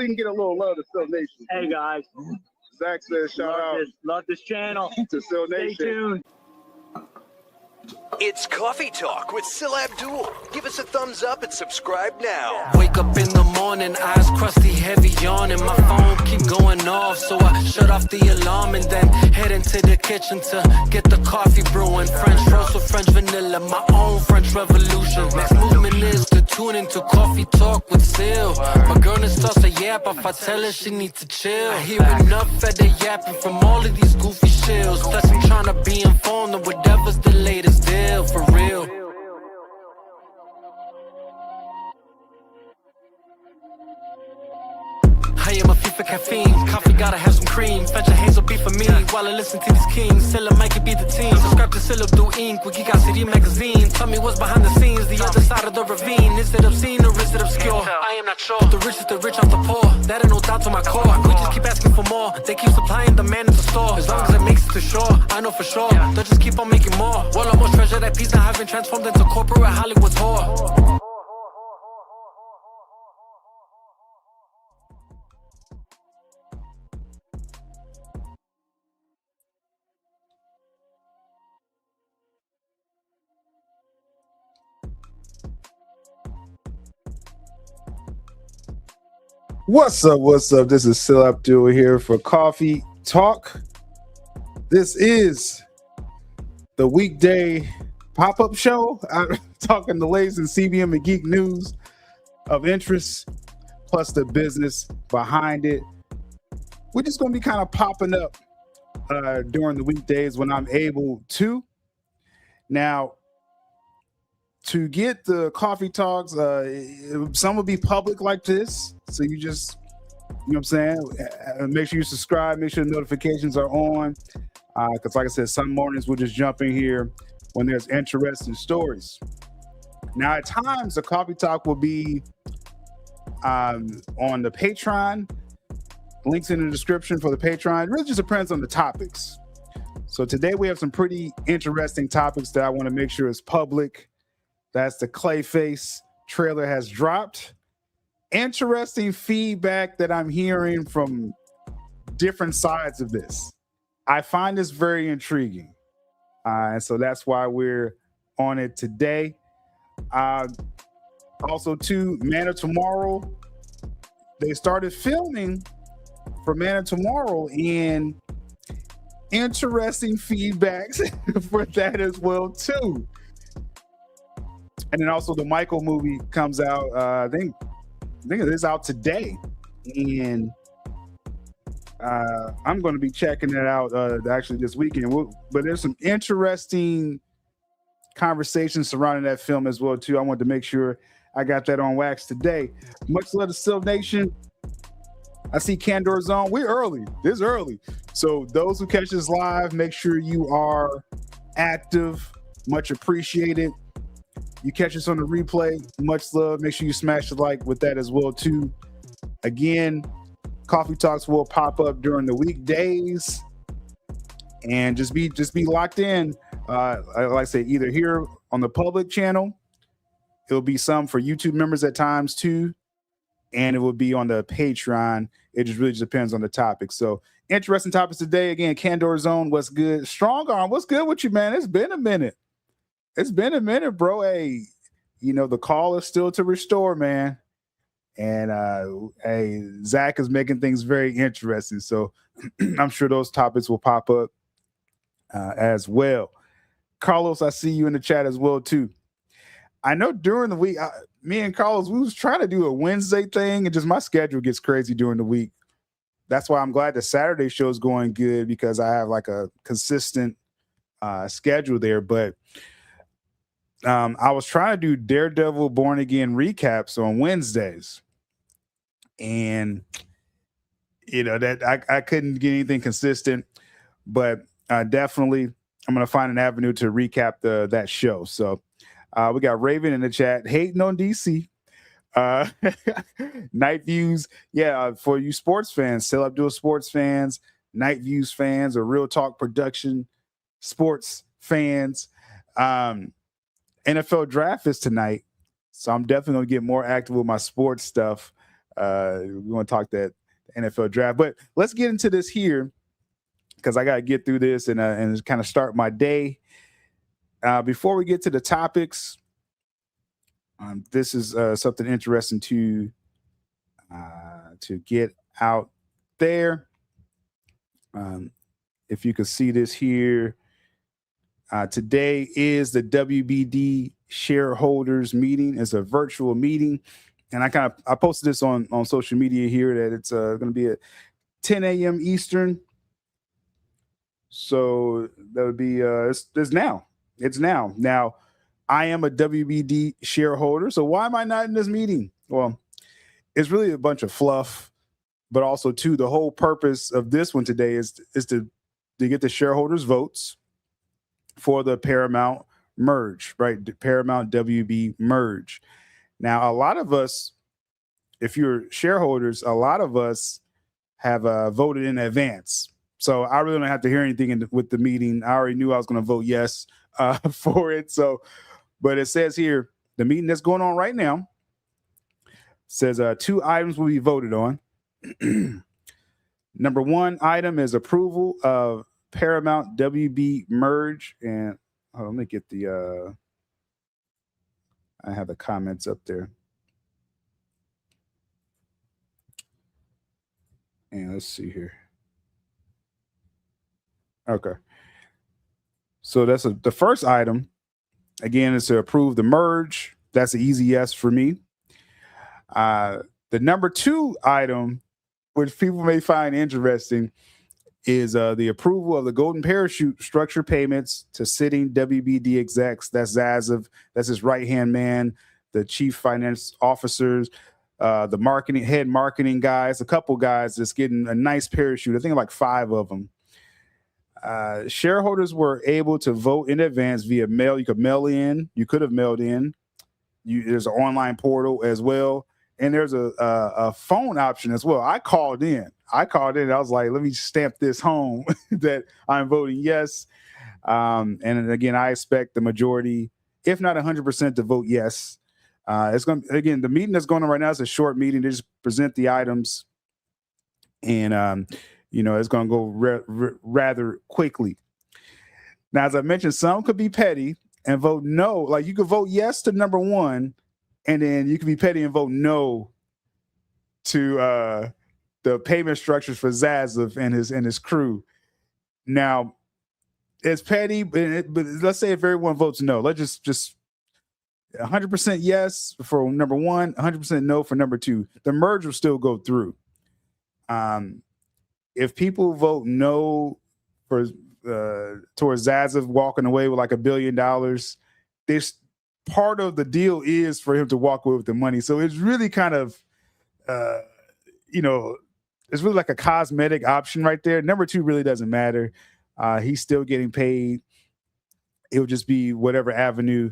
we can get a little love to Sil Nation. Hey guys, Zach says shout out love this channel. to Sil Stay Nation. tuned. It's Coffee Talk with SLANDER. Give us a thumbs up and subscribe now. Wake up in the morning, eyes crusty, heavy yawning. My phone keep going off, so I shut off the alarm and then head into the kitchen to get the coffee brewing. French roast with French vanilla, my own French revolution. Next movement is to tune into Coffee Talk with Sil. My girl starts to yap if I tell her she needs to chill. I hear enough of the yapping from all of these goofy shills. Plus I'm trying to be informed of whatever's the latest deal. For real. I am a FIFA caffeine. Coffee gotta have some cream. Fetch a hazel beef for me while I listen to these kings. Silla might be the team. Subscribe to Sylabdul Inc. Wiki City magazine. Tell me what's behind the scenes. The other side of the ravine. Is it obscene or is it obscure? I am not sure. But the rich is the rich off the poor. That ain't no doubt to my core. We just keep asking for more. They keep supplying demand in the store. As long as it makes it to shore, I know for sure. They'll just keep on making more. Well, I most treasure that piece now having transformed into corporate Hollywood's whore. What's up? What's up? This is sylabdul here for Coffee Talk. This is the weekday pop-up show. I'm talking the latest in CBM and geek news of interest, plus the business behind it. We're just going to be kind of popping up during the weekdays when I'm able to. Now, to get the Coffee Talks, some will be public like this. So you just, you know what I'm saying? Make sure you subscribe, make sure the notifications are on. Because like I said, some mornings we'll just jump in here when there's interesting stories. Now, at times, the Coffee Talk will be on the Patreon. Links in the description for the Patreon. It really just depends on the topics. So today we have some pretty interesting topics that I want to make sure is public. That's the Clayface trailer has dropped. Interesting feedback that I'm hearing from different sides of this. I find this very intriguing. And so that's why we're on it today. Also, too, Man of Tomorrow. They started filming for Man of Tomorrow, and interesting feedbacks for that as well, too. And then also the Michael movie comes out, I think it is out today. And I'm going to be checking it out actually this weekend. But there's some interesting conversations surrounding that film as well, too. I wanted to make sure I got that on wax today. Much love to Sil Nation. I see Candor Zone. We're early. This is early. So those who catch this live, make sure you are active. Much appreciated. You catch us on the replay, much love. Make sure you smash the like with that as well, too. Again, Coffee Talks will pop up during the weekdays. And just be locked in. Like I say, either here on the public channel, it'll be some for YouTube members at times, too. And it will be on the Patreon. It just really depends on the topic. So, interesting topics today. Again, Candor Zone, what's good? Strong Arm, what's good with you, man? It's been a minute. It's been a minute, bro. Hey, you know, the call is still to restore, man. And hey, Zach is making things very interesting. So I'm sure those topics will pop up as well. Carlos, I see you in the chat as well, too. I know during the week, me and Carlos, we was trying to do a Wednesday thing, and just my schedule gets crazy during the week. That's why I'm glad the Saturday show is going good, because I have like a consistent schedule there. But I was trying to do Daredevil Born Again recaps on Wednesdays, and you know that I couldn't get anything consistent, but definitely I'm going to find an avenue to recap that show. So we got Raven in the chat hating on DC. Night Views, for you sports fans, sylabdul sports fans, Night Views fans, or Real Talk Production sports fans. NFL draft is tonight, so I'm definitely gonna get more active with my sports stuff We want to talk that NFL draft, but let's get into this here because I got to get through this and kind of start my day. Before we get to the topics, this is something interesting to get out there. If you can see this here, today is the WBD Shareholders meeting. It's a virtual meeting, and I posted this on social media here that it's going to be at 10 a.m. Eastern. So that would be it's now. It's now. Now, I am a WBD shareholder, so why am I not in this meeting? Well, it's really a bunch of fluff, but also too, the whole purpose of this one today is to get the shareholders' votes for the Paramount merge, right? The Paramount WB merge. Now, a lot of us, if you're shareholders, a lot of us have voted in advance. So I really don't have to hear anything with the meeting. I already knew I was going to vote yes for it. So, but it says here, the meeting that's going on right now says 2 items will be voted on. Number 1 item is approval of Paramount WB merge. And let me get I have the comments up there. And let's see here. Okay. So that's the first item. Again, is to approve the merge. That's an easy yes for me. The number 2 item, which people may find interesting, is the approval of the golden parachute structure payments to sitting WBD execs. That's ZASLAV. That's his right-hand man, the chief finance officers, the head marketing guys, a couple guys that's getting a nice parachute. I think like 5 of them. Shareholders were able to vote in advance via mail. You could mail in. You could have mailed in. There's an online portal as well. And there's a phone option as well. I called in. I was like, let me stamp this home that I'm voting yes. And again, I expect the majority, if not 100%, to vote yes. It's going to, again, the meeting that's going on right now is a short meeting. They just present the items, and it's going to go rather quickly. Now, as I mentioned, some could be petty and vote no. Like, you could vote yes to number 1, and then you could be petty and vote no to the payment structures for ZASLAV and his crew. Now, it's petty, but let's say if everyone votes no, let's just 100% yes for number 1, 100% no for number 2. The merge will still go through. If people vote no for towards ZASLAV walking away with like $1 billion, this part of the deal is for him to walk away with the money. So it's really kind of, it's really like a cosmetic option right there. Number 2 really doesn't matter. He's still getting paid. It'll just be whatever avenue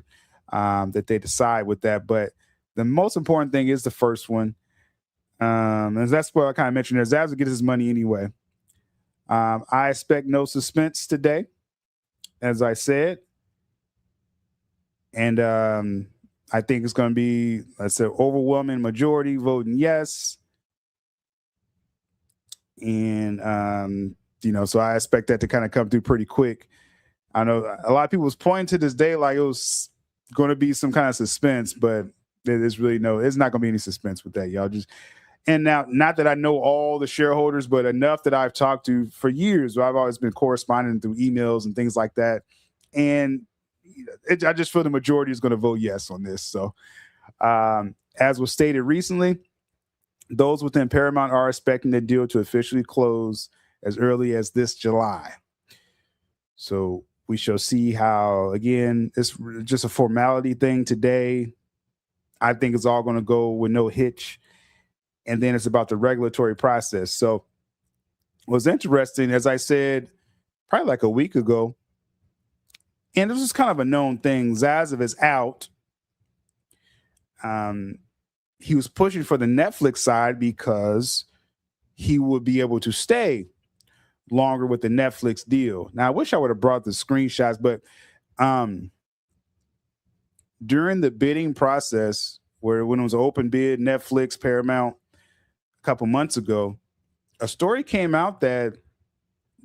that they decide with that. But the most important thing is the first one. And that's what I kind of mentioned there. ZASLAV gets his money anyway. I expect no suspense today, as I said. And I think it's going to be, let's say, overwhelming majority voting yes. And, so I expect that to kind of come through pretty quick. I know a lot of people was pointing to this day like it was going to be some kind of suspense, but there's really it's not going to be any suspense with that, y'all. And now, not that I know all the shareholders, but enough that I've talked to for years. I've always been corresponding through emails and things like that. And I just feel the majority is going to vote yes on this. So as was stated recently, those within Paramount are expecting the deal to officially close as early as this July. So we shall see how, again, it's just a formality thing today. I think it's all going to go with no hitch. And then it's about the regulatory process. So what's interesting, as I said, probably like a week ago, and this is kind of a known thing, ZASLAV is out. He was pushing for the Netflix side because he would be able to stay longer with the Netflix deal. Now, I wish I would have brought the screenshots, but during the bidding process, when it was an open bid, Netflix, Paramount, couple months ago, a story came out that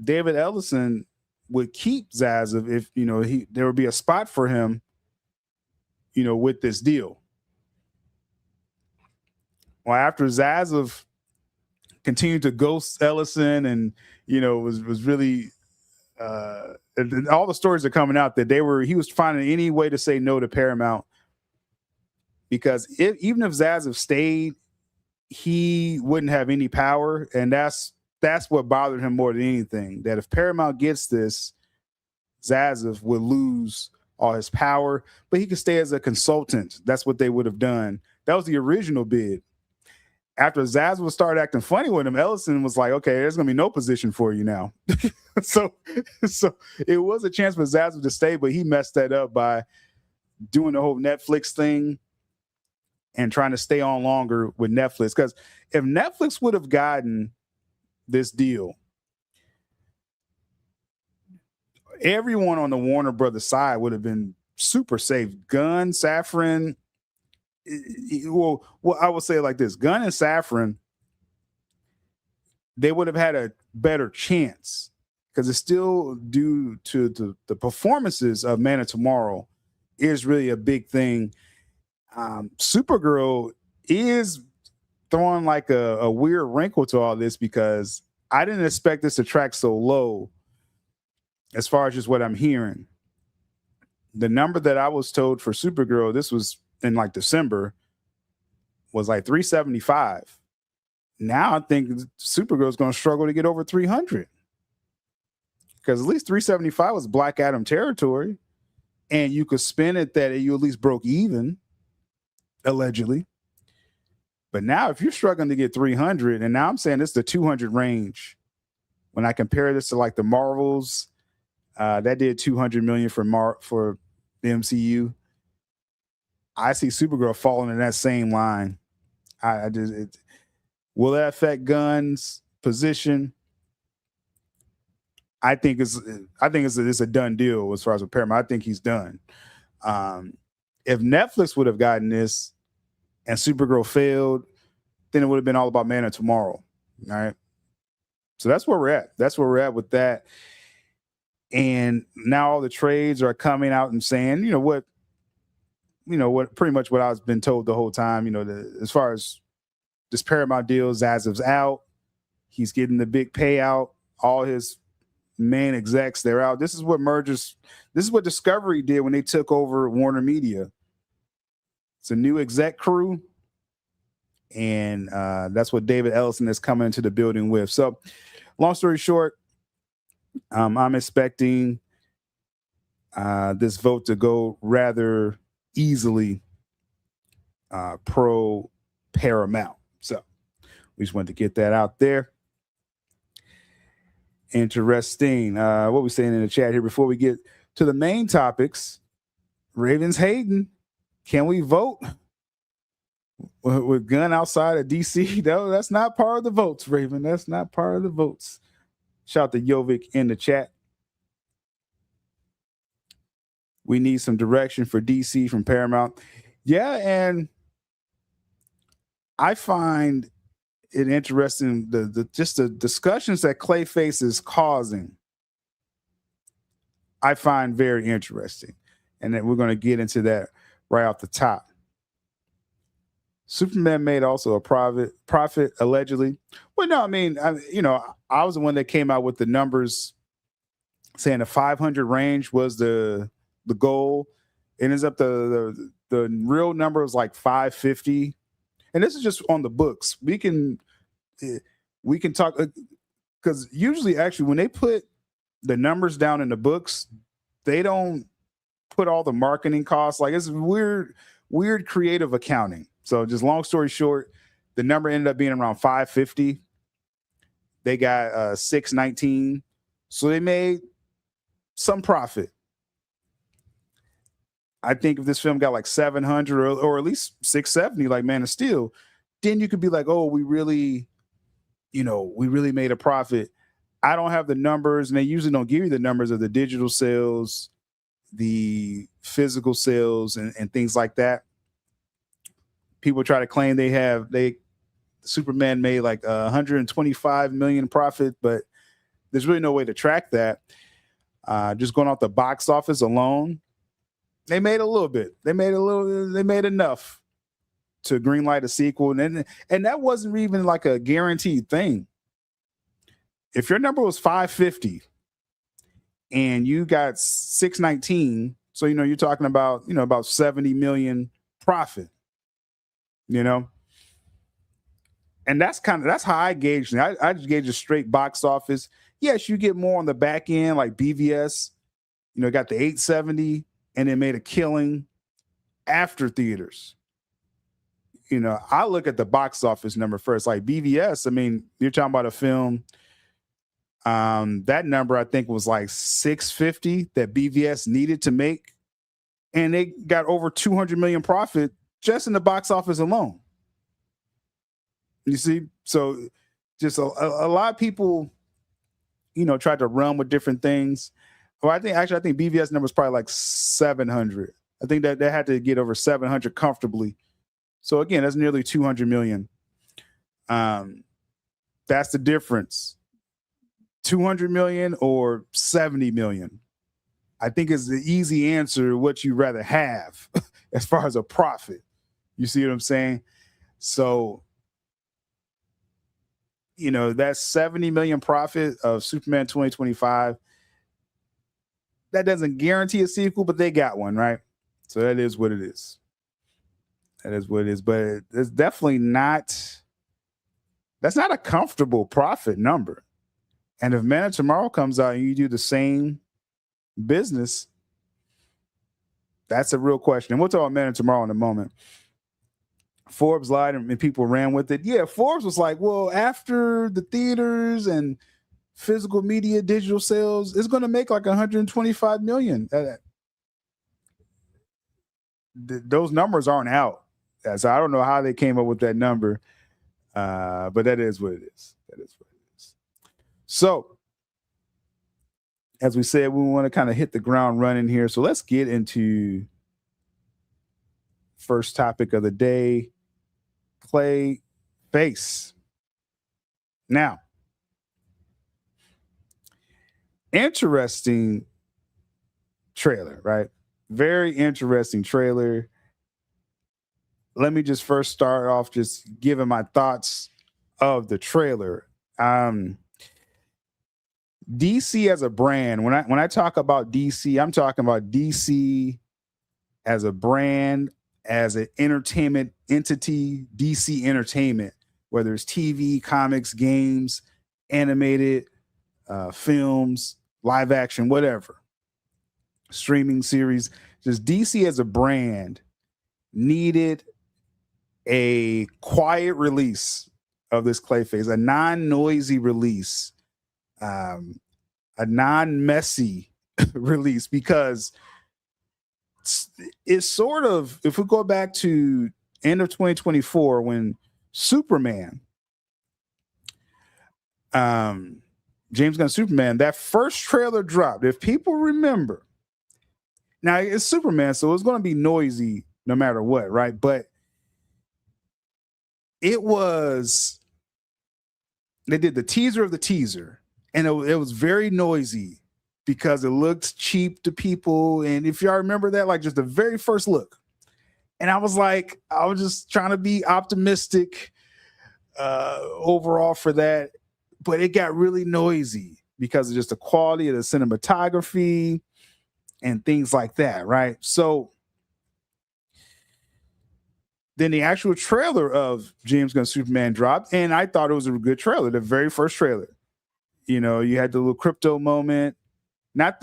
David Ellison would keep ZASLAV if, there would be a spot for him, with this deal. Well, after ZASLAV continued to ghost Ellison and, was really, and all the stories are coming out that he was finding any way to say no to Paramount, because even if ZASLAV stayed, he wouldn't have any power. And that's what bothered him more than anything, that if Paramount gets this, ZASLAV would lose all his power, but he could stay as a consultant. That's what they would have done. That was the original bid. After ZASLAV started acting funny with him, Ellison was like, okay, there's going to be no position for you now. so it was a chance for ZASLAV to stay, but he messed that up by doing the whole Netflix thing and trying to stay on longer with Netflix. Because if Netflix would have gotten this deal, everyone on the Warner Brothers side would have been super safe. Gunn, Safran, well, I will say it like this: Gunn and Safran, they would have had a better chance, because it's still due to the performances of Man of Tomorrow is really a big thing. Supergirl is throwing like a weird wrinkle to all this, because I didn't expect this to track so low as far as just what I'm hearing. The number that I was told for Supergirl, this was in like December, was like 375. Now I think Supergirl is going to struggle to get over 300, because at least 375 was Black Adam territory, and you could spin it that you at least broke even, allegedly. But now if you're struggling to get 300, and now I'm saying it's the 200 range, when I compare this to like the Marvels, that did 200 million for the MCU. I see Supergirl falling in that same line. Will that affect Gunn's position? I think it's a done deal as far as with Paramount. I think he's done. If Netflix would have gotten this and Supergirl failed, then it would have been all about Man of Tomorrow. All right. So that's where we're at. That's where we're at with that. And now all the trades are coming out and saying, what pretty much what I've been told the whole time, as far as this Paramount deal, ZASLAV's out. He's getting the big payout. All his main execs, they're out. This is what Discovery did when they took over Warner Media. It's a new exec crew. And that's what David Ellison is coming into the building with. So long story short, I'm expecting this vote to go rather easily pro Paramount. So we just wanted to get that out there. Interesting. What we saying in the chat here before we get to the main topics? Ravens Hayden, can we vote with Gunn outside of DC? No, that's not part of the votes, Raven. That's not part of the votes. Shout out to Jovic in the chat. We need some direction for DC from Paramount. Yeah, and I find it interesting, the discussions that Clayface is causing, I find very interesting. And then we're going to get into that right off the top. Superman made also a profit allegedly. Well, no, I was the one that came out with the numbers saying the 500 range was the goal. It ends up the real number was like 550. And this is just on the books. We can talk, because usually actually when they put the numbers down in the books, they don't put all the marketing costs. Like, it's weird creative accounting. So just long story short, the number ended up being around 550. They got 619. So they made some profit. I think if this film got like 700 or at least 670, like Man of Steel, then you could be like, oh, we really made a profit. I don't have the numbers, and they usually don't give you the numbers of the digital sales, the physical sales, and things like that. People try to claim they Superman made like 125 million profit, but there's really no way to track that. Just going off the box office alone, they made a little bit. They made enough to greenlight a sequel, and that wasn't even like a guaranteed thing. If your number was 550 and you got 619, so you're talking about about 70 million profit, and that's how I gauge it. I just gauge a straight box office. Yes, you get more on the back end, like BVS, got the 870 and then made a killing after theaters. I look at the box office number first. Like BVS, I mean, you're talking about a film. That number I think was like 650 that BVS needed to make, and they got over 200 million profit just in the box office alone. You see, so just a lot of people, tried to run with different things. Well, I think BVS number is probably like 700. I think that they had to get over 700 comfortably. So again, that's nearly 200 million. That's the difference. 200 million or 70 million. I think is the easy answer. What you rather have as far as a profit. You see what I'm saying? So, that 70 million profit of Superman 2025, that doesn't guarantee a sequel, but they got one, right? So that is what it is. That is what it is. But it's definitely that's not a comfortable profit number. And if Man of Tomorrow comes out and you do the same business, that's a real question. And we'll talk about Man of Tomorrow in a moment. Forbes lied and people ran with it. Yeah, Forbes was like, well, after the theaters and physical media, digital sales, it's going to make like 125 million. Those numbers aren't out. So I don't know how they came up with that number, but that is what it is. That is what it is. So, as we said, we want to kind of hit the ground running here. So let's get into first topic of the day, Clayface. Now, interesting trailer, right? Very interesting trailer. Let me just first start off just giving my thoughts of the trailer. DC as a brand, when I talk about DC, I'm talking about DC as a brand, as an entertainment entity, DC Entertainment, whether it's TV, comics, games, animated, films, live action, whatever, streaming series. Just DC as a brand needed a quiet release of this Clayface, a non-noisy release, a non-messy release, because it's sort of, if we go back to end of 2024 when Superman, James Gunn Superman, that first trailer dropped. If people remember, now it's Superman, so it's going to be noisy no matter what, right? But they did the teaser of the teaser, and it was very noisy because it looked cheap to people. And if y'all remember that, like just the very first look, and I was just trying to be optimistic overall for that, but it got really noisy because of just the quality of the cinematography and things like that, right? So then the actual trailer of James Gunn Superman dropped, and I thought it was a good trailer, the very first trailer. You had the little crypto moment, not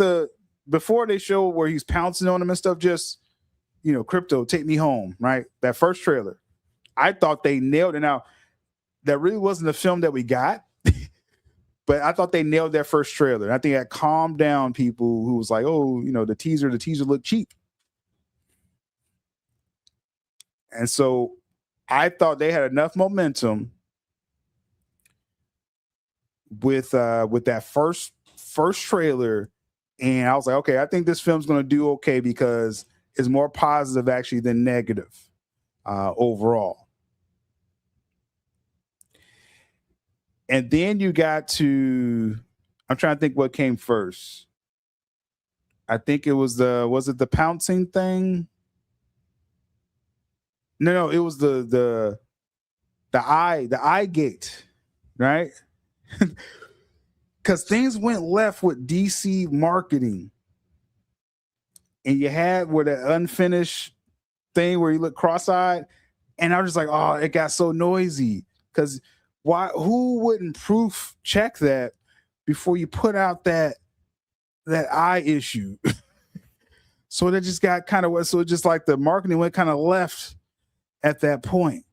before they show where he's pouncing on him and stuff, just, crypto, take me home, right? That first trailer. I thought they nailed it. Now, that really wasn't the film that we got, but I thought they nailed that first trailer. I think that calmed down people who was like, oh, the teaser looked cheap. And so I thought they had enough momentum with that first trailer, and I was like, okay, I think this film's going to do okay because it's more positive actually than negative overall. And then you got to, I'm trying to think what came first. I think it was the pouncing thing? No, it was the eye gate, right? Because things went left with DC marketing. And you had with an unfinished thing where you look cross-eyed. And I was just like, oh, it got so noisy. Because who wouldn't proof check that before you put out that eye issue? So that just got kind of, so just like the marketing went kind of left at that point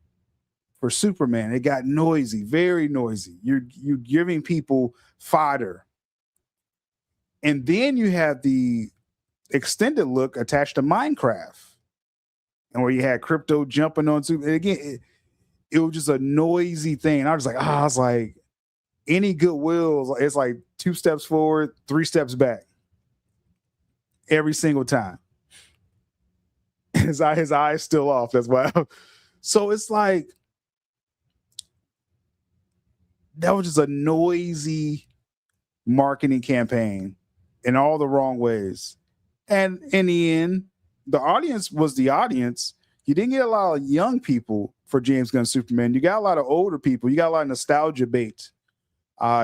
for Superman. It got noisy, very noisy. You're giving people fodder. And then you have the extended look attached to Minecraft, and where you had crypto jumping on Superman. And again, it was just a noisy thing. I was like, any goodwill, it's like 2 steps forward, 3 steps back. Every single time. His eye is still off. That's why. So it's like, that was just a noisy marketing campaign in all the wrong ways. And in the end, the audience was the audience. You didn't get a lot of young people for James Gunn Superman. You got a lot of older people. You got a lot of nostalgia bait.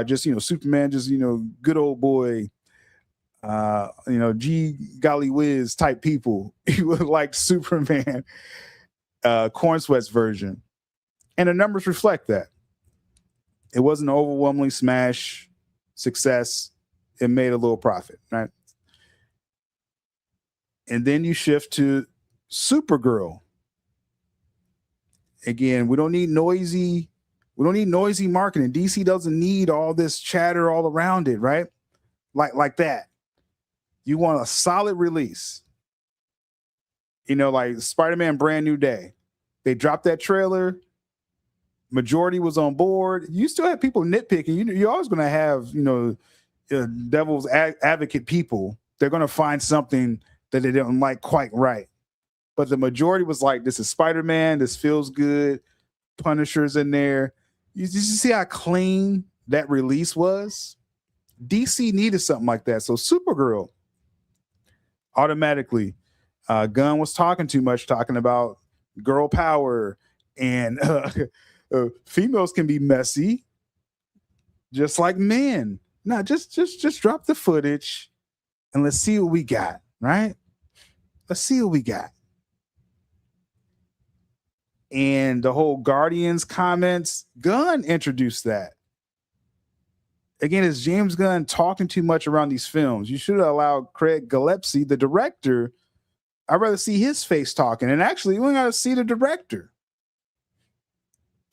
Just, Superman, just, good old boy, G golly whiz type people. He would like Superman, corn sweats version. And the numbers reflect that. It wasn't an overwhelmingly smash success. It made a little profit, right? And then you shift to Supergirl. Again, we don't need noisy marketing. DC doesn't need all this chatter all around it, right? Like that. You want a solid release. Like Spider-Man Brand New Day. They dropped that trailer. Majority was on board. You still have people nitpicking. You're always going to have, devil's advocate people. They're going to find something that they don't like quite right. But the majority was like, this is Spider-Man. This feels good. Punisher's in there. You see how clean that release was? DC needed something like that. So Supergirl, automatically, Gunn was talking too much, talking about girl power, and females can be messy, just like men. No, just drop the footage and let's see what we got, right? Let's see what we got. And the whole Guardians comments, Gunn introduced that. Again, it's James Gunn talking too much around these films. You should have allowed Craig Gillespie, the director. I'd rather see his face talking. And actually, we don't got to see the director.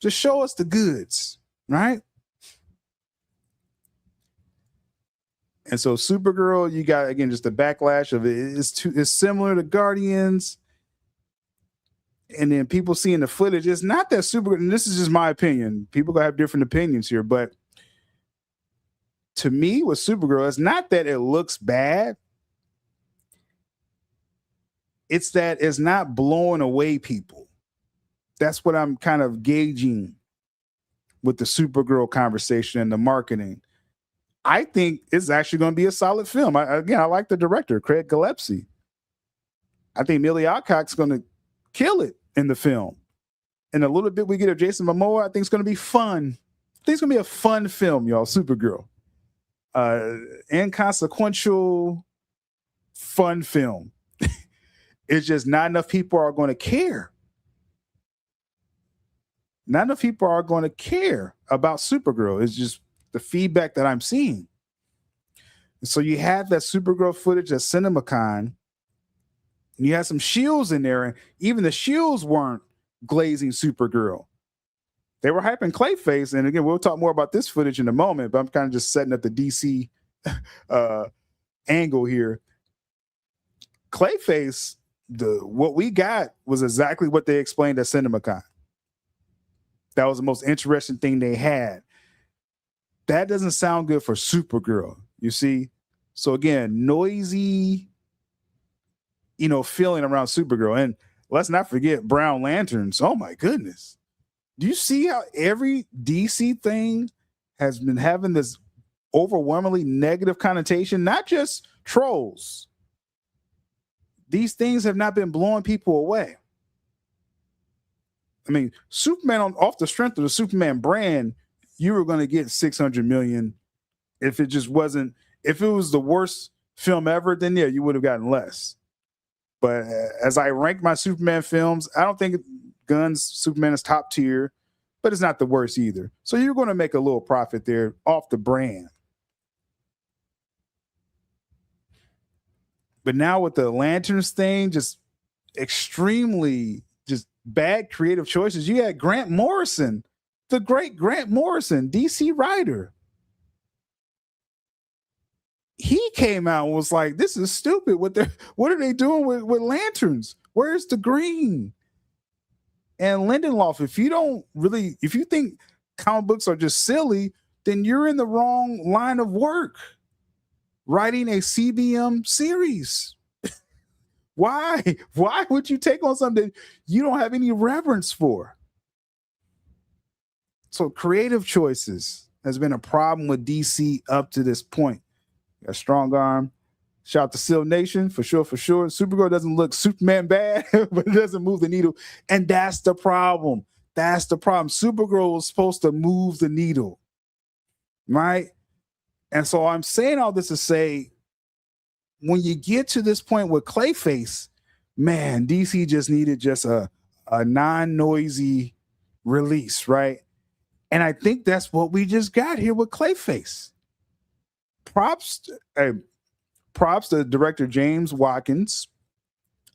Just show us the goods, right? And so Supergirl, you got, again, just the backlash of it. It's similar to Guardians. And then people seeing the footage. It's not that Supergirl, and this is just my opinion. People gonna have different opinions here, but to me, with Supergirl, it's not that it looks bad. It's that it's not blowing away people. That's what I'm kind of gauging with the Supergirl conversation and the marketing. I think it's actually going to be a solid film. I like the director, Craig Gillespie. I think Millie Alcock's going to kill it in the film. And a little bit we get of Jason Momoa, I think it's going to be fun. I think it's going to be a fun film, y'all, Supergirl. Inconsequential, fun film. It's just not enough people are going to care. Not enough people are going to care about Supergirl. It's just the feedback that I'm seeing. So you had that Supergirl footage at CinemaCon. And you had some shields in there, and even the shields weren't glazing Supergirl. They were hyping Clayface, and again, we'll talk more about this footage in a moment, but I'm kind of just setting up the DC angle here. Clayface, what we got was exactly what they explained at CinemaCon. That was the most interesting thing they had. That doesn't sound good for Supergirl, you see? So again, noisy, feeling around Supergirl. And let's not forget Brown Lanterns. Oh my goodness. Do you see how every DC thing has been having this overwhelmingly negative connotation, not just trolls. These things have not been blowing people away. I mean, Superman, off the strength of the Superman brand, you were going to get 600 million. If it just wasn't, if it was the worst film ever, then yeah, you would have gotten less. But as I rank my Superman films, I don't think Gunn's Superman is top tier, but it's not the worst either. So you're going to make a little profit there off the brand. But now with the Lanterns thing, just extremely just bad creative choices. You had Grant Morrison, the great Grant Morrison, DC writer. He came out and was like, this is stupid. What are they doing with Lanterns? Where's the green? And Lindelof, if you think comic books are just silly, then you're in the wrong line of work. Writing a CBM series. Why would you take on something you don't have any reverence for? So creative choices has been a problem with DC up to this point. A strong arm. Shout out to Seal Nation for sure. Supergirl doesn't look Superman bad, but it doesn't move the needle. And that's the problem. Supergirl was supposed to move the needle. Right? And so I'm saying all this to say, when you get to this point with Clayface, man, DC just needed just a non-noisy release, right? And I think that's what we just got here with Clayface. Props to director James Watkins.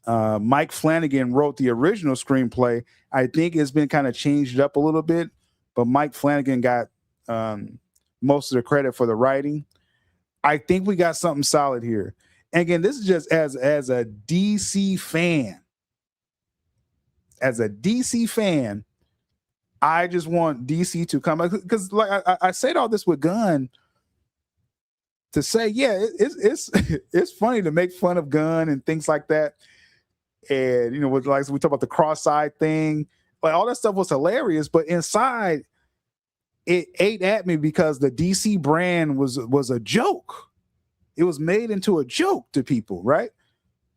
Mike Flanagan wrote the original screenplay. I think it's been kind of changed up a little bit, but Mike Flanagan got most of the credit for the writing. I think we got something solid here. And again, this is just as a DC fan. As a DC fan, I just want DC to come, because like I said all this with Gunn to say, yeah, it's funny to make fun of Gunn and things like that. And with like we talk about the cross-eyed thing, like all that stuff was hilarious, but inside it ate at me because the DC brand was a joke. It was made into a joke to people, right?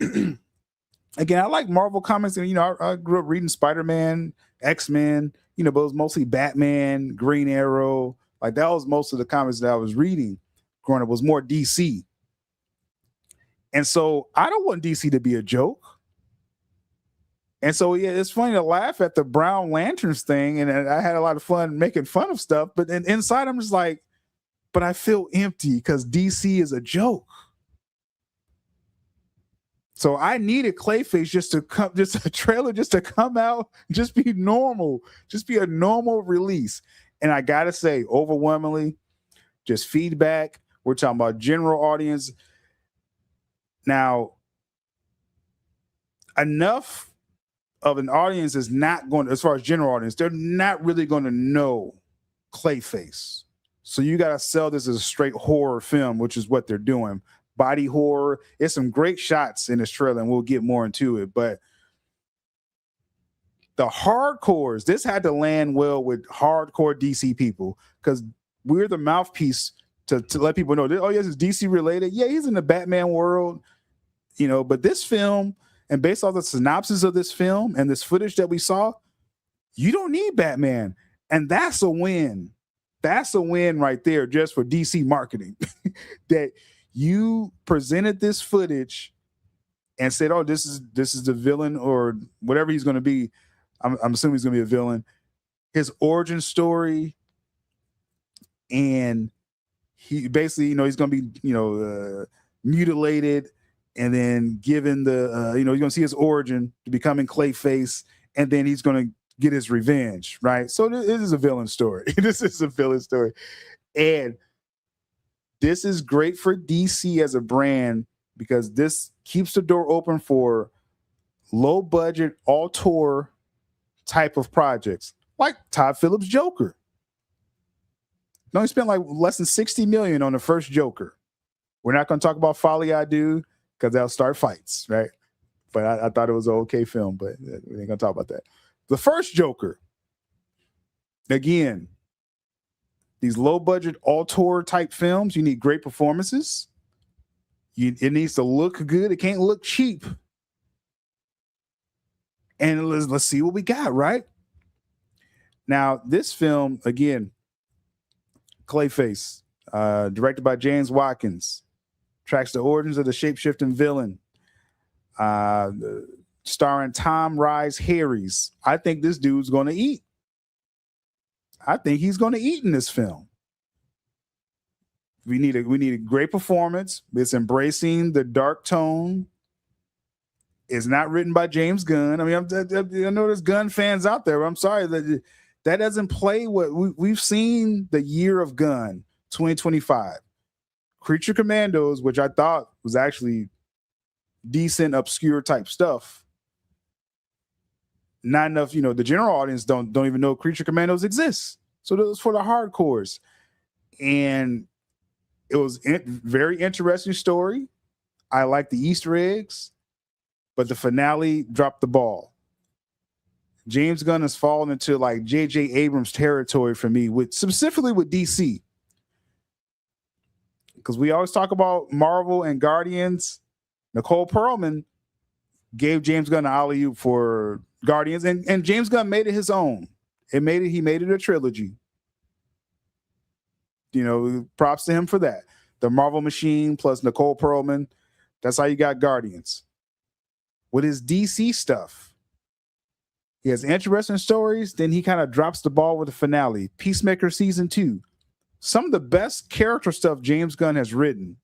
Again, I like Marvel comics, and I grew up reading Spider-Man, X-Men, but it was mostly Batman, Green Arrow. Like that was most of the comics that I was reading growing up, was more DC. And so I don't want DC to be a joke. And so, yeah, it's funny to laugh at the Brown Lanterns thing. And I had a lot of fun making fun of stuff. But then inside, I'm just like, but I feel empty because DC is a joke. So I needed Clayface just a trailer just to come out, just be normal, just be a normal release. And I got to say, overwhelmingly, just feedback. We're talking about general audience. Now, enough of an audience is not going to, as far as general audience, they're not really going to know Clayface. So you got to sell this as a straight horror film, which is what they're doing. Body horror. It's some great shots in this trailer, and we'll get more into it. But the hardcores, this had to land well with hardcore DC people, because we're the mouthpiece to let people know that, oh, yes, it's DC related. Yeah, he's in the Batman world, but this film, and based off the synopsis of this film and this footage that we saw, you don't need Batman. And that's a win. That's a win right there just for DC marketing. That you presented this footage and said, oh, this is the villain or whatever he's going to be. I'm assuming he's going to be a villain. His origin story, and he basically, he's going to be, mutilated, and then given the, you're going to see his origin to becoming Clayface, and then he's going to get his revenge, right? So this is a villain story. This is a villain story. And this is great for DC as a brand, because this keeps the door open for low budget, auteur type of projects, like Todd Phillips' Joker. No, he spent like less than $60 million on the first Joker. We're not going to talk about Folly I Do, because that'll start fights, right? But I thought it was an okay film, but we ain't going to talk about that. The first Joker, again, these low budget auteur type films, you need great performances. It needs to look good. It can't look cheap. And let's see what we got, right? Now, this film, again, Clayface, directed by James Watkins, tracks the origins of the shape-shifting villain, starring Tom Rhys Harries. I think this dude's going to eat. I think he's going to eat in this film. We need a great performance. It's embracing the dark tone. It's not written by James Gunn. I mean, I know there's Gunn fans out there, but I'm sorry that doesn't play what we've seen. The year of Gunn, 2025, Creature Commandos, which I thought was actually decent, obscure type stuff. Not enough, the general audience don't even know Creature Commandos exists. So it was for the hardcores. And it was very interesting story. I like the Easter eggs, but the finale dropped the ball. James Gunn has fallen into like J.J. Abrams territory for me, specifically with DC. Because we always talk about Marvel and Guardians. Nicole Perlman gave James Gunn an alley-oop for Guardians, and James Gunn made it his own. He made it a trilogy. Props to him for that. The Marvel Machine plus Nicole Perlman. That's how you got Guardians. With his DC stuff, he has interesting stories. Then he kind of drops the ball with the finale. Peacemaker season 2. Some of the best character stuff James Gunn has written.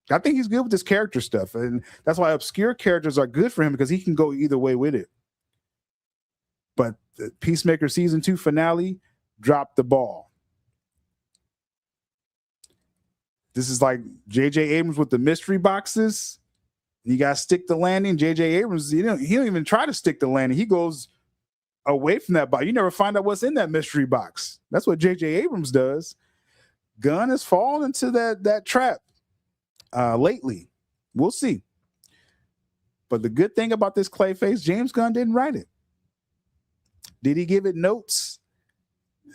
I think he's good with this character stuff. And that's why obscure characters are good for him, because he can go either way with it. But the Peacemaker season 2 finale dropped the ball. This is like J.J. Abrams with the mystery boxes. You got to stick the landing. J.J. Abrams, he don't even try to stick the landing. He goes away from that box. You never find out what's in that mystery box. That's what J.J. Abrams does. Gunn has fallen into that trap lately. We'll see. But the good thing about this Clayface, James Gunn didn't write it. Did he give it notes?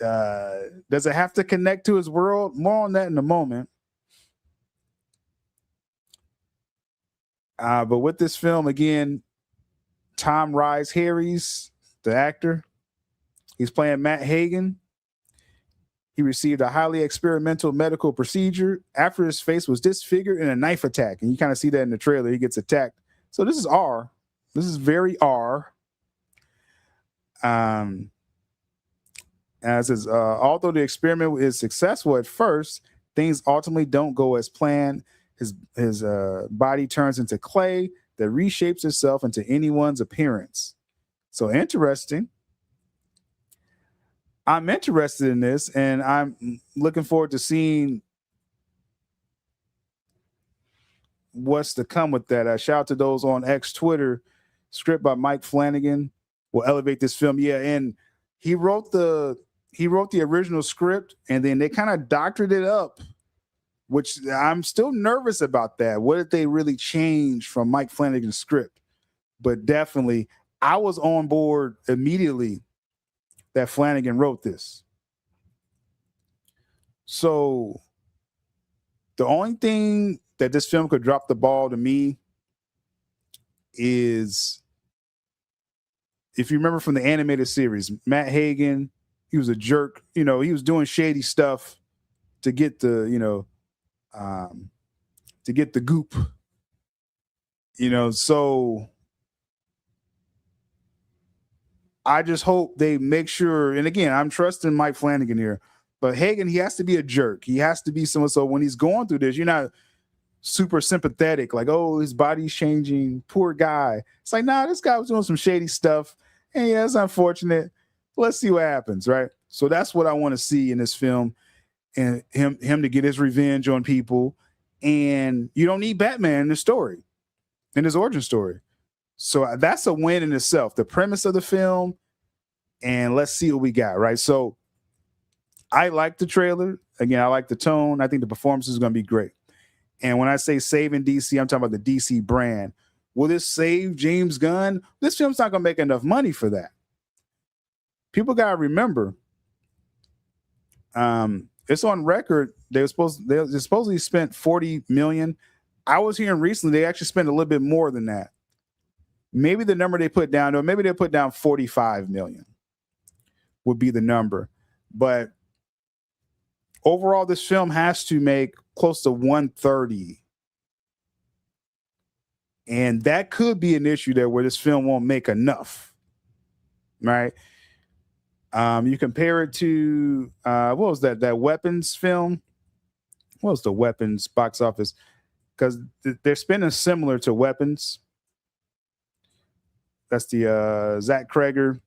Does it have to connect to his world? More on that in a moment. But with this film, again, Tom Rhys Harries, the actor, he's playing Matt Hagen. He received a highly experimental medical procedure after his face was disfigured in a knife attack. And you kind of see that in the trailer. He gets attacked. So this is R. This is very R. And it says, although the experiment is successful at first, things ultimately don't go as planned. His body turns into clay that reshapes itself into anyone's appearance. So interesting. I'm interested in this, and I'm looking forward to seeing what's to come with that. Shout out to those on X Twitter. Script by Mike Flanagan will elevate this film. Yeah, and he wrote the original script, and then they kind of doctored it up, which I'm still nervous about that. What did they really change from Mike Flanagan's script? But definitely, I was on board immediately that Flanagan wrote this. So the only thing that this film could drop the ball to me is, if you remember from the animated series, Matt Hagen, he was a jerk. He was doing shady stuff to get the, to get the goop. So I just hope they make sure, and again, I'm trusting Mike Flanagan here, but Hagen, he has to be a jerk. He has to be someone, so when he's going through this, you're not super sympathetic, like, oh, his body's changing, poor guy. It's like, nah, this guy was doing some shady stuff, and yeah, it's unfortunate. Let's see what happens, right? So that's what I want to see in this film, and him to get his revenge on people. And you don't need Batman in the story, in his origin story. So that's a win in itself, the premise of the film, and let's see what we got, right? So I like the trailer. Again, I like the tone. I think the performance is going to be great. And when I say saving DC, I'm talking about the DC brand. Will this save James Gunn? This film's not going to make enough money for that. People got to remember, It's on record. They supposedly spent $40 million. I was hearing recently they actually spent a little bit more than that. Maybe the number they put down, or maybe they put down 45 million would be the number. But overall, this film has to make close to 130. And that could be an issue there where this film won't make enough. Right? You compare it to what was that Weapons film? What was the Weapons box office? Because they're spending similar to Weapons. That's the Zach Kreger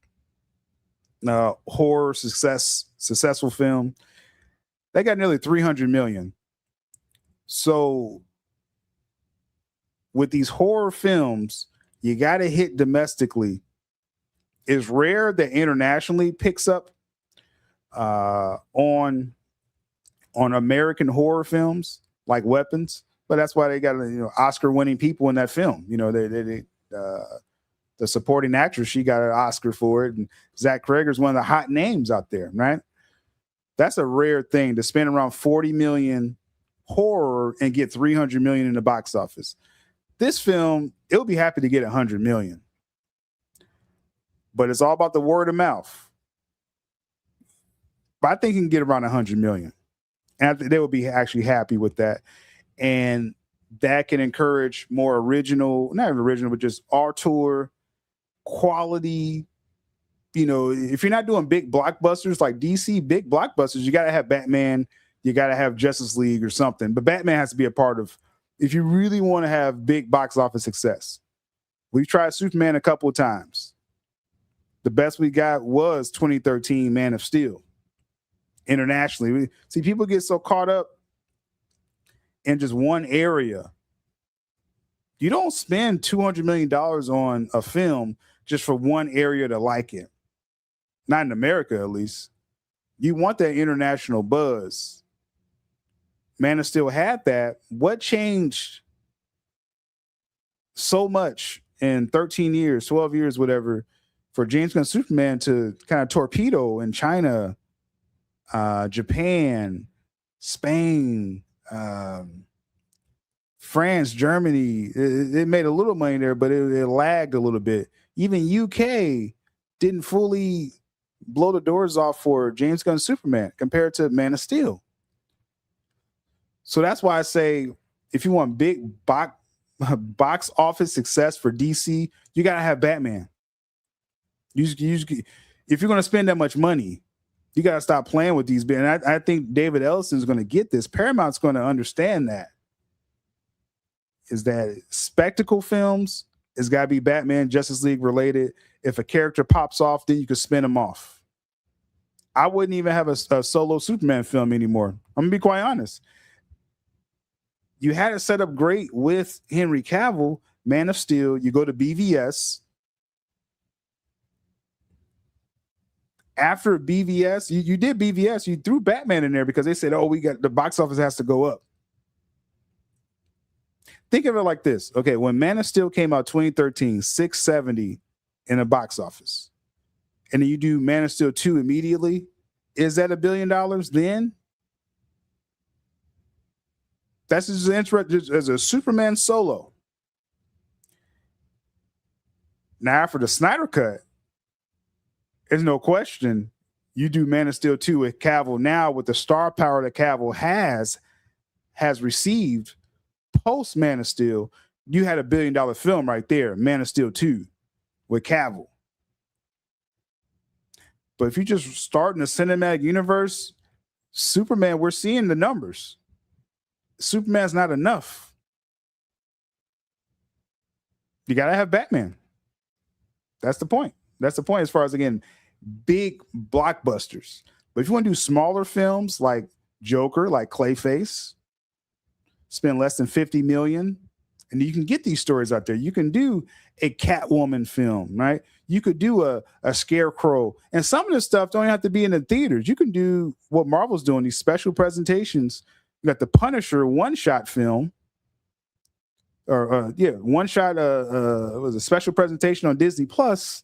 horror successful film. They got nearly 300 million. So with these horror films, you got to hit domestically. It's rare that internationally picks up on American horror films like Weapons, but that's why they got Oscar-winning people in that film. The supporting actress, she got an Oscar for it, and Zach Kreger's one of the hot names out there, right? That's a rare thing to spend around 40 million horror and get 300 million in the box office. This film, it'll be happy to get 100 million. But it's all about the word of mouth. But I think it can get around 100 million. And I think they will be actually happy with that. And that can encourage more original, not original, but just auteur quality. If you're not doing big blockbusters like DC, big blockbusters, you got to have Batman, you got to have Justice League or something. But Batman has to be a part of, if you really want to have big box office success. We've tried Superman a couple of times. The best we got was 2013 Man of Steel. Internationally, people get so caught up in just one area. You don't spend $200 million on a film just for one area to like it. Not in America, at least. You want that international buzz. Man of Steel had that. What changed so much in 13 years, 12 years, whatever, for James Gunn Superman to kind of torpedo in China, Japan, Spain, France, Germany? It made a little money there, but it lagged a little bit. Even UK didn't fully blow the doors off for James Gunn Superman compared to Man of Steel. So that's why I say, if you want big box office success for DC, you got to have Batman. If you're going to spend that much money, you got to stop playing with these. And I think David Ellison's going to get this. Paramount's going to understand that. Is that spectacle films, it's got to be Batman, Justice League related. If a character pops off, then you can spin them off. I wouldn't even have a solo Superman film anymore. I'm going to be quite honest. You had it set up great with Henry Cavill, Man of Steel. You go to BVS. After BVS, you did BVS. You threw Batman in there because they said, we got the box office has to go up. Think of it like this. Okay, when Man of Steel came out 2013, 670 in the box office. And then you do Man of Steel 2 immediately. Is that $1 billion then? That's just interesting as a Superman solo. Now, after the Snyder Cut, there's no question you do Man of Steel 2 with Cavill now with the star power that Cavill has received post Man of Steel. You had $1 billion film right there, Man of Steel 2 with Cavill. But if you just start in the cinematic universe, Superman, we're seeing the numbers. Superman's not enough. You got to have Batman. That's the point. That's the point as far as, again, big blockbusters. But if you want to do smaller films like Joker, like Clayface, spend less than 50 million, and you can get these stories out there. You can do a Catwoman film, right? You could do a Scarecrow. And some of this stuff don't have to be in the theaters. You can do what Marvel's doing, these special presentations. You got the Punisher one-shot film. One-shot it was a special presentation on Disney Plus.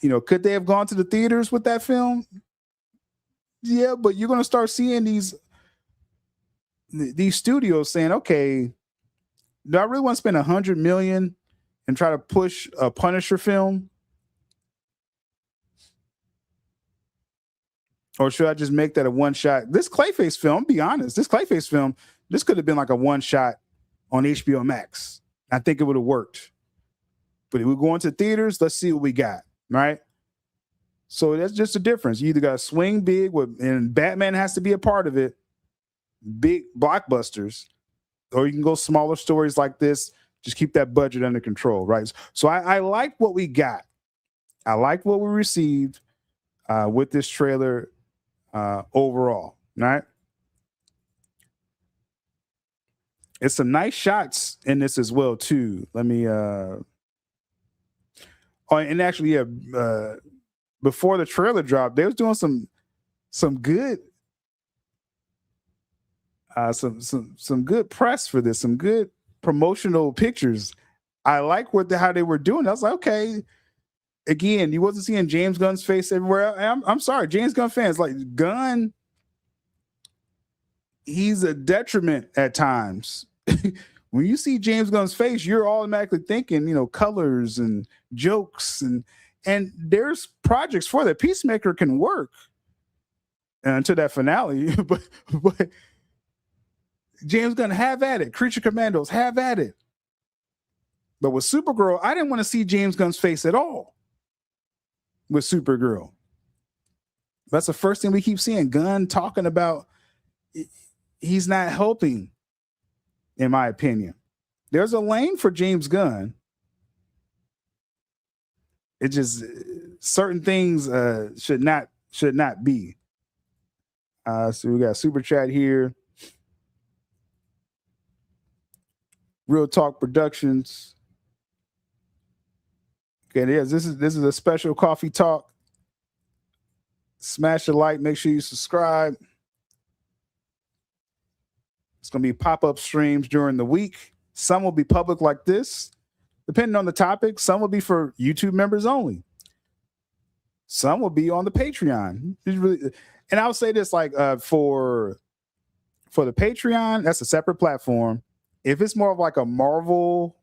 Could they have gone to the theaters with that film? Yeah, but you're gonna start seeing these studios saying, okay, do I really want to spend $100 million and try to push a Punisher film? Or should I just make that a one shot? This Clayface film, be honest, this could have been like a one shot on HBO Max. I think it would have worked. But if we're going to theaters, let's see what we got, right? So that's just a difference. You either got to swing big, and Batman has to be a part of it, big blockbusters, or you can go smaller stories like this. Just keep that budget under control, right? So I like what we got. I like what we received with this trailer overall, right? It's some nice shots in this as well too. Let me and actually, yeah, before the trailer dropped, they was doing some good some good press for this, some good promotional pictures. I like how they were doing. I was like, okay. Again, you wasn't seeing James Gunn's face everywhere. I'm sorry, James Gunn fans, like Gunn, he's a detriment at times. When you see James Gunn's face, you're automatically thinking, colors and jokes, and there's projects for that. Peacemaker can work until that finale, but James Gunn, have at it. Creature Commandos, have at it. But with Supergirl, I didn't want to see James Gunn's face at all. With Supergirl, that's the first thing we keep seeing. Gunn talking about he's not helping, in my opinion. There's a lane for James Gunn. It just certain things should not be. So we got super chat here. Real Talk Productions. Okay, this is a special coffee talk. Smash a like, make sure you subscribe. It's going to be pop-up streams during the week. Some will be public like this, depending on the topic. Some will be for YouTube members only. Some will be on the Patreon. And I'll say this, like for the Patreon, that's a separate platform. If it's more of like a Marvel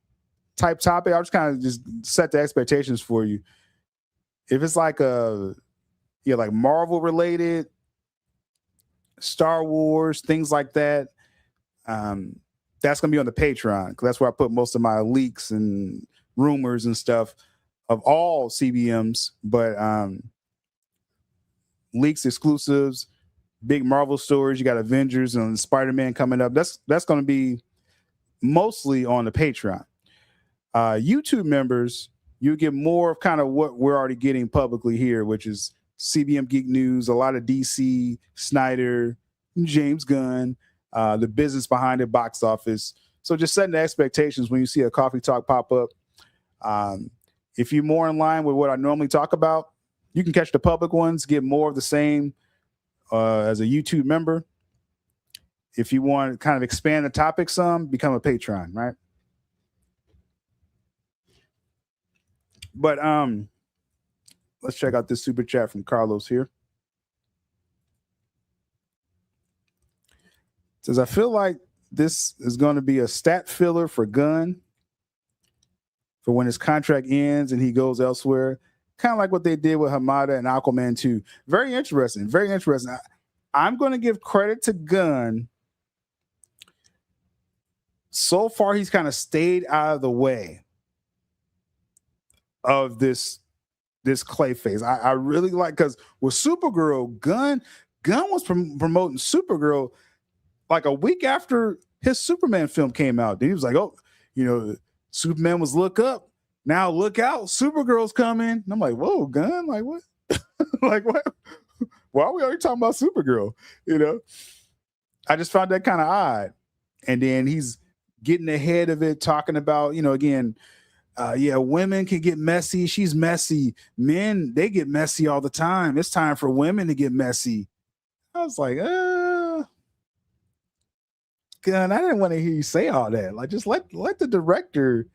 type topic, I'll just kind of just set the expectations for you. If it's like like Marvel related, Star Wars, things like that, that's gonna be on the Patreon, because that's where I put most of my leaks and rumors and stuff of all CBMs. But leaks, exclusives, big Marvel stories. You got Avengers and Spider-Man coming up. That's gonna be mostly on the Patreon. YouTube members, you get more of kind of what we're already getting publicly here, which is CBM Geek News, a lot of DC, Snyder, James Gunn, the business behind it, box office. So just setting the expectations when you see a coffee talk pop up. If you're more in line with what I normally talk about, you can catch the public ones, get more of the same as a YouTube member. If you want to kind of expand the topic some, become a patron, right? But let's check out this super chat from Carlos here. It says, I feel like this is going to be a stat filler for Gunn for when his contract ends and he goes elsewhere. Kind of like what they did with Hamada and Aquaman 2. Very interesting. Very interesting. I'm going to give credit to Gunn. So far, he's kind of stayed out of the way of this Clayface. I really like, because with Supergirl, Gunn was promoting Supergirl like a week after his Superman film came out. Then he was like, oh, Superman was look up. Now look out, Supergirl's coming. And I'm like, whoa, Gunn, like what? Like what? Why are we already talking about Supergirl? I just found that kind of odd. And then he's getting ahead of it, talking about, again, women can get messy. She's messy. Men, they get messy all the time. It's time for women to get messy. I was like, Gunn, I didn't want to hear you say all that. Like, just let the director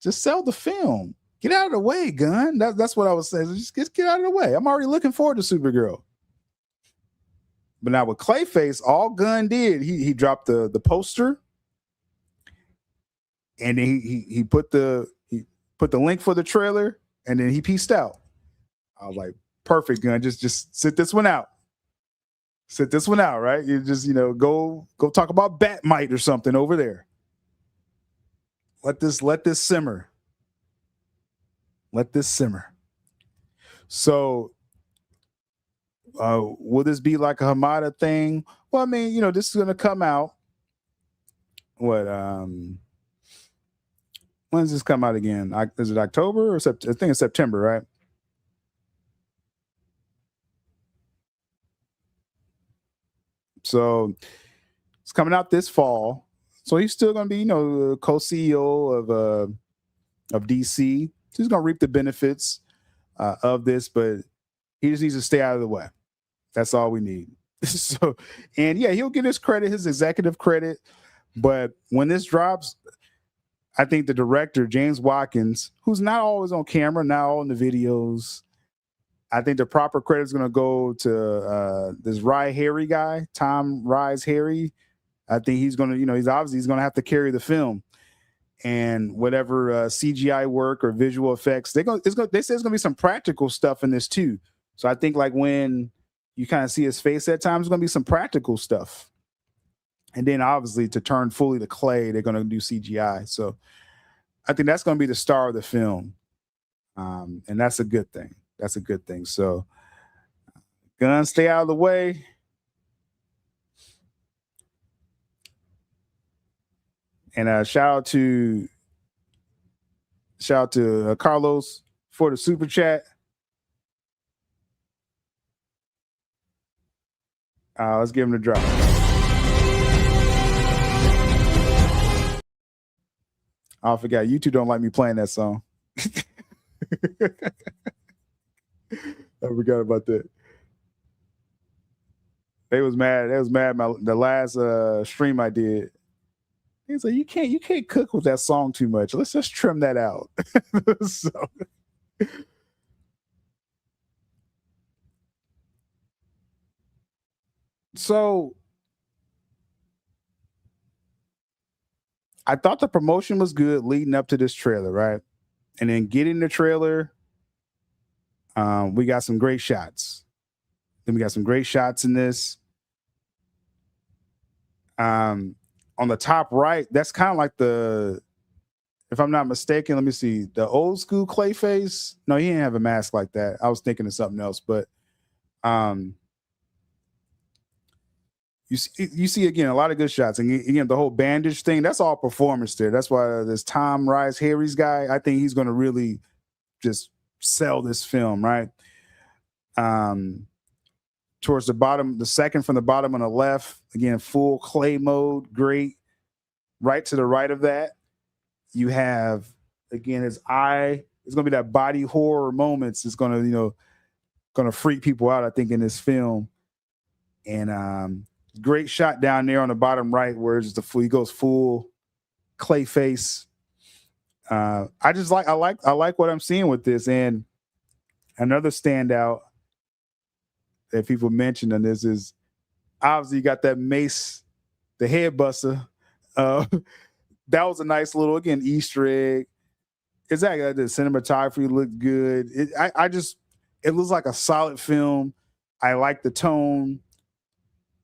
just sell the film. Get out of the way, Gunn. That's what I was saying. Just get out of the way. I'm already looking forward to Supergirl. But now with Clayface, all Gunn did, he dropped the poster, and then he put the link for the trailer, and then he pieced out. I was like, perfect, Gunn. Just sit this one out. Sit this one out, right? You just, go talk about Batmite or something over there. Let this simmer. Let this simmer. So will this be like a Hamada thing? Well, I mean, this is gonna come out. What when does this come out again? Is it October or September? I think it's September, right? So it's coming out this fall. So he's still going to be, the co-CEO of DC. So he's going to reap the benefits of this, but he just needs to stay out of the way. That's all we need. So, and yeah, he'll get his credit, his executive credit. But when this drops, I think the director, James Watkins, who's not always on camera, not all in the videos, I think the proper credit is going to go to this Rye Harry guy, Tom Rise Harry. I think he's going to, he's going to have to carry the film, and whatever CGI work or visual effects. They say it's going to be some practical stuff in this too. So I think like when you kind of see his face at times, it's going to be some practical stuff. And then obviously to turn fully to clay, they're going to do CGI. So I think that's going to be the star of the film. And that's a good thing. That's a good thing. So Gunn, stay out of the way. And shout out to Carlos for the super chat. Let's give him the drop. I forgot. You two don't like me playing that song. I forgot about that. They was mad. The last stream I did. He's like, you can't cook with that song too much. Let's just trim that out. So I thought the promotion was good leading up to this trailer, right? And then getting the trailer, we got some great shots. Then we got some great shots in this. On the top right, that's kind of like if I'm not mistaken, let me see, the old school Clayface. No, he didn't have a mask like that. I was thinking of something else, but you see again a lot of good shots, and again the whole bandage thing. That's all performance there. That's why this Tom Rise Harry's guy, I think he's going to really just sell this film, right? Towards the bottom, the second from the bottom on the left, again, full clay mode, great. Right to the right of that, you have, again, his eye. It's going to be that body horror moments. It's going to, going to freak people out, I think, in this film. And great shot down there on the bottom right where it's he goes full Clayface. I like what I'm seeing with this. And another standout that people mentioned on this is obviously you got that Mace, the head buster. That was a nice little, again, Easter egg. Exactly. The cinematography looked good. It looks like a solid film. I like the tone.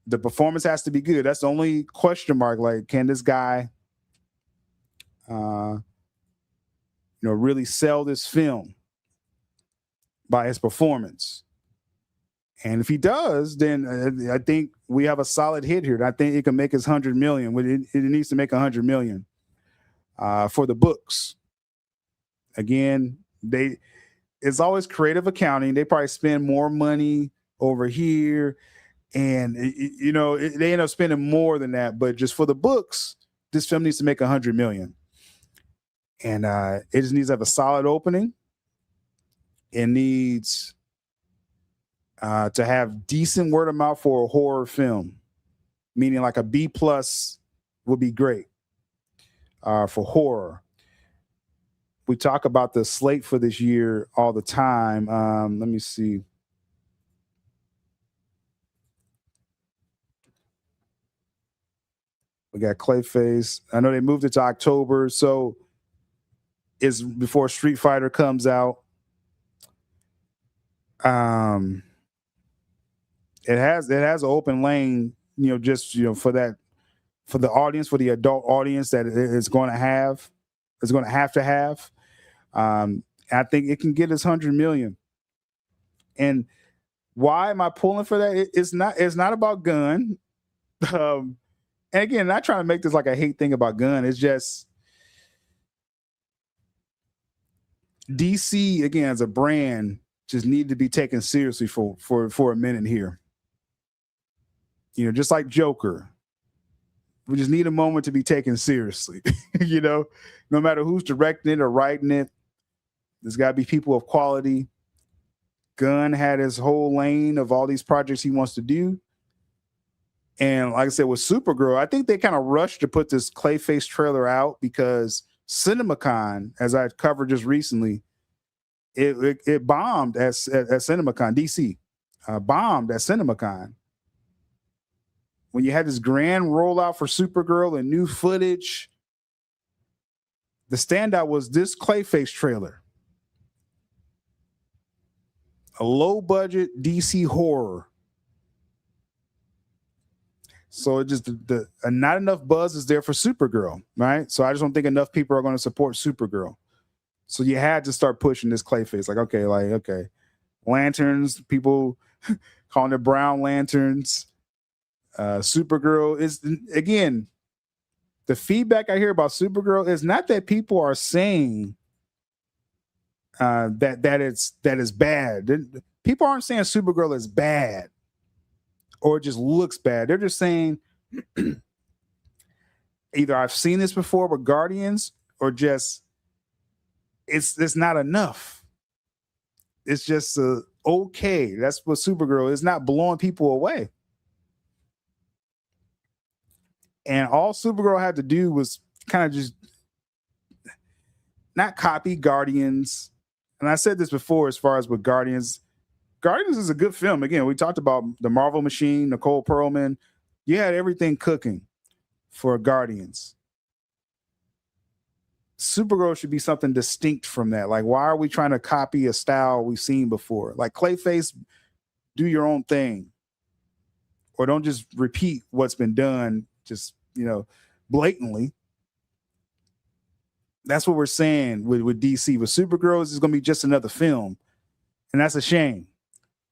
The performance has to be good. That's the only question mark. Like, can this guy, really sell this film by his performance? And if he does, then I think we have a solid hit here. I think it can make us 100 million. It needs to make 100 million for the books. Again, it's always creative accounting. They probably spend more money over here, and they end up spending more than that. But just for the books, this film needs to make 100 million, and it just needs to have a solid opening. It needs to have decent word of mouth for a horror film, meaning like a B+ would be great for horror. We talk about the slate for this year all the time. Let me see. We got Clayface. I know they moved it to October, so it's before Street Fighter comes out. It has an open lane, just for the audience, for the adult audience that it's going to have. It's going to have. I think it can get us 100 million. And why am I pulling for that? It's not about Gunn. And again, not trying to make this like a hate thing about Gunn. It's just DC, again, as a brand, just need to be taken seriously for a minute here. Just like Joker. We just need a moment to be taken seriously. No matter who's directing it or writing it, there's got to be people of quality. Gunn had his whole lane of all these projects he wants to do. And like I said, with Supergirl, I think they kind of rushed to put this Clayface trailer out because CinemaCon, as I covered just recently, it bombed at CinemaCon. DC bombed at CinemaCon. When you had this grand rollout for Supergirl and new footage, the standout was this Clayface trailer. A low-budget DC horror. So it just not enough buzz is there for Supergirl, right? So I just don't think enough people are going to support Supergirl. So you had to start pushing this Clayface. Okay. Lanterns, people calling it brown lanterns. Supergirl is, again, the feedback I hear about Supergirl is not that people are saying that it's bad. People aren't saying Supergirl is bad or it just looks bad. They're just saying either I've seen this before with Guardians or just it's not enough. It's just okay. That's what Supergirl is, not blowing people away. And all Supergirl had to do was kind of just not copy Guardians. And I said this before as far as with Guardians. Guardians is a good film. Again, we talked about the Marvel Machine, Nicole Perlman. You had everything cooking for Guardians. Supergirl should be something distinct from that. Like, why are we trying to copy a style we've seen before? Like Clayface, do your own thing. Or don't just repeat what's been done, just, blatantly. That's what we're saying with DC. With Supergirl, it's going to be just another film. And that's a shame.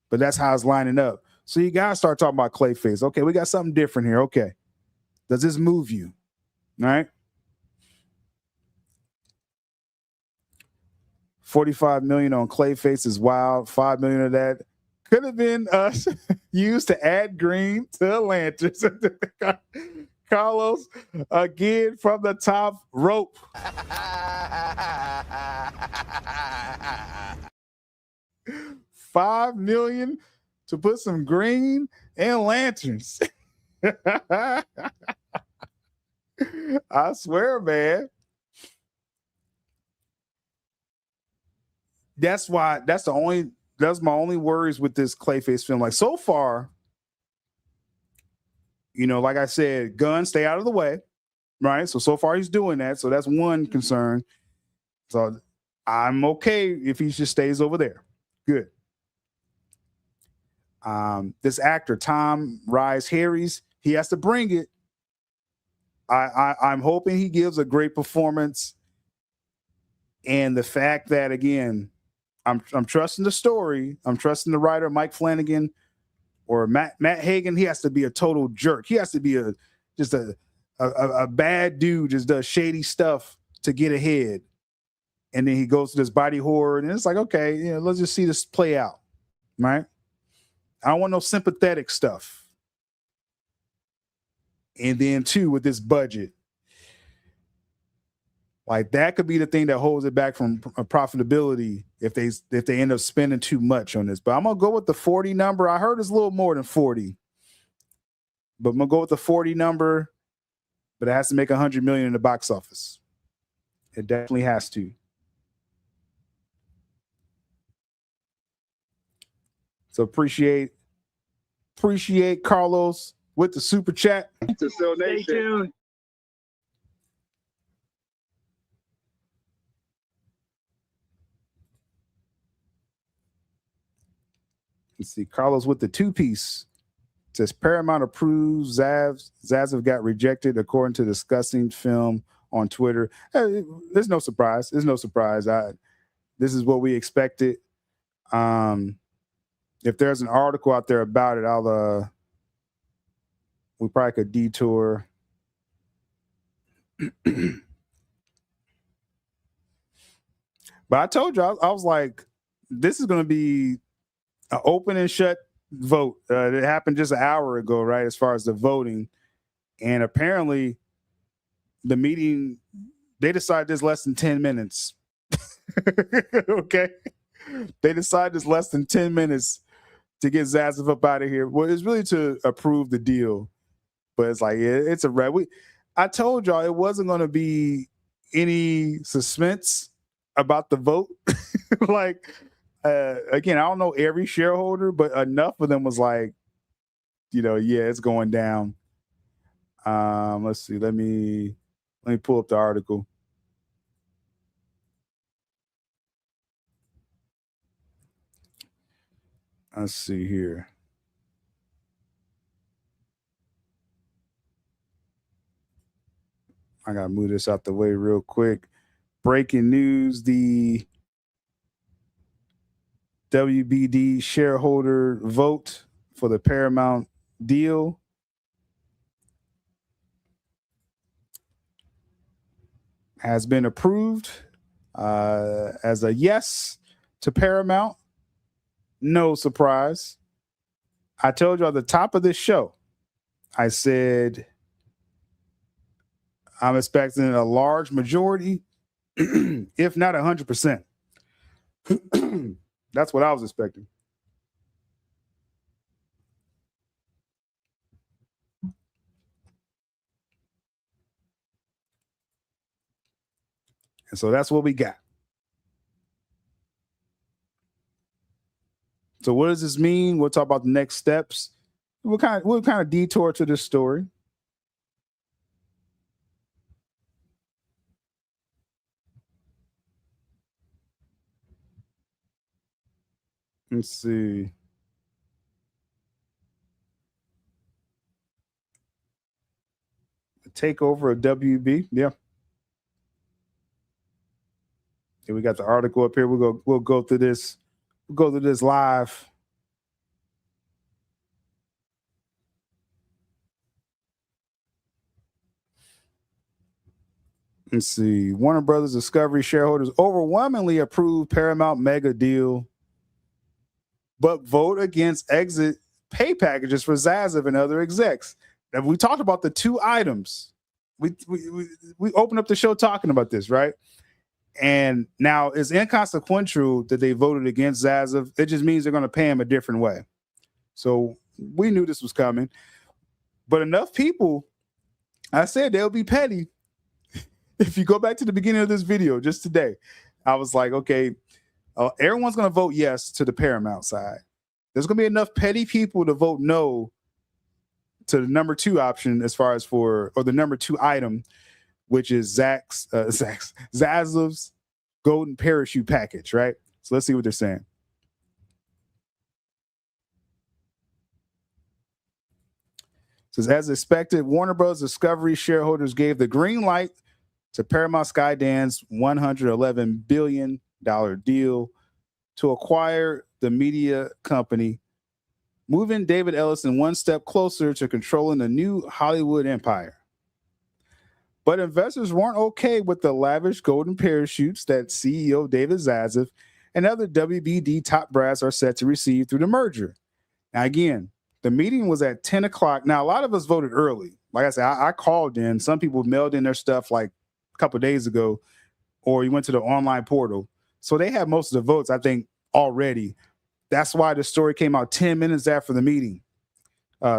But that's how it's lining up. So you got to start talking about Clayface. Okay, we got something different here. Okay. Does this move you? All right. 45 million on Clayface is wild. 5 million of that could have been used to add green to lanterns. Carlos, again from the top rope. $5 million to put some green and lanterns. I swear, man. That's my only worries with this Clayface film. Like, so far, like I said, Gunn, stay out of the way, right? So far he's doing that. So that's one concern. So I'm okay if he just stays over there. Good. This actor, Tom Rhys Harris, he has to bring it. I'm hoping he gives a great performance. And the fact that, again, I'm trusting the story. I'm trusting the writer, Mike Flanagan, or Matt Hagen. He has to be a total jerk. He has to be just a bad dude, just does shady stuff to get ahead. And then he goes to this body horror, and it's like, okay, let's just see this play out, right? I don't want no sympathetic stuff. And then, too, with this budget, like, that could be the thing that holds it back from profitability if they end up spending too much on this. But I'm gonna go with the 40 number. I heard it's a little more than 40, but I'm gonna go with the 40 number. But it has to make 100 million in the box office. It definitely has to. So appreciate Carlos with the super chat. Stay tuned. Let's see. Carlos with the two-piece says Paramount approves ZASLAV got rejected according to discussing film on Twitter. There's no surprise. There's no surprise. This is what we expected. If there's an article out there about it, we probably could detour. But I told you, I was like, this is going to be an open and shut vote. It happened just an hour ago, right? As far as the voting. And apparently the meeting, they decided there's less than 10 minutes. Okay. They decided there's less than 10 minutes to get ZASLAV up out of here. Well, it's really to approve the deal. But it's like, it's a wrap. I told y'all it wasn't going to be any suspense about the vote. Like, again, I don't know every shareholder, but enough of them was like, yeah, it's going down. Let's see. Let me pull up the article. Let's see here. I gotta move this out the way real quick. Breaking news: the WBD shareholder vote for the Paramount deal has been approved as a yes to Paramount. No surprise. I told you at the top of this show, I said I'm expecting a large majority, if not 100%. That's what I was expecting. And so that's what we got. So what does this mean? We'll talk about the next steps. We'll kind of detour to this story. Let's see. The takeover of WB. Yeah. Okay, we got the article up here. We'll go through this. We'll go through this live. Let's see. Warner Brothers Discovery shareholders overwhelmingly approved Paramount mega deal, but vote against exit pay packages for ZASLAV and other execs. Now, we talked about the two items. We opened up the show talking about this, right? And now it's inconsequential that they voted against ZASLAV. It just means they're going to pay him a different way. So we knew this was coming. But enough people, I said they'll be petty. If you go back to the beginning of this video just today, I was like, okay, everyone's going to vote yes to the Paramount side. There's going to be enough petty people to vote no to the number two option or the number two item, which is ZASLAV's golden parachute package, right? So let's see what they're saying. It says, as expected, Warner Bros. Discovery shareholders gave the green light to Paramount Skydance $111 billion deal to acquire the media company, moving David Ellison one step closer to controlling the new Hollywood empire. But investors weren't okay with the lavish golden parachutes that CEO David ZASLAV and other WBD top brass are set to receive through the merger. Now, again, the meeting was at 10 o'clock. Now, a lot of us voted early. Like I said, I called in. Some people mailed in their stuff like a couple of days ago, or you went to the online portal. So they had most of the votes, I think, already. That's why the story came out 10 minutes after the meeting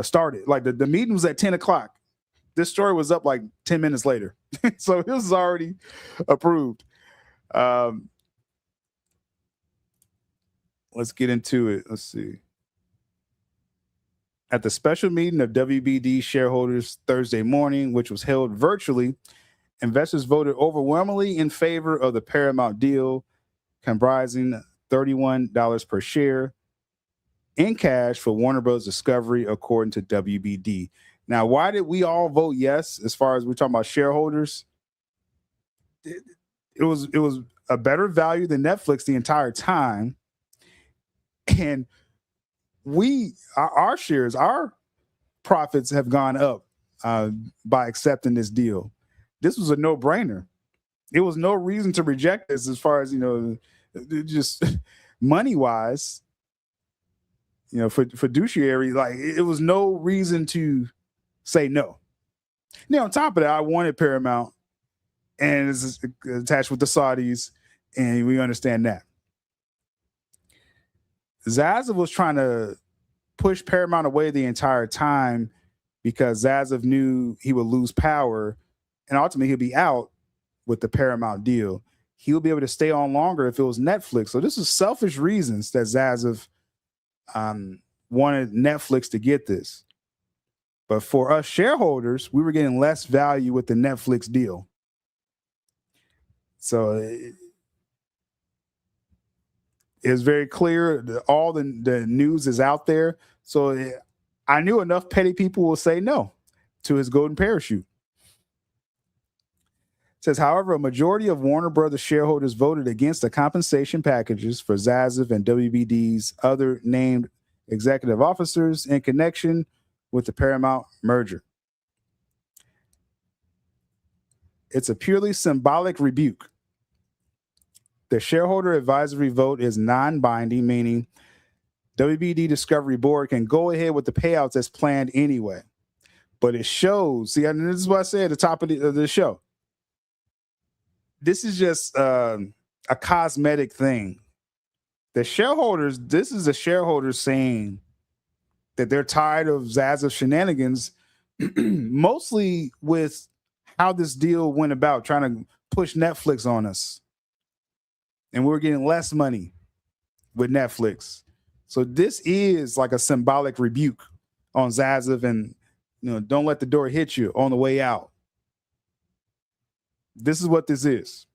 started. Like the meeting was at 10 o'clock. This story was up like 10 minutes later. So it was already approved. Let's get into it. Let's see. At the special meeting of WBD shareholders Thursday morning, which was held virtually, investors voted overwhelmingly in favor of the Paramount deal, comprising $31 per share. in cash for Warner Bros. Discovery, according to WBD. Now, why did we all vote yes? As far as we're talking about shareholders, it was a better value than Netflix the entire time, and our shares, our profits have gone up by accepting this deal. This was a no-brainer. It was no reason to reject this, as far as just money-wise. For fiduciary, like, it was no reason to say no. Now, on top of that, I wanted Paramount, and it's attached with the Saudis, and we understand that. ZASLAV was trying to push Paramount away the entire time because ZASLAV knew he would lose power, and ultimately he'll be out with the Paramount deal. He'll be able to stay on longer if it was Netflix. So this is selfish reasons that ZASLAV wanted Netflix to get this. But for us shareholders, we were getting less value with the Netflix deal. So it's very clear that all the news is out there. So I knew enough petty people will say no to his golden parachute. It says, however, a majority of Warner Brothers shareholders voted against the compensation packages for ZASLAV and WBD's other named executive officers in connection with the Paramount merger. It's a purely symbolic rebuke. The shareholder advisory vote is non-binding, meaning WBD Discovery Board can go ahead with the payouts as planned anyway. But it shows, see, and this is what I said at the top of the show. This is just a cosmetic thing. The shareholders, this is the shareholders saying that they're tired of ZASLAV shenanigans, mostly with how this deal went about, trying to push Netflix on us. And we're getting less money with Netflix. So this is like a symbolic rebuke on ZASLAV, and don't let the door hit you on the way out. This is what this is.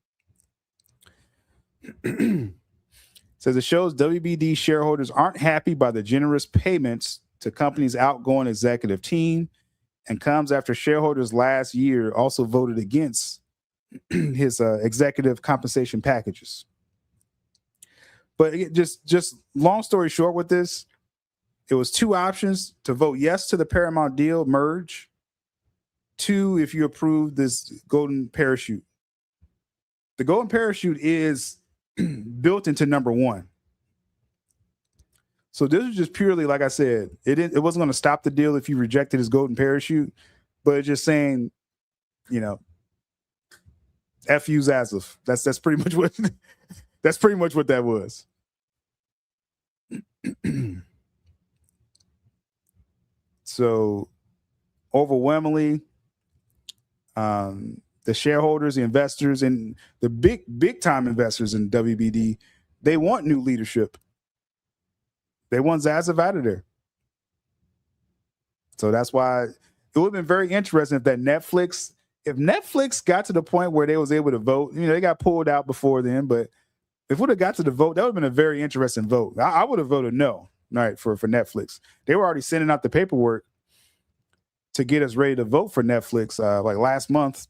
Says it shows WBD shareholders aren't happy by the generous payments to company's outgoing executive team, and comes after shareholders last year also voted against his executive compensation packages. But just long story short with this, it was two options: to vote yes to the Paramount deal merge, two, if you approve this golden parachute. The golden parachute is built into number one. So this is just purely, like I said, it wasn't going to stop the deal if you rejected his golden parachute, but it's just saying, F you ZASLAV. That's pretty much what that's pretty much what that was. So overwhelmingly, the shareholders, the investors, and the big time investors in WBD, they want new leadership. They want ZASLAV out of there. So that's why it would have been very interesting if Netflix got to the point where they was able to vote. They got pulled out before then, but if it would have got to the vote, that would have been a very interesting vote. I would have voted no, all right, for Netflix. They were already sending out the paperwork to get us ready to vote for Netflix like last month.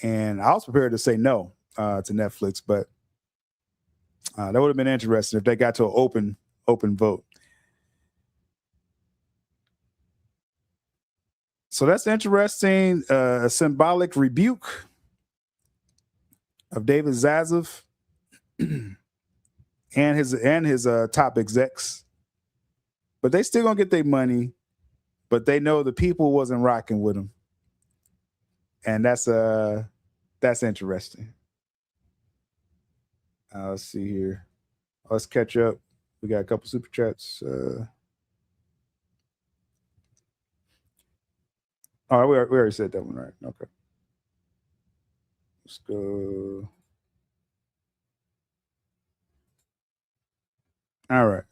And I was prepared to say no to Netflix, but that would have been interesting if they got to an open vote. So that's interesting. A symbolic rebuke of David ZASLAV and his top execs, but they still gonna get their money. But they know the people wasn't rocking with them, and that's interesting. Let's see here. Let's catch up. We got a couple super chats. All right, we already said that one, right? Okay. Let's go. All right.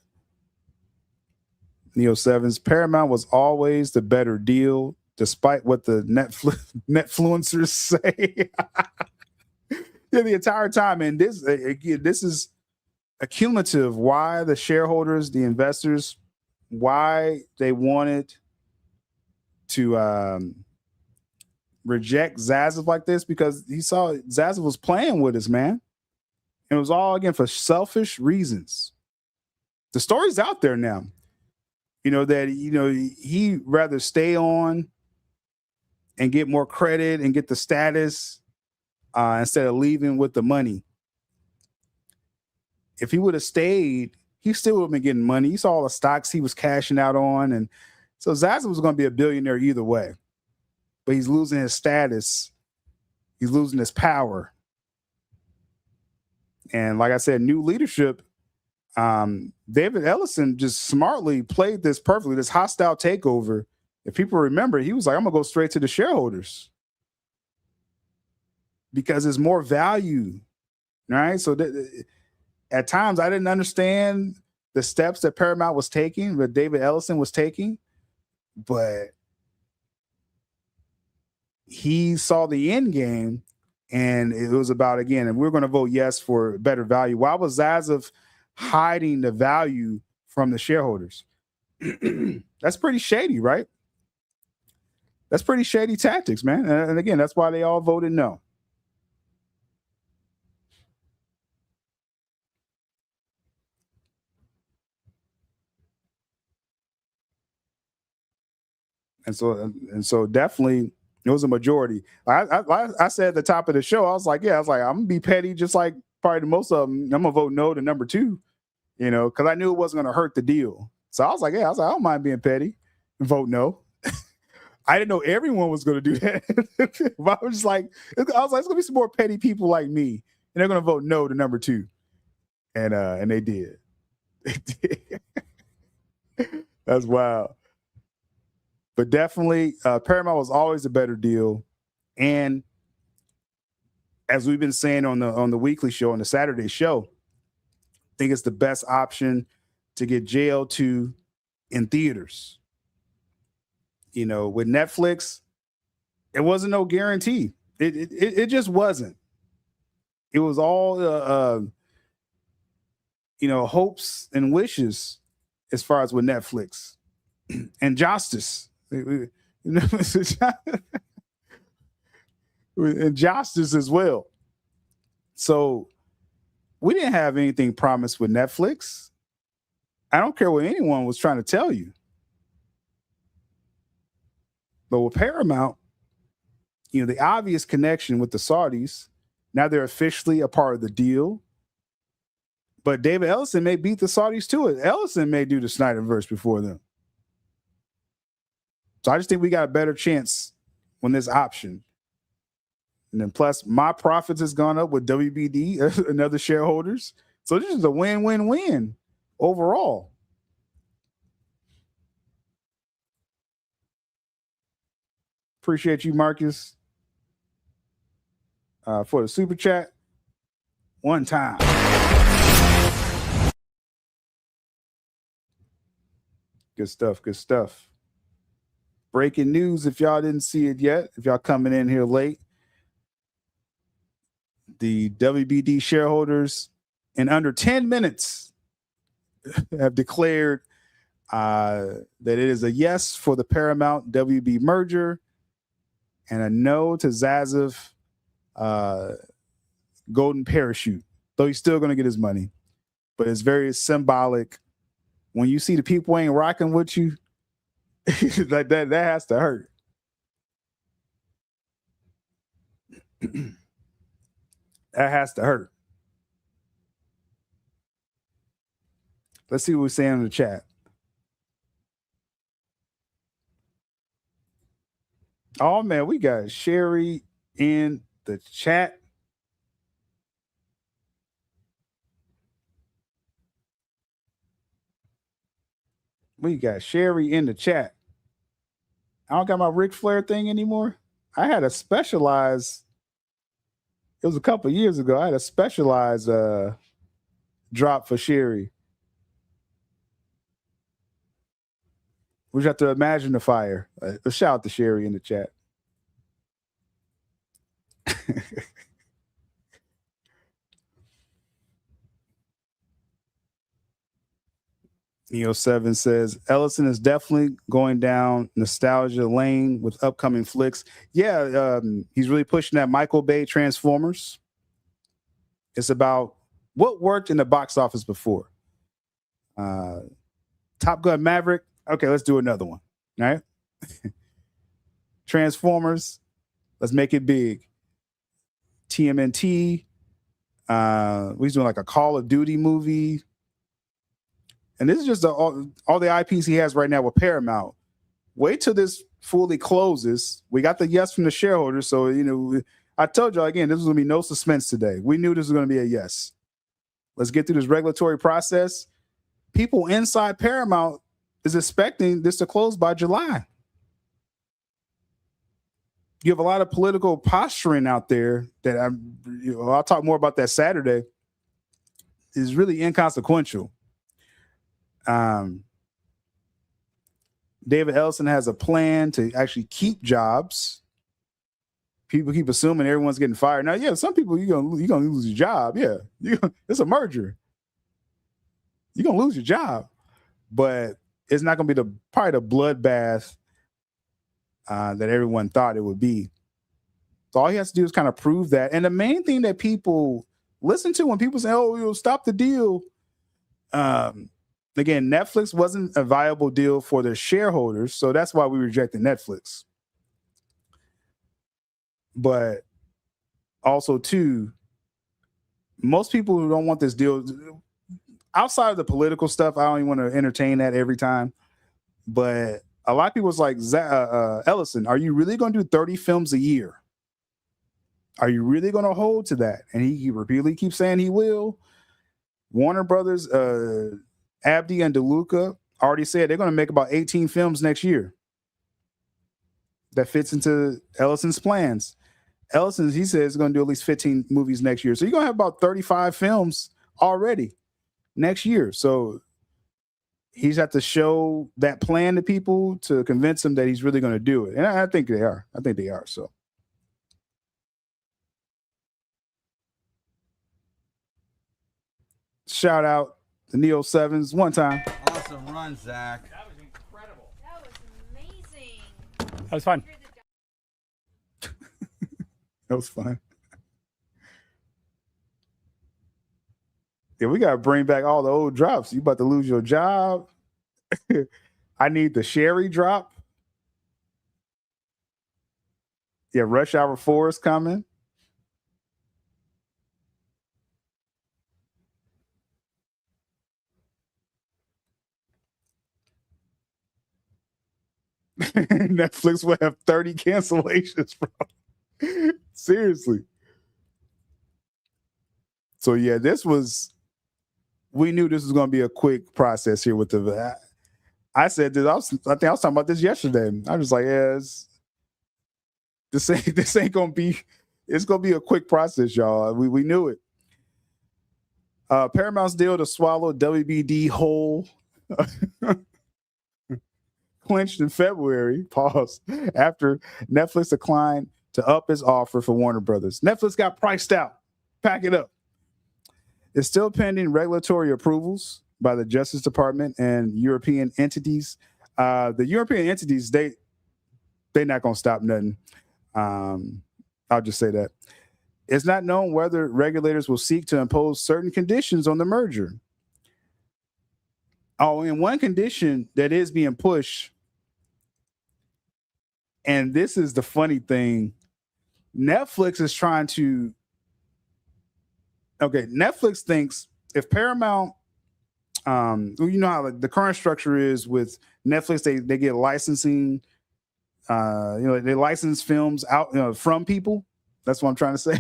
Neo Sevens, Paramount was always the better deal, despite what the Netfluencers say. Yeah, the entire time. And this is accumulative why the shareholders, the investors, why they wanted to reject ZASLAV like this, because he saw ZASLAV was playing with us, man. And it was all, again, for selfish reasons. The story's out there now. That, he'd rather stay on and get more credit and get the status instead of leaving with the money. If he would have stayed, he still would have been getting money. You saw all the stocks he was cashing out on. And so ZASLAV was going to be a billionaire either way. But he's losing his status. He's losing his power. And like I said, new leadership, David Ellison just smartly played this perfectly, this hostile takeover. If people remember, he was like, I'm going to go straight to the shareholders because there's more value, right? So at times I didn't understand the steps that Paramount was taking, that David Ellison was taking, but he saw the end game, and it was about, again, and we're going to vote yes for better value. Why was ZASLAV hiding the value from the shareholders? That's pretty shady, right? That's pretty shady tactics, man. And again, that's why they all voted no. And so definitely it was a majority. I said at the top of the show, I was like, I'm gonna be petty, just like probably most of them. I'm gonna vote no to number 2, because I knew it wasn't gonna hurt the deal. So I was like, I don't mind being petty and vote no. I didn't know everyone was gonna do that. But I was like, it's gonna be some more petty people like me, and they're gonna vote no to number 2, and they did. They did. That's wild. But definitely, Paramount was always a better deal. And as we've been saying on the weekly show, on the Saturday show, I think it's the best option to get JL2 in theaters. With Netflix, it wasn't no guarantee. It just wasn't. It was all hopes and wishes as far as with Netflix and justice. And justice as well. So we didn't have anything promised with Netflix. I don't care what anyone was trying to tell you. But with Paramount, the obvious connection with the Saudis, now they're officially a part of the deal. But David Ellison may beat the Saudis to it. Ellison may do the Snyderverse before them. So I just think we got a better chance on this option. And then plus my profits has gone up with WBD and other shareholders. So this is a win-win-win overall. Appreciate you, Marcus, for the super chat. One time. Good stuff. Good stuff. Breaking news, if y'all didn't see it yet, if y'all coming in here late, the WBD shareholders in under 10 minutes have declared that it is a yes for the Paramount WB merger and a no to ZASLAV golden parachute, though he's still going to get his money. But it's very symbolic. When you see the people ain't rocking with you, like that has to hurt. That has to hurt. Let's see what we're saying in the chat. Oh man, we got Sherry in the chat. We got Sherry in the chat. I don't got my Ric Flair thing anymore. I had a specialized, it was a couple years ago, I had a specialized drop for Sherry. We just have to imagine the fire. Let's shout out to Sherry in the chat. Neo7 says Ellison is definitely going down nostalgia lane with upcoming flicks. Yeah, he's really pushing that Michael Bay Transformers. It's about what worked in the box office before. Top Gun Maverick. Okay, let's do another one. All right. Transformers. Let's make it big. TMNT. He's doing like a Call of Duty movie. And this is just all the IPs he has right now with Paramount. Wait till this fully closes. We got the yes from the shareholders. So, I told y'all again, this was going to be no suspense today. We knew this was going to be a yes. Let's get through this regulatory process. People inside Paramount is expecting this to close by July. You have a lot of political posturing out there that I'll talk more about that Saturday. Is really inconsequential. David Ellison has a plan to actually keep jobs. People keep assuming everyone's getting fired. Now, yeah, some people you're gonna lose your job. Yeah, it's a merger. You're gonna lose your job, but it's not gonna be probably the bloodbath that everyone thought it would be. So all he has to do is kind of prove that. And the main thing that people listen to when people say, "Oh, you'll stop the deal," again, Netflix wasn't a viable deal for their shareholders, so that's why we rejected Netflix. But also, too, most people who don't want this deal, outside of the political stuff, I don't even want to entertain that every time. But a lot of people was like, Ellison, are you really going to do 30 films a year? Are you really going to hold to that? And he repeatedly keeps saying he will. Warner Brothers, Abdi and DeLuca already said they're going to make about 18 films next year. That fits into Ellison's plans. Ellison, he says, is going to do at least 15 movies next year. So you're going to have about 35 films already next year. So he's had to show that plan to people to convince them that he's really going to do it. And I think they are. So. Shout out to Neo Sevens one time. Awesome run, Zach. That was incredible. That was amazing. That was fun. That was fun. Yeah, we got to bring back all the old drops. You about to lose your job. I need the Sherry drop. Yeah, Rush Hour 4 is coming. Netflix will have 30 cancellations, bro. Seriously. So yeah, we knew this was going to be a quick process here with the. I said this. I think I was talking about this yesterday. I was like, yeah, this ain't going to be. It's going to be a quick process, y'all. We knew it. Paramount's deal to swallow WBD whole. Clinched in February, after Netflix declined to up its offer for Warner Brothers. Netflix got priced out. Pack it up. It's still pending regulatory approvals by the Justice Department and European entities. The European entities, they're not going to stop nothing. I'll just say that. It's not known whether regulators will seek to impose certain conditions on the merger. Oh, and one condition that is being pushed, and this is the funny thing, Netflix is trying to. Okay, Netflix thinks if Paramount, you know how the current structure is with Netflix, they get licensing, they license films out from people. That's what I'm trying to say.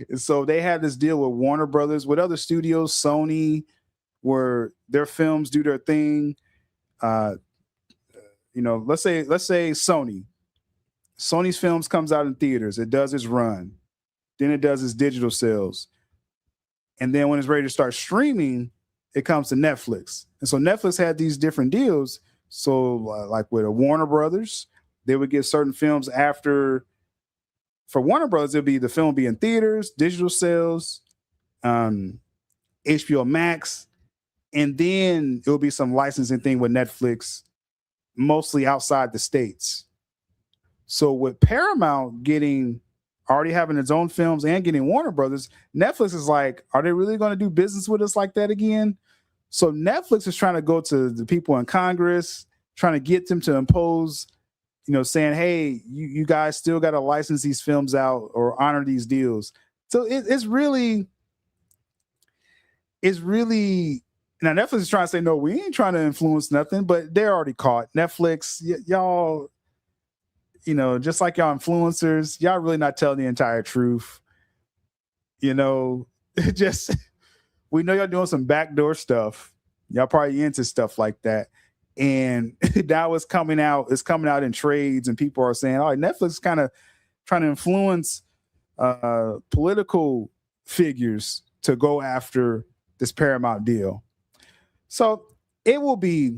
And so they had this deal with Warner Brothers, with other studios, Sony, where their films do their thing. Let's say Sony. Sony's films comes out in theaters. It does its run. Then it does its digital sales. And then when it's ready to start streaming, it comes to Netflix. And so Netflix had these different deals. So like with a Warner Brothers, they would get certain films after. For Warner Brothers, the film would be in theaters, digital sales, HBO Max, And then it'll be some licensing thing with Netflix, mostly outside the States. So with Paramount already having its own films and getting Warner Brothers, Netflix is like, are they really going to do business with us like that again? So Netflix is trying to go to the people in Congress, trying to get them to impose, saying, hey, you guys still got to license these films out or honor these deals. So it's really now Netflix is trying to say, no, we ain't trying to influence nothing, but they're already caught. Netflix, y'all, just like y'all influencers, y'all really not telling the entire truth. Just, we know y'all doing some backdoor stuff. Y'all probably into stuff like that. And now it's coming out in trades, and people are saying, oh, Netflix is kind of trying to influence political figures to go after this Paramount deal. So it will be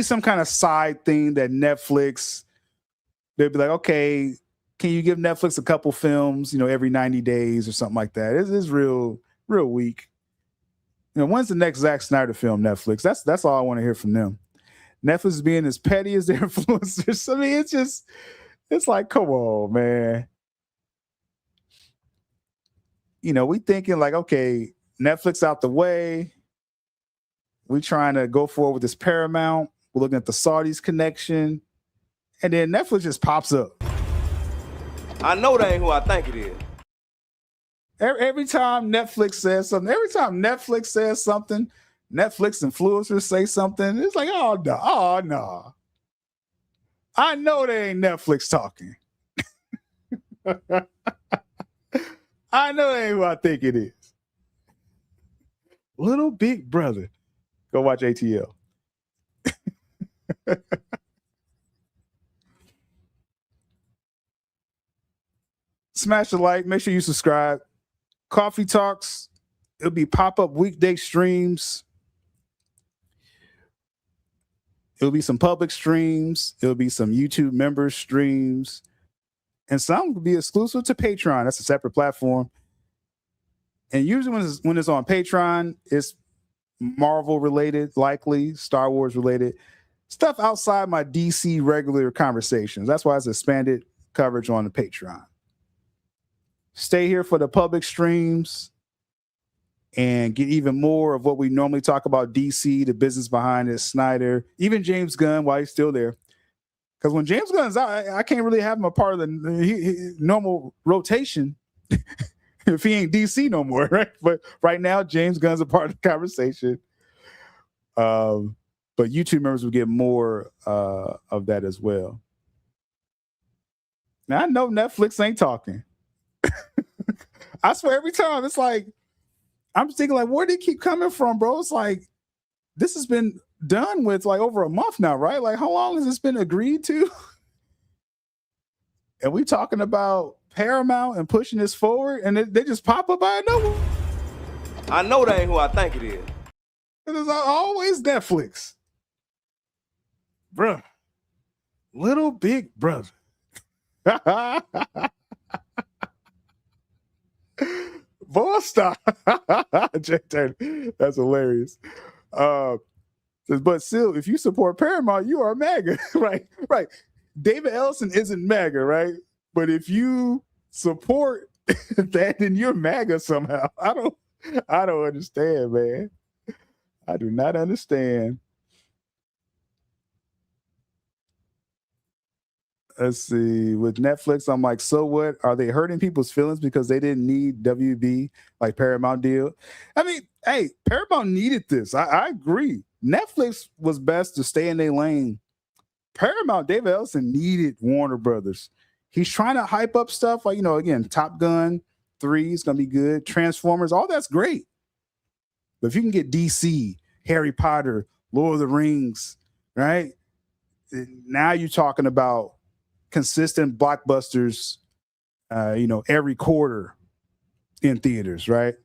some kind of side thing that Netflix, they'll be like, okay, can you give Netflix a couple films, every 90 days or something like that? It's real weak. When's the next Zack Snyder film, Netflix? That's all I want to hear from them. Netflix is being as petty as their influencers. I mean, it's like, come on, man. We thinking like, okay, Netflix out the way. We trying to go forward with this Paramount. We're looking at the Saudis connection. And then Netflix just pops up. I know that ain't who I think it is. Every time Netflix says something, Netflix influencers say something, it's like, oh no. I know they ain't Netflix talking. I know they ain't who I think it is. Little Big Brother. Go watch ATL. Smash the like. Make sure you subscribe. Coffee Talks. It'll be pop-up weekday streams. It'll be some public streams. It'll be some YouTube member streams. And some will be exclusive to Patreon. That's a separate platform. And usually when it's on Patreon, it's Marvel related, likely Star Wars related stuff outside my DC regular conversations. That's why it's expanded coverage on the Patreon. Stay here for the public streams and get even more of what we normally talk about DC, the business behind it, Snyder, even James Gunn while he's still there. Because when James Gunn's out, I can't really have him a part of the normal rotation if he ain't DC no more, right? But right now, James Gunn's a part of the conversation. But YouTube members will get more of that as well. Now, I know Netflix ain't talking. I swear every time it's like, I'm just thinking like, where did it keep coming from, bro? It's like, this has been done with like over a month now, right? Like, how long has this been agreed to? And we talking about Paramount and pushing this forward, and they just pop up out of nowhere. I know that ain't who I think it is. It's always Netflix. Bruh. Little Big Brother. Boy, stop. Jay Turner. That's hilarious. But still, if you support Paramount, you are MAGA. Right. David Ellison isn't MAGA, right? But if you support that, then you're MAGA somehow. I don't understand, man. I do not understand. Let's see. With Netflix, I'm like, so what? Are they hurting people's feelings because they didn't need WB like Paramount deal? I mean, hey, Paramount needed this. I agree. Netflix was best to stay in their lane. Paramount, David Ellison needed Warner Brothers. He's trying to hype up stuff like, again, Top Gun 3 is going to be good. Transformers, all that's great. But if you can get DC, Harry Potter, Lord of the Rings, right? Now you're talking about consistent blockbusters, every quarter in theaters, right?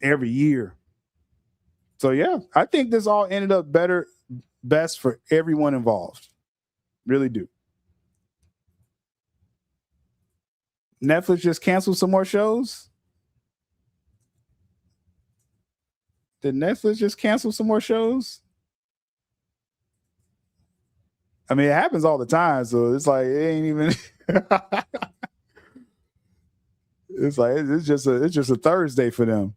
Every year. So, yeah, I think this all ended up best for everyone involved. Really do. Netflix just canceled some more shows. Did Netflix just cancel some more shows? I mean, it happens all the time, so it's like it ain't even. It's like it's just a Thursday for them.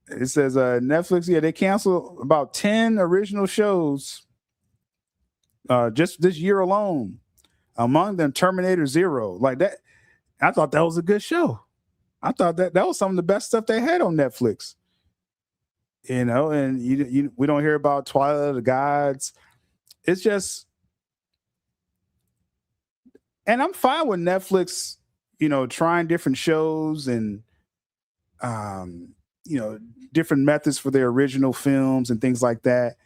It says Netflix, yeah, they canceled about 10 original shows just this year alone. Among them, Terminator Zero. Like that, I thought that was a good show. I thought that was some of the best stuff they had on Netflix. You know, and we don't hear about Twilight of the Gods. It's just, and I'm fine with Netflix, you know, trying different shows and, you know, different methods for their original films and things like that.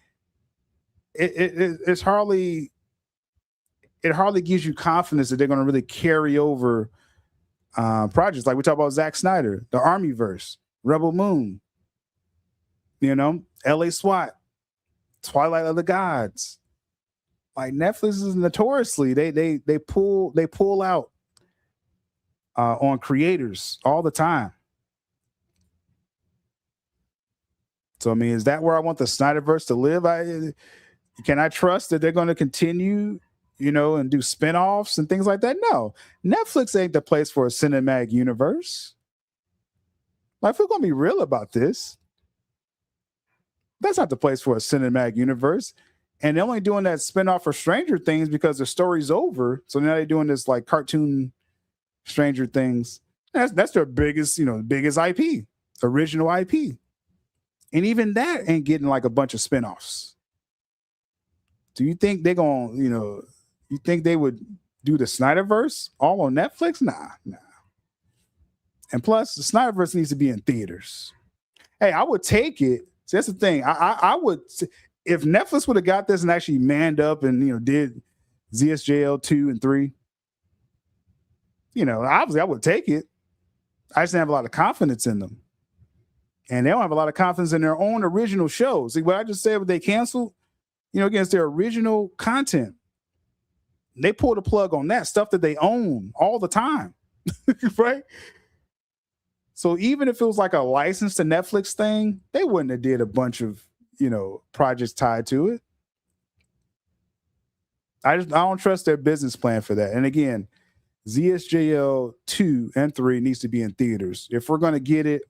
It hardly gives you confidence that they're going to really carry over projects like we talk about Zack Snyder, the Armyverse, Rebel Moon, you know, LA SWAT, Twilight of the Gods. Like Netflix is notoriously they pull out on creators all the time. So I mean, is that where I want the Snyderverse to live? Can I trust that they're going to continue, you know, and do spinoffs and things like that? No, Netflix ain't the place for a cinematic universe. Like, if we're going to be real about this, that's not the place for a cinematic universe. And they're only doing that spinoff for Stranger Things because the story's over. So now they're doing this like cartoon Stranger Things. That's their biggest, you know, biggest IP, original IP. And even that ain't getting like a bunch of spinoffs. Do you think they're going to, you know, you think they would do the Snyderverse all on Netflix? Nah. And plus, the Snyderverse needs to be in theaters. Hey, I would take it. See, that's the thing. I would, if Netflix would have got this and actually manned up and, you know, did ZSJL 2 and 3, you know, obviously I would take it. I just didn't have a lot of confidence in them. And they don't have a lot of confidence in their own original shows. See, what I just said, what they canceled, you know, against their original content. They pulled the plug on that stuff that they own all the time, right? So even if it was like a license to Netflix thing, they wouldn't have did a bunch of, you know, projects tied to it. I don't trust their business plan for that. And again, ZSJL 2 and 3 needs to be in theaters. If we're going to get it,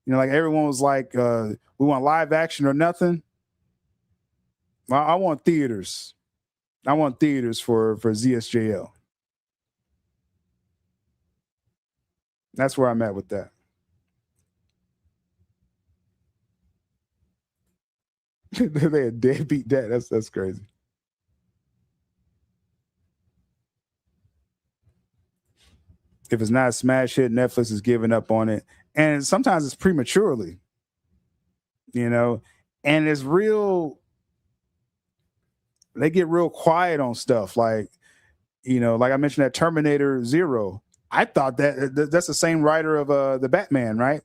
you know, like everyone was like, we want live action or nothing. I want theaters. I want theaters for ZSJL. That's where I'm at with that. They had deadbeat dad. That's crazy. If it's not a smash hit, Netflix is giving up on it. And sometimes it's prematurely, you know, and it's real. They get real quiet on stuff like, you know, like I mentioned that Terminator Zero. I thought that's the same writer of the Batman, right?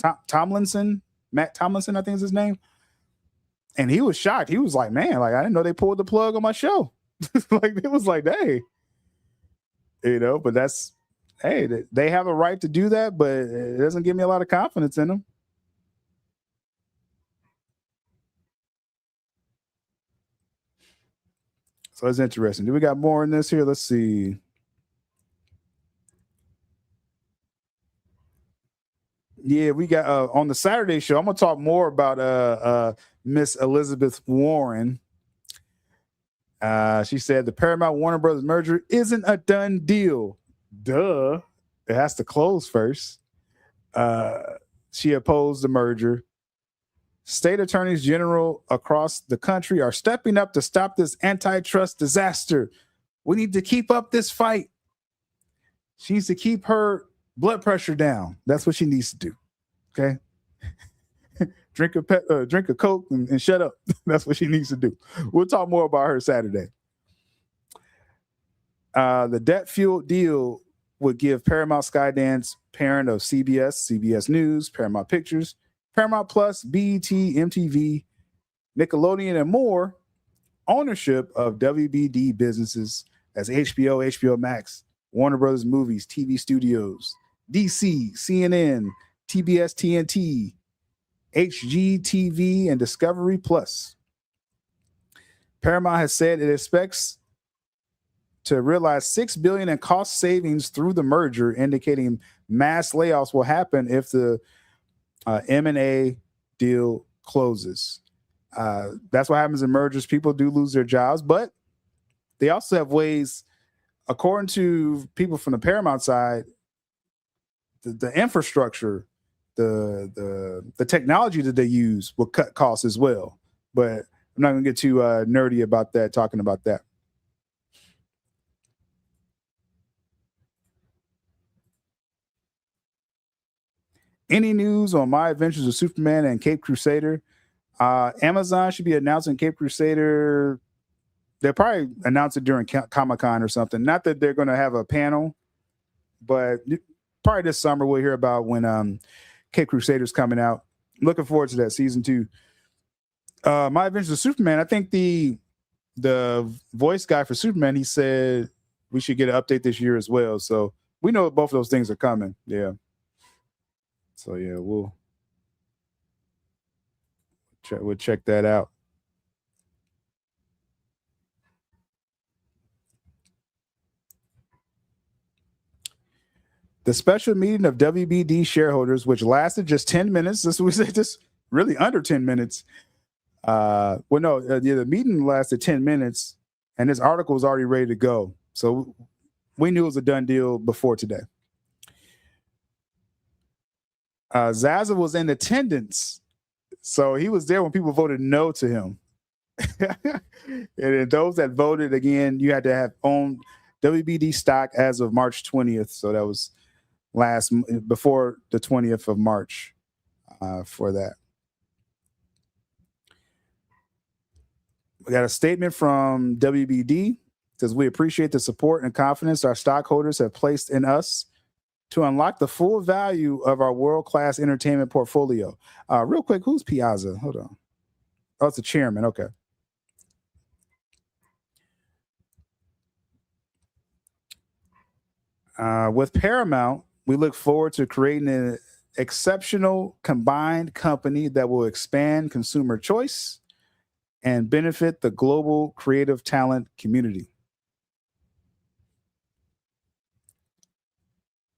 Matt Tomlinson, I think is his name. And he was shocked. He was like, man, like I didn't know they pulled the plug on my show. Like it was like, hey, you know, but that's, hey, they have a right to do that, but it doesn't give me a lot of confidence in them. So it's interesting. Do we got more in this here? Let's see. Yeah, we got on the Saturday show. I'm gonna talk more about Miss Elizabeth Warren. She said the Paramount Warner Brothers merger isn't a done deal. Duh. It has to close first. She opposed the merger. State attorneys general across the country are stepping up to stop this antitrust disaster. We need to keep up this fight. She needs to keep her blood pressure down. That's what she needs to do. Okay. drink a Coke and shut up. That's what she needs to do. We'll talk more about her Saturday. The debt-fueled deal would give Paramount Skydance, parent of CBS News, Paramount Pictures, Paramount Plus, BET, MTV, Nickelodeon, and more, ownership of WBD businesses as HBO, HBO Max, Warner Brothers Movies, TV Studios, DC, CNN, TBS TNT, HGTV, and Discovery Plus. Paramount has said it expects to realize $6 billion in cost savings through the merger, indicating mass layoffs will happen if the M&A deal closes. That's what happens in mergers. People do lose their jobs, but they also have ways, according to people from the Paramount side, the infrastructure, the technology that they use will cut costs as well. But I'm not going to get too nerdy about that, talking about that. Any news on My Adventures of Superman and Cape Crusader? Amazon should be announcing Cape Crusader. They'll probably announce it during Comic-Con or something. Not that they're going to have a panel, but probably this summer we'll hear about when Cape Crusader's coming out. Looking forward to that season 2. My Adventures of Superman, I think the voice guy for Superman, he said we should get an update this year as well. So we know both of those things are coming. Yeah. So yeah, we'll check that out. The special meeting of WBD shareholders, which lasted just 10 minutes. This was just really under 10 minutes. The meeting lasted 10 minutes, and this article was already ready to go. So we knew it was a done deal before today. ZASLAV was in attendance, so he was there when people voted no to him. And those that voted, again, you had to have owned WBD stock as of March 20th. So that was before the 20th of March for that. We got a statement from WBD. It says, we appreciate the support and confidence our stockholders have placed in us to unlock the full value of our world-class entertainment portfolio. Real quick, who's Piazza? Hold on. Oh, it's the chairman. Okay. With Paramount, we look forward to creating an exceptional combined company that will expand consumer choice and benefit the global creative talent community.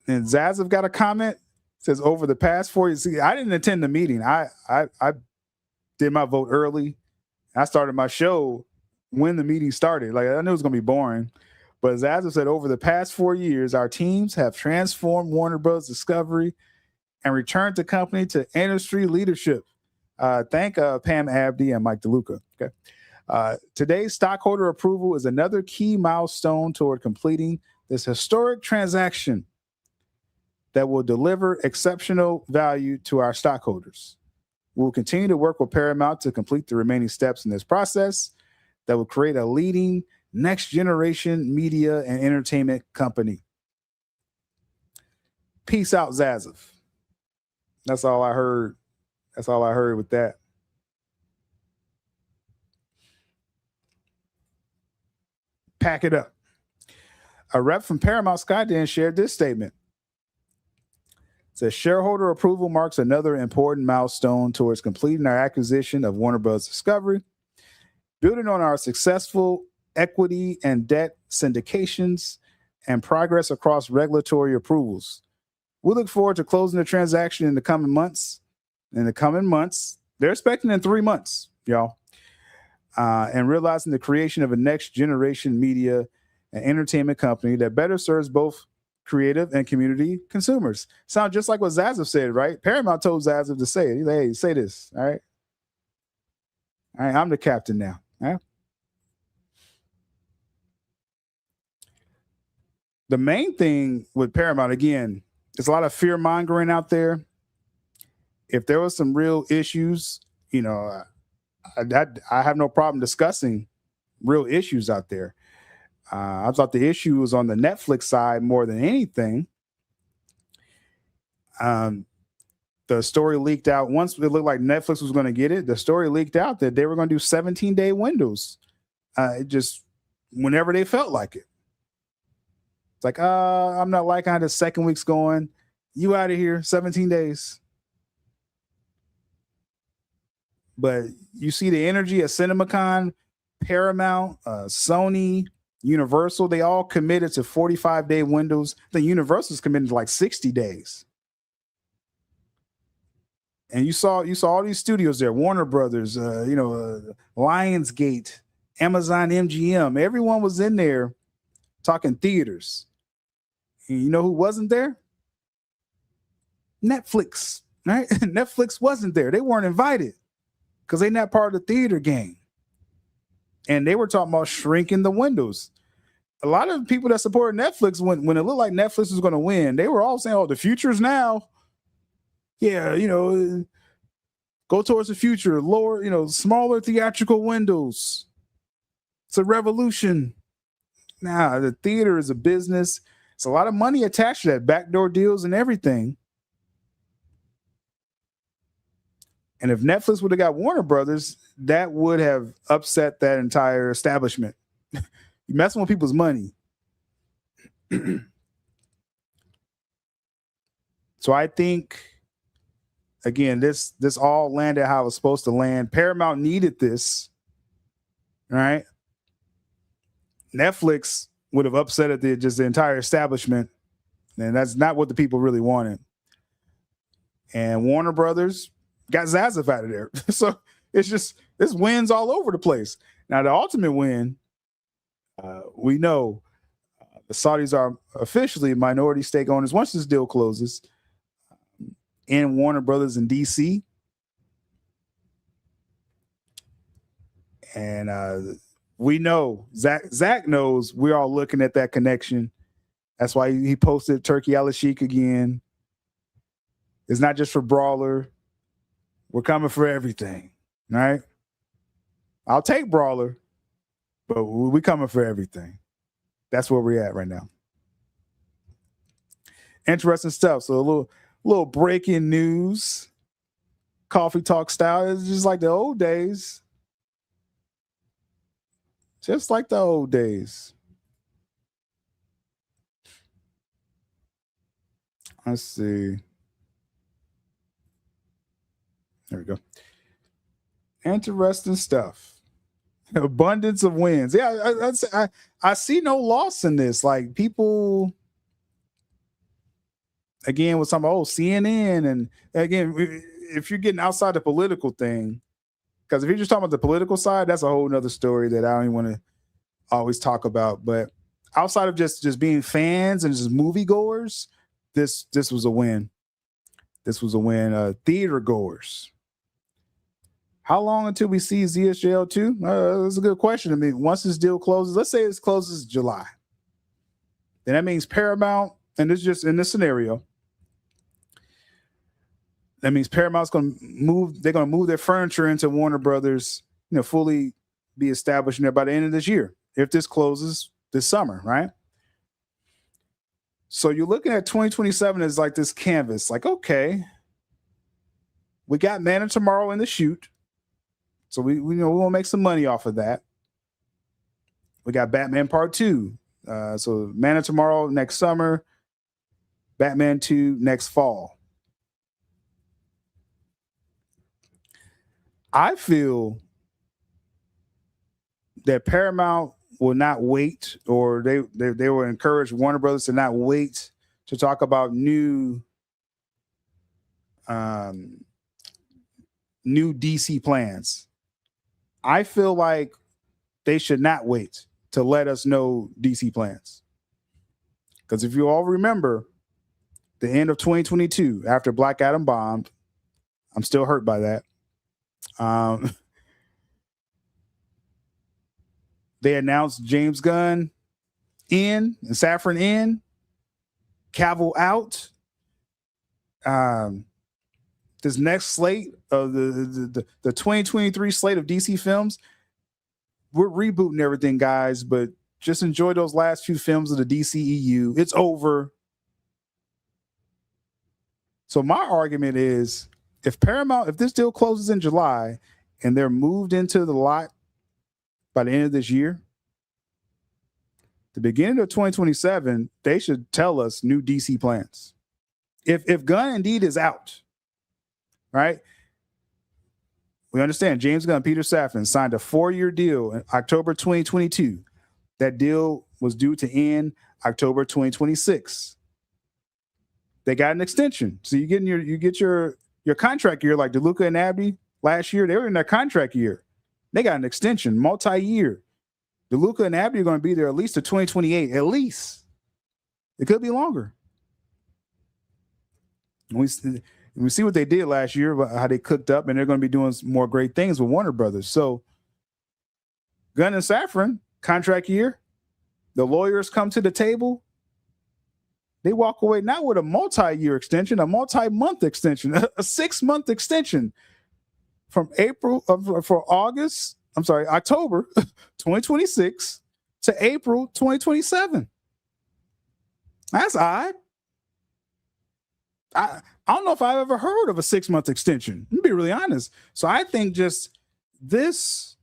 And ZASLAV got a comment. It says, over the past 4 years, see, I didn't attend the meeting. I did my vote early. I started my show when the meeting started. Like, I knew it was going to be boring. But ZASLAV said, over the past 4 years, our teams have transformed Warner Bros. Discovery and returned the company to industry leadership. Thank Pam Abdi and Mike DeLuca. Okay. Today's stockholder approval is another key milestone toward completing this historic transaction that will deliver exceptional value to our stockholders. We'll continue to work with Paramount to complete the remaining steps in this process that will create a leading next generation media and entertainment company. Peace out, ZASLAV. That's all I heard. That's all I heard with that. Pack it up. A rep from Paramount Skydance shared this statement. It says, shareholder approval marks another important milestone towards completing our acquisition of Warner Bros. Discovery. Building on our successful equity and debt syndications and progress across regulatory approvals. We look forward to closing the transaction in the coming months. They're expecting in 3 months, y'all. And realizing the creation of a next generation media and entertainment company that better serves both creative and community consumers. Sound just like what ZASLAV said, right? Paramount told ZASLAV to say it. He's like, hey, say this, all right? All right, I'm the captain now. All right? The main thing with Paramount, again, there's a lot of fear mongering out there. If there was some real issues, you know, I have no problem discussing real issues out there. I thought the issue was on the Netflix side more than anything. The story leaked out. Once it looked like Netflix was going to get it, the story leaked out that they were going to do 17-day windows. Just whenever they felt like it. It's like, I'm not liking how the second week's going. You out of here, 17 days. But you see the energy at CinemaCon, Paramount, Sony, Universal, they all committed to 45-day windows. The Universal's committed to like 60 days. And you saw all these studios there, Warner Brothers, Lionsgate, Amazon MGM. Everyone was in there talking theaters. And you know who wasn't there? Netflix, right? Netflix wasn't there. They weren't invited because they're not part of the theater game. And they were talking about shrinking the windows. A lot of people that supported Netflix, when it looked like Netflix was going to win, they were all saying, oh, the future's now. Yeah, go towards the future, lower, smaller theatrical windows. It's a revolution. Nah, the theater is a business. It's a lot of money attached to that, backdoor deals and everything. And if Netflix would have got Warner Brothers, that would have upset that entire establishment. You're messing with people's money. So I think, again, this all landed how it was supposed to land. Paramount needed this, right? Netflix would have upset the entire establishment, and that's not what the people really wanted. And Warner Brothers got ZASLAV out of there. So this wins all over the place. Now, the ultimate win, we know the Saudis are officially minority stake owners once this deal closes in Warner Brothers in DC. And we know, Zach knows we're all looking at that connection. That's why he posted Turkey Al-Sheikh again. It's not just for Brawler. We're coming for everything, right? I'll take Brawler, but we're coming for everything. That's where we're at right now. Interesting stuff. So a little breaking news, coffee talk style. It's just like the old days. Just like the old days. Let's see. There we go. Interesting stuff. Abundance of wins. Yeah, I see no loss in this. Like, people, again, was talking about CNN, and again, if you're getting outside the political thing, because if you're just talking about the political side, that's a whole nother story that I don't even want to always talk about. But outside of just being fans and just moviegoers, this was a win. This was a win. Theater goers. How long until we see ZSJL 2? That's a good question. I mean, once this deal closes, let's say it closes July. Then that means Paramount, and this is just in this scenario, that means Paramount's going to move. They're going to move their furniture into Warner Brothers, fully be established in there by the end of this year. If this closes this summer, right? So you're looking at 2027 as like this canvas. Like, okay, we got Man of Tomorrow in the shoot, so we want to make some money off of that. We got Batman Part 2. So Man of Tomorrow next summer, Batman 2 next fall. I feel that Paramount will not wait, or they will encourage Warner Brothers to not wait to talk about new DC plans. I feel like they should not wait to let us know DC plans. Because if you all remember, the end of 2022, after Black Adam bombed, I'm still hurt by that. They announced James Gunn in and Safran in, Cavill out. This next slate of the 2023 slate of DC films, we're rebooting everything, guys, but just enjoy those last few films of the DCEU. It's over. So my argument is, if this deal closes in July and they're moved into the lot by the end of this year, the beginning of 2027, they should tell us new DC plans. If Gunn indeed is out, right? We understand James Gunn, Peter Safran signed a 4-year deal in October 2022. That deal was due to end October 2026. They got an extension. So you get your contract year like DeLuca and Abdi last year. They were in their contract year. They got an extension, multi-year. DeLuca and Abdi are going to be there at least to 2028, at least. It could be longer. We see what they did last year, how they cooked up, and they're going to be doing some more great things with Warner Brothers. So Gunn and Safran, contract year. The lawyers come to the table. They walk away not with a multi-year extension, a multi-month extension, a 6-month extension from October 2026 to April 2027. That's odd. I don't know if I've ever heard of a 6-month extension. Let me be really honest. So I think just this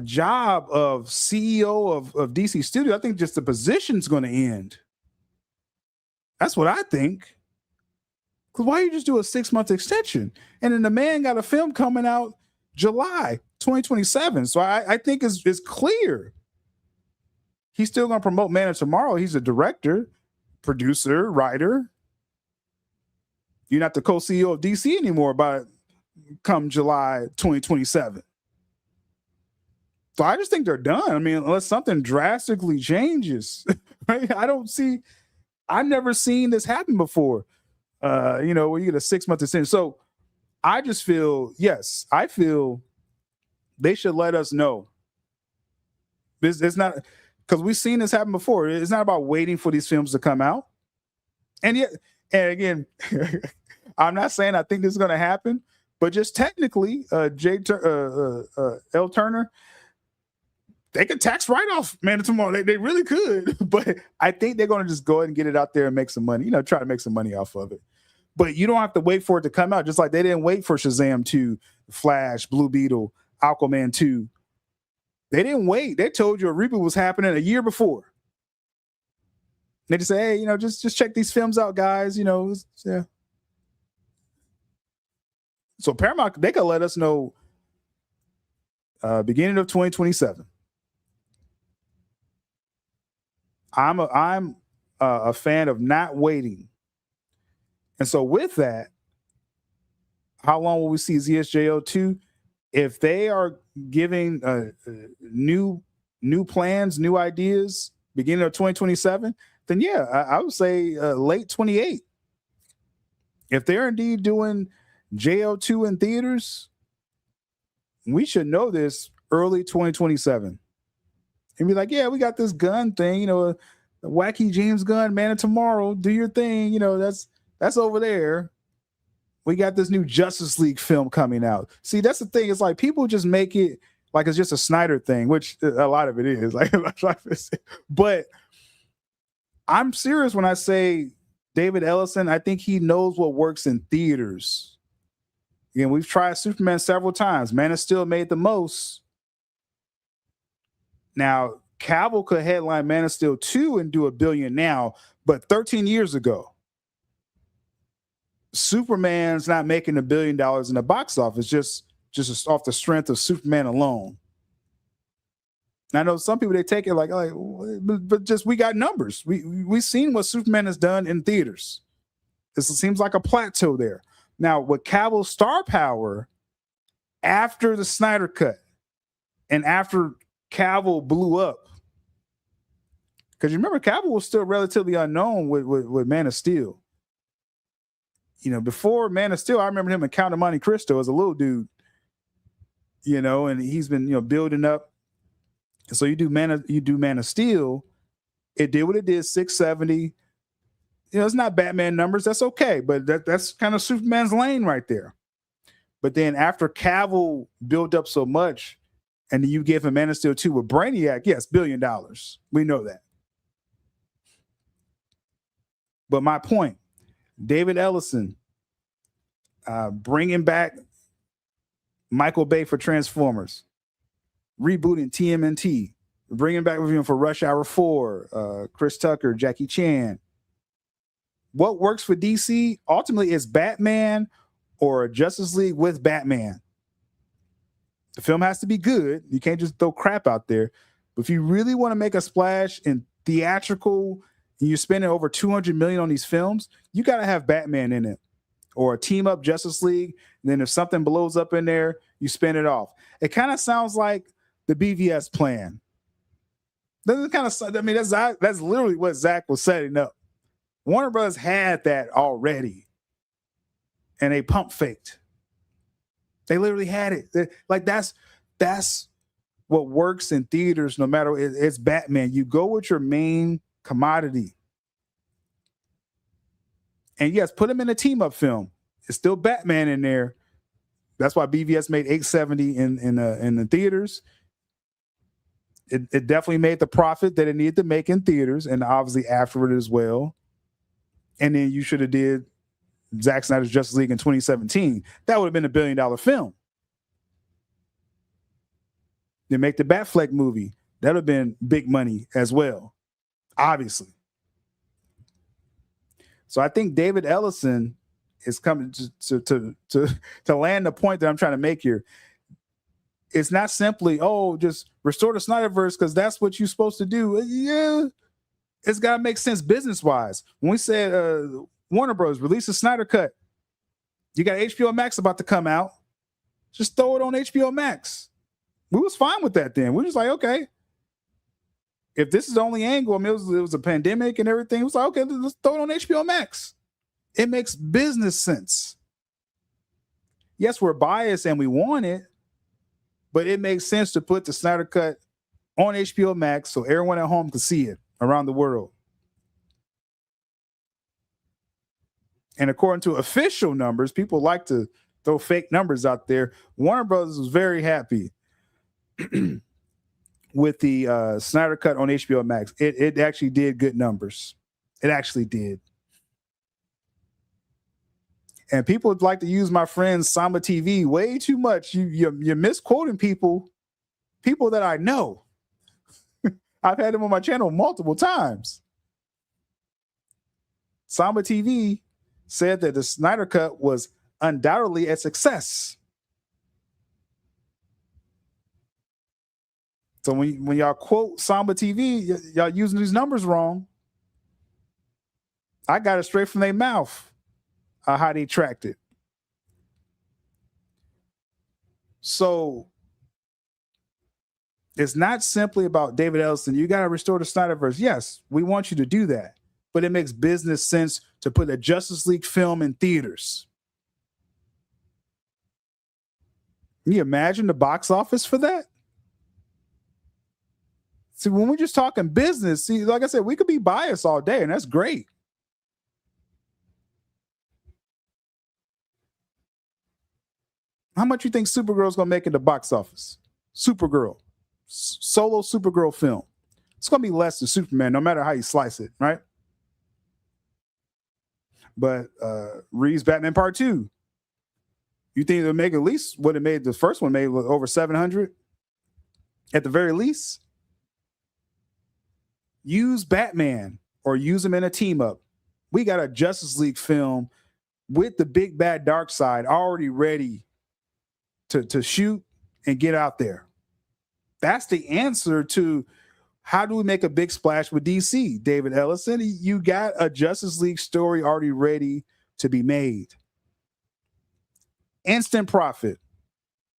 job of CEO of DC Studio, I think just the position's going to end. That's what I think. Because why you just do a 6-month extension? And then the man got a film coming out July 2027. So I think it's clear. He's still going to promote Man of Tomorrow. He's a director, producer, writer. You're not the co-CEO of DC anymore by come July 2027. So I just think they're done. I mean, unless something drastically changes, right? I've never seen this happen before. Where you get a 6-month extension. So I just feel, I feel they should let us know. It's not, because we've seen this happen before. It's not about waiting for these films to come out. And again, I'm not saying I think this is going to happen, but just technically, L. Turner, they could tax write-off Man of Tomorrow. They really could, but I think they're going to just go ahead and get it out there and make some money, try to make some money off of it. But you don't have to wait for it to come out, just like they didn't wait for Shazam 2, Flash, Blue Beetle, Aquaman 2. They didn't wait. They told you a reboot was happening a year before. They just say, hey, just check these films out, guys. Yeah. So Paramount, they could let us know beginning of 2027. I'm a fan of not waiting. And so with that, how long will we see ZSJO 2? If they are giving new plans, new ideas, beginning of 2027, then I would say late 28. If they're indeed doing JO2 in theaters, we should know this early 2027. And be like, yeah, we got this Gunn thing, the wacky James Gunn, Man of Tomorrow, do your thing, that's over there. We got this new Justice League film coming out. See, that's the thing. It's like people just make it like it's just a Snyder thing, which a lot of it is. But I'm serious when I say David Ellison. I think he knows what works in theaters. Again, we've tried Superman several times. Man of Steel made the most. Now, Cavill could headline Man of Steel 2 and do $1 billion now, but 13 years ago, Superman's not making $1 billion in the box office just off the strength of Superman alone. And I know some people, they take it like, but just we got numbers. We've seen what Superman has done in theaters. It seems like a plateau there. Now, with Cavill's star power, after the Snyder Cut and after Cavill blew up, because you remember Cavill was still relatively unknown with Man of Steel. Before Man of Steel, I remember him in Count of Monte Cristo as a little dude, and he's been, building up. So you do Man of Steel. It did what it did, 670. It's not Batman numbers. That's okay. But that's kind of Superman's lane right there. But then after Cavill built up so much, and then you give him Man of Steel 2 with Brainiac, yes, $1 billion. We know that. But my point, David Ellison, bringing back Michael Bay for Transformers, rebooting TMNT, bringing back with him for Rush Hour 4, Chris Tucker, Jackie Chan, what works for DC ultimately is Batman or Justice League with Batman. The film has to be good. You can't just throw crap out there. But if you really want to make a splash in theatrical and you're spending over $200 million on these films, you got to have Batman in it or a team up Justice League. And then if something blows up in there, you spin it off. It kind of sounds like the BVS plan. Doesn't kind of, I mean, that's literally what Zach was setting up. Warner Bros. Had that already, and they pump faked. They literally had it. Like that's what works in theaters. No matter it's Batman, you go with your main commodity. And yes, put him in a team up film. It's still Batman in there. That's why BVS made $870 in the theaters. It definitely made the profit that it needed to make in theaters, and obviously afterward as well. And then you should have did Zack Snyder's Justice League in 2017. That would have been $1 billion film. Then make the Batfleck movie. That would have been big money as well, obviously. So I think David Ellison is coming to land the point that I'm trying to make here. It's not simply, just restore the Snyderverse because that's what you're supposed to do. Yeah, it's got to make sense business-wise. When we said Warner Bros. Release a Snyder Cut, you got HBO Max about to come out. Just throw it on HBO Max. We was fine with that then. We was like, okay. If this is the only angle, I mean, it was a pandemic and everything. It was like, okay, let's throw it on HBO Max. It makes business sense. Yes, we're biased and we want it, but it makes sense to put the Snyder Cut on HBO Max so everyone at home can see it around the world. And according to official numbers, people like to throw fake numbers out there. Warner Brothers was very happy with the Snyder Cut on HBO Max. It actually did good numbers. It actually did. And people would like to use my friend Samba TV way too much. You're misquoting people that I know. I've had them on my channel multiple times. Samba TV said that the Snyder Cut was undoubtedly a success. So when y'all quote Samba TV, y'all using these numbers wrong. I got it straight from their mouth. How they tracked it. So it's not simply about David Ellison. You got to restore the Snyderverse. Yes, we want you to do that, but it makes business sense to put a Justice League film in theaters. Can you imagine the box office for that? See, when we're just talking business, like I said, we could be biased all day, and that's great. How much you think Supergirl's gonna make in the box office? Supergirl, solo Supergirl film. It's gonna be less than Superman, no matter how you slice it, right? But Reeves Batman Part 2. You think it'll make at least what it made? The first one made over 700, at the very least. Use Batman or use him in a team up. We got a Justice League film with the big bad Darkseid already ready to shoot and get out there. That's the answer to how do we make a big splash with DC, David Ellison? You got a Justice League story already ready to be made. Instant profit.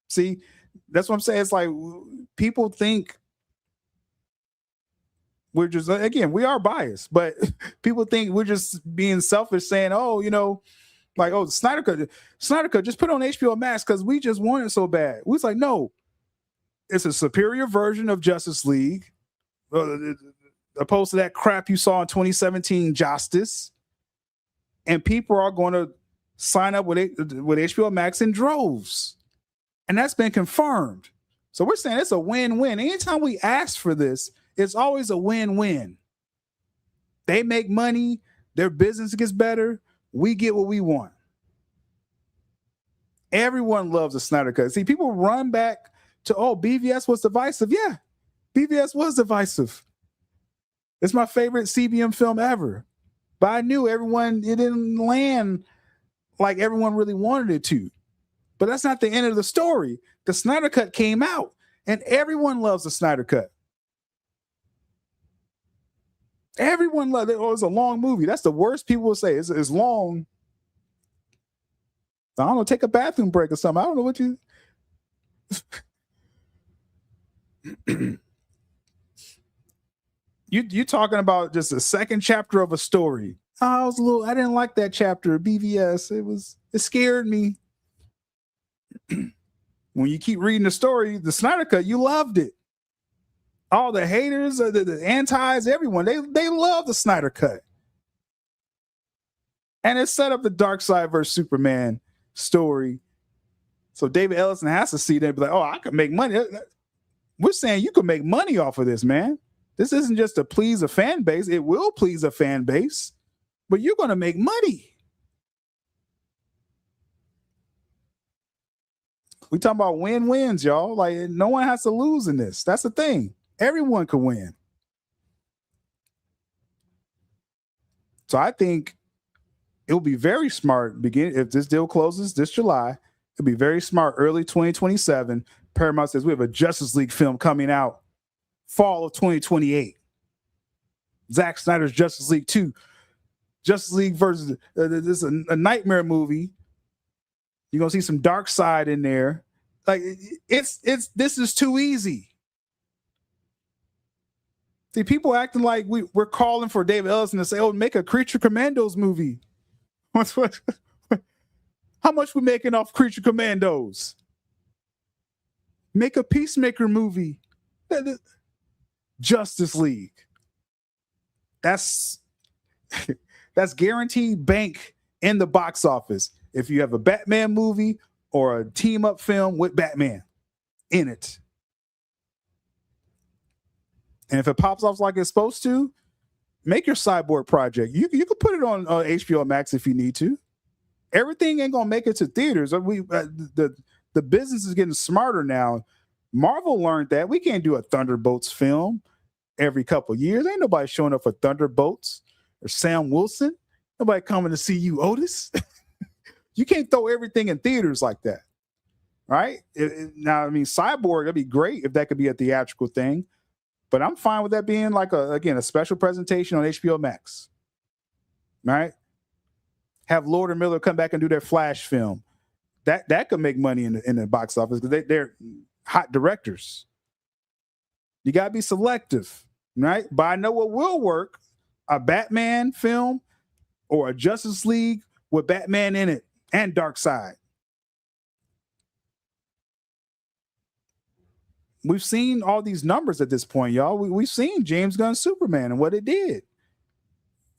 See, that's what I'm saying. It's like people think we're just, again, we are biased, but people think we're just being selfish saying, Snyder Cut, just put it on HBO Max because we just want it so bad. We was like, no, it's a superior version of Justice League, opposed to that crap you saw in 2017 Justice, and people are going to sign up with HBO Max in droves, and that's been confirmed. So we're saying it's a win-win. Anytime we ask for this, it's always a win-win. They make money, their business gets better. We get what we want. Everyone loves a Snyder Cut. See, people run back to, BVS was divisive. Yeah, BVS was divisive. It's my favorite CBM film ever. But I knew it didn't land like everyone really wanted it to. But that's not the end of the story. The Snyder Cut came out, and everyone loves the Snyder Cut. Everyone loves it. Oh, it's a long movie. That's the worst people will say. It's long. I don't know, take a bathroom break or something. I don't know what you... you talking about just a second chapter of a story. Oh, I didn't like that chapter, BVS. It scared me. When you keep reading the story, the Snyder Cut, you loved it. All the haters, the antis, everyone, they love the Snyder Cut. And it set up the Darkseid versus Superman story. So David Ellison has to see that and be like, oh, I can make money. We're saying you can make money off of this, man. This isn't just to please a fan base. It will please a fan base, but you're going to make money. We talking about win-wins, y'all. Like, no one has to lose in this. That's the thing. Everyone can win. So I think it will be very smart if this deal closes this July. It'll be very smart early 2027. Paramount says we have a Justice League film coming out fall of 2028. Zack Snyder's Justice League 2. Justice League versus this is a nightmare movie. You're gonna see some Darkseid in there. Like this is too easy. See, people acting like we're calling for David Ellison to say, "Oh, make a Creature Commandos movie." How much we making off Creature Commandos? Make a Peacemaker movie. Justice League. That's guaranteed bank in the box office. If you have a Batman movie or a team up film with Batman in it. And if it pops off like it's supposed to, make your Cyborg project. You can put it on HBO Max if you need to. Everything ain't gonna make it to theaters. The business is getting smarter now. Marvel learned that we can't do a Thunderbolts film every couple of years. Ain't nobody showing up for Thunderbolts or Sam Wilson. Nobody coming to see you, Otis. You can't throw everything in theaters like that, right? Now, I mean, Cyborg, that'd be great if that could be a theatrical thing, but I'm fine with that being like a special presentation on HBO Max, right? Have Lord and Miller come back and do their Flash film. That could make money in the box office because they're hot directors. You gotta be selective, right? But I know what will work: a Batman film or a Justice League with Batman in it and Darkseid. We've seen all these numbers at this point, y'all. We've seen James Gunn's Superman and what it did.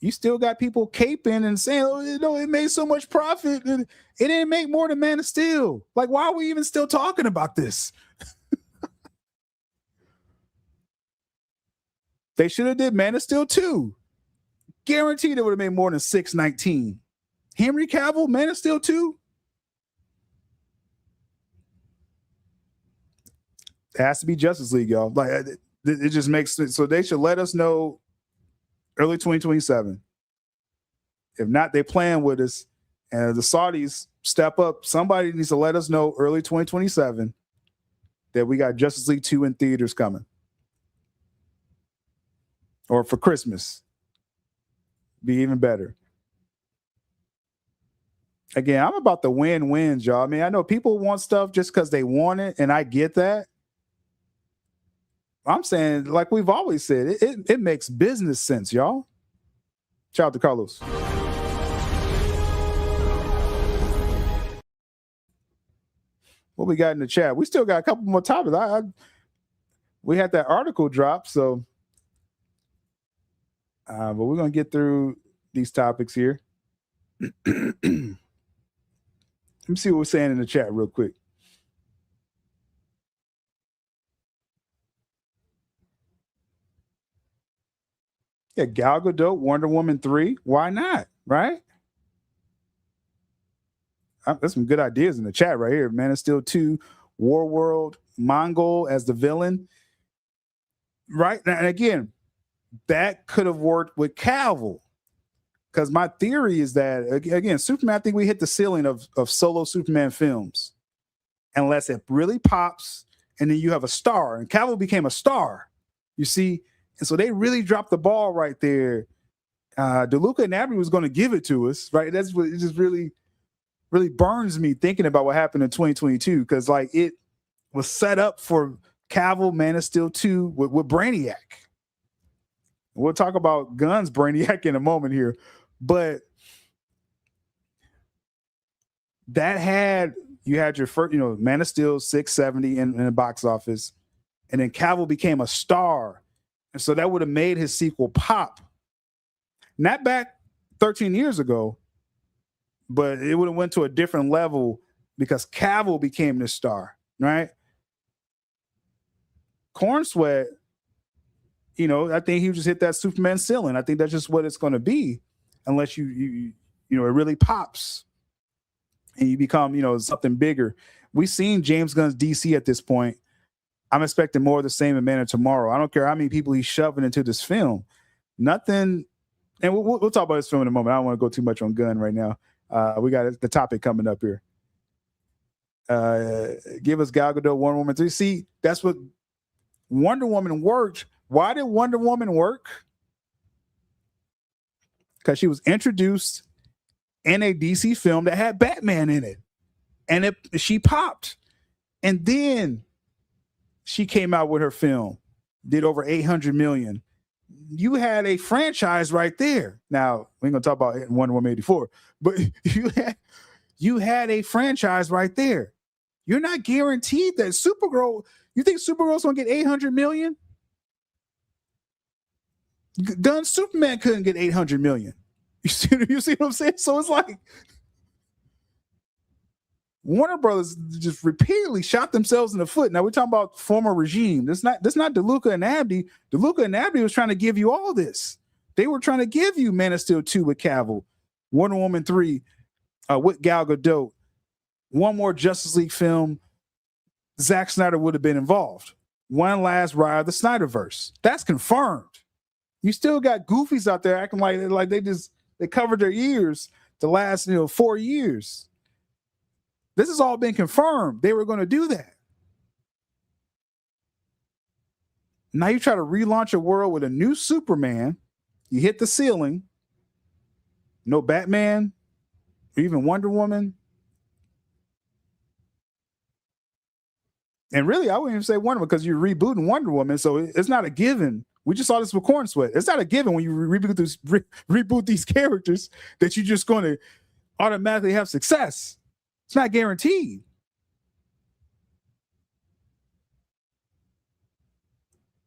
You still got people caping and saying, "Oh, it made so much profit. It didn't make more than Man of Steel." Like, why are we even still talking about this? They should have did Man of Steel 2. Guaranteed it would have made more than 619. Henry Cavill, Man of Steel 2. It has to be Justice League, y'all. Like it just makes sense. So they should let us know early 2027. If not, they playing with us. And the Saudis step up. Somebody needs to let us know early 2027 that we got Justice League 2 in theaters coming. Or for Christmas. Be even better. Again, I'm about the win-wins, y'all. I mean, I know people want stuff just because they want it, and I get that. I'm saying, like we've always said, it makes business sense, y'all. Shout out to Carlos. What we got in the chat? We still got a couple more topics. We had that article drop, so but we're gonna get through these topics here. Let me see what we're saying in the chat real quick. Yeah, Gal Gadot, Wonder Woman 3. Why not? Right? There's some good ideas in the chat right here. Man of Steel 2, War World, Mongol as the villain. Right? And again, that could have worked with Cavill. Because my theory is that, again, Superman, I think we hit the ceiling of solo Superman films. Unless it really pops and then you have a star. And Cavill became a star, you see? And so they really dropped the ball right there. DeLuca and Abney was going to give it to us, right? That's what it just really, really burns me thinking about what happened in 2022, because like it was set up for Cavill, Man of Steel 2 with Brainiac. We'll talk about Gunn's Brainiac in a moment here, but you had your first, Man of Steel 670 in the box office, and then Cavill became a star, and so that would have made his sequel pop. Not back 13 years ago, but it would have went to a different level because Cavill became the star, right? Corn Sweat, I think he just hit that Superman ceiling. I think that's just what it's going to be, unless it really pops and you become, something bigger. We've seen James Gunn's DC at this point. I'm expecting more of the same in Man of Tomorrow. I don't care how many people he's shoving into this film. Nothing. And we'll talk about this film in a moment. I don't want to go too much on Gunn right now. We got the topic coming up here. Give us Gal Gadot, Wonder Woman 3. See, that's what Wonder Woman worked. Why did Wonder Woman work? Because she was introduced in a DC film that had Batman in it. And she popped. And then she came out with her film, did over 800 million. You had a franchise right there. Now, we ain't gonna talk about Wonder Woman 84, but you had a franchise right there. You're not guaranteed that Supergirl. You think Supergirl's gonna get 800 million? Gunn's Superman couldn't get 800 million. You see what I'm saying? So it's like Warner Brothers just repeatedly shot themselves in the foot. Now we're talking about former regime. That's not DeLuca and Abney. DeLuca and Abney was trying to give you all this. They were trying to give you Man of Steel 2 with Cavill, Wonder Woman 3 with Gal Gadot, one more Justice League film. Zack Snyder would have been involved. One last ride of the Snyderverse. That's confirmed. You still got goofies out there acting like they covered their ears the last 4 years. This has all been confirmed. They were going to do that. Now you try to relaunch a world with a new Superman. You hit the ceiling. No Batman, or even Wonder Woman. And really, I wouldn't even say Wonder Woman because you're rebooting Wonder Woman. So it's not a given. We just saw this with Corn Sweat. It's not a given when you reboot these characters that you're just going to automatically have success. It's not guaranteed.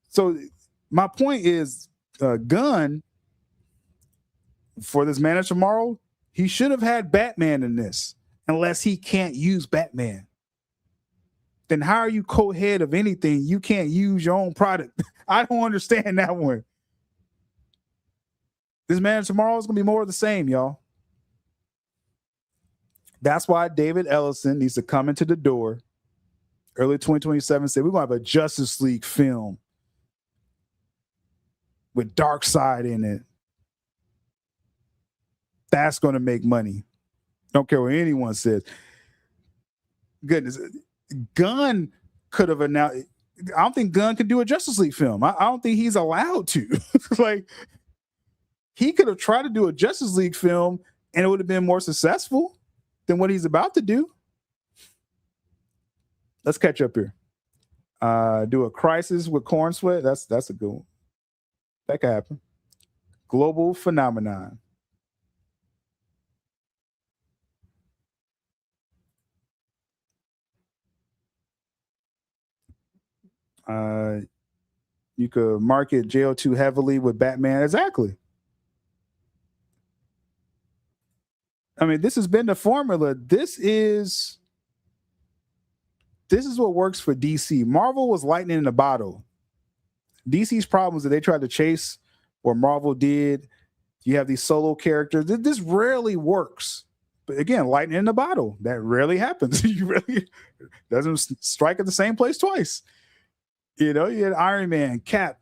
So my point is, Gunn, for this Man of Tomorrow, he should have had Batman in this, unless he can't use Batman. Then how are you co-head of anything? You can't use your own product. I don't understand that one. This Man of Tomorrow is going to be more of the same, y'all. That's why David Ellison needs to come into the door early 2027 and say, we're going to have a Justice League film with Darkseid in it. That's going to make money. Don't care what anyone says. Goodness. Gunn could have announced. I don't think Gunn could do a Justice League film. I don't think he's allowed to. Like, he could have tried to do a Justice League film and it would have been more successful than what he's about to do. Let's catch up here. Do a Crisis with Corn Sweat. That's a good one. That could happen. Global phenomenon. You could market JO2 heavily with Batman. Exactly. I mean, this has been the formula. This is what works for DC. Marvel was lightning in a bottle. DC's problems that they tried to chase what Marvel did. You have these solo characters. This rarely works. But again, lightning in a bottle. That rarely happens. You really doesn't strike at the same place twice. You had Iron Man, Cap,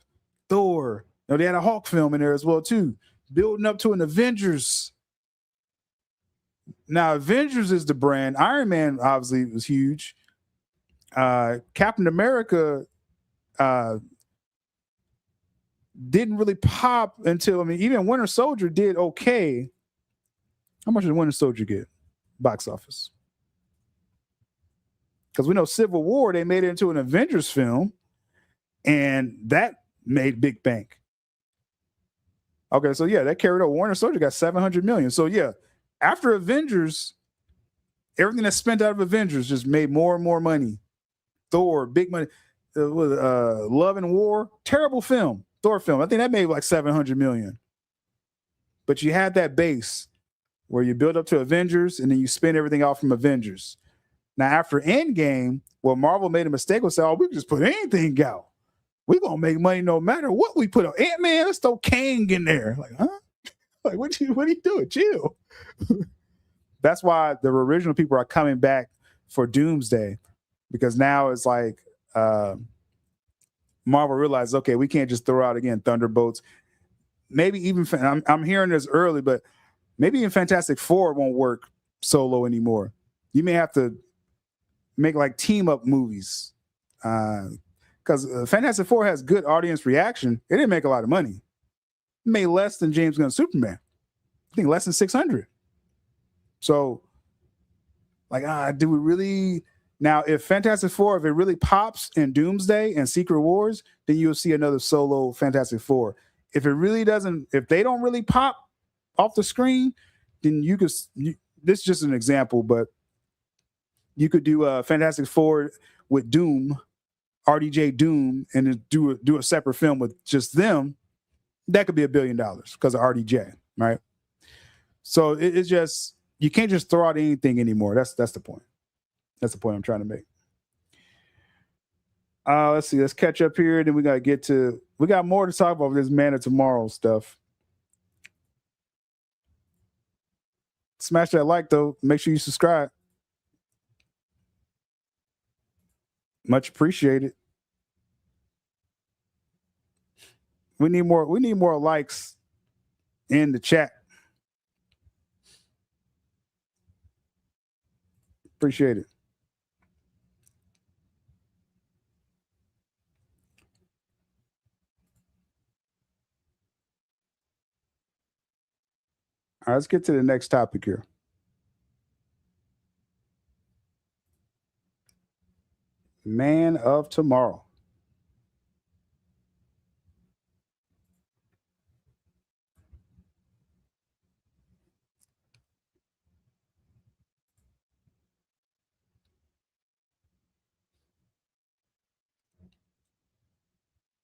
Thor. They had a Hulk film in there as well too. building up to an Avengers. Now, Avengers is the brand. Iron Man obviously was huge. Captain America didn't really pop until, I mean, even Winter Soldier did okay. How much did Winter Soldier get? Box office. Because we know Civil War, they made it into an Avengers film, and that made big bank. Okay, so yeah, that carried over. Winter Soldier got 700 million. So yeah, after Avengers, everything that's spent out of Avengers just made more and more money. Thor, big money. Love and War, terrible film. Thor film. I think that made like 700 million. But you had that base where you build up to Avengers and then you spend everything out from Avengers. Now, after Endgame, well, Marvel made a mistake and said, oh, we can just put anything out. We're going to make money no matter what we put out. Ant-Man, let's throw Kang in there. Like, huh? Like, what are you doing? Chill. That's why the original people are coming back for Doomsday, because now it's like Marvel realizes, okay, we can't just throw out again Thunderbolts. Maybe even I'm hearing this early, but maybe even Fantastic Four won't work solo anymore. You may have to make like team up movies, because Fantastic Four has good audience reaction. It didn't make a lot of money. It made less than James Gunn's Superman. I think less than 600. So, like, do we really? Now, if Fantastic Four, if it really pops in Doomsday and Secret Wars, then you'll see another solo Fantastic Four. If it really doesn't, if they don't really pop off the screen, then you could. This is just an example, but you could do a Fantastic Four with Doom, RDJ Doom, and then do a separate film with just them. That could be $1 billion because of RDJ, right? So it's just, you can't just throw out anything anymore. That's the point. That's the point I'm trying to make. Let's see. Let's catch up here. Then we got more to talk about this Man of Tomorrow stuff. Smash that like, though. Make sure you subscribe. Much appreciated. We need more likes in the chat. Appreciate it. All right, let's get to the next topic here. Man of Tomorrow.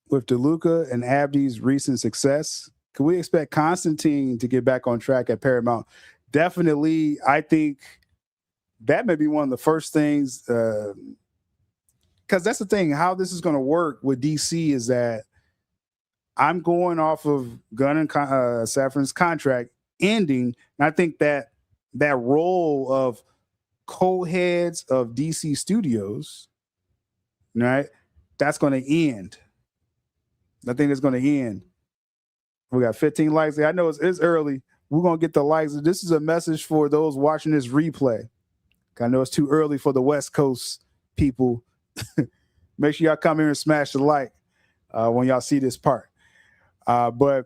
With DeLuca and Abdi's recent success, can we expect Constantine to get back on track at Paramount? Definitely. I think that may be one of the first things, because that's the thing. How this is going to work with DC is that I'm going off of Gunn and Safran's contract ending, and I think that role of co-heads of DC Studios, right, that's going to end. I think it's going to end. We got 15 likes. I know it's early. We're going to get the likes. This is a message for those watching this replay. I know it's too early for the West Coast people. Make sure y'all come here and smash the like when y'all see this part. But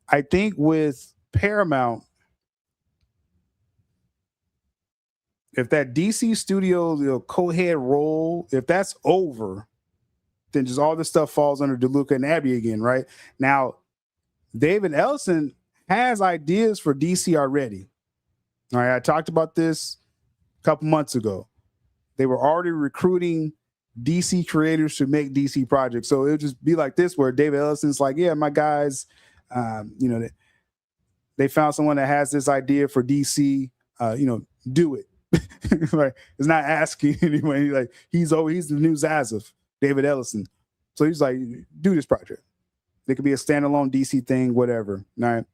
I think with Paramount, if that DC Studio co-head role, if that's over, then just all this stuff falls under DeLuca and Abdi again, right? Now, David Ellison has ideas for DC already. All right, I talked about this a couple months ago. They were already recruiting DC creators to make DC projects. So it'll just be like this, where David Ellison's like, yeah, my guys, they found someone that has this idea for DC, do it. Like, it's not asking anyway. Like, he's the new ZASLAV, David Ellison. So he's like, do this project. It could be a standalone DC thing, whatever. Right.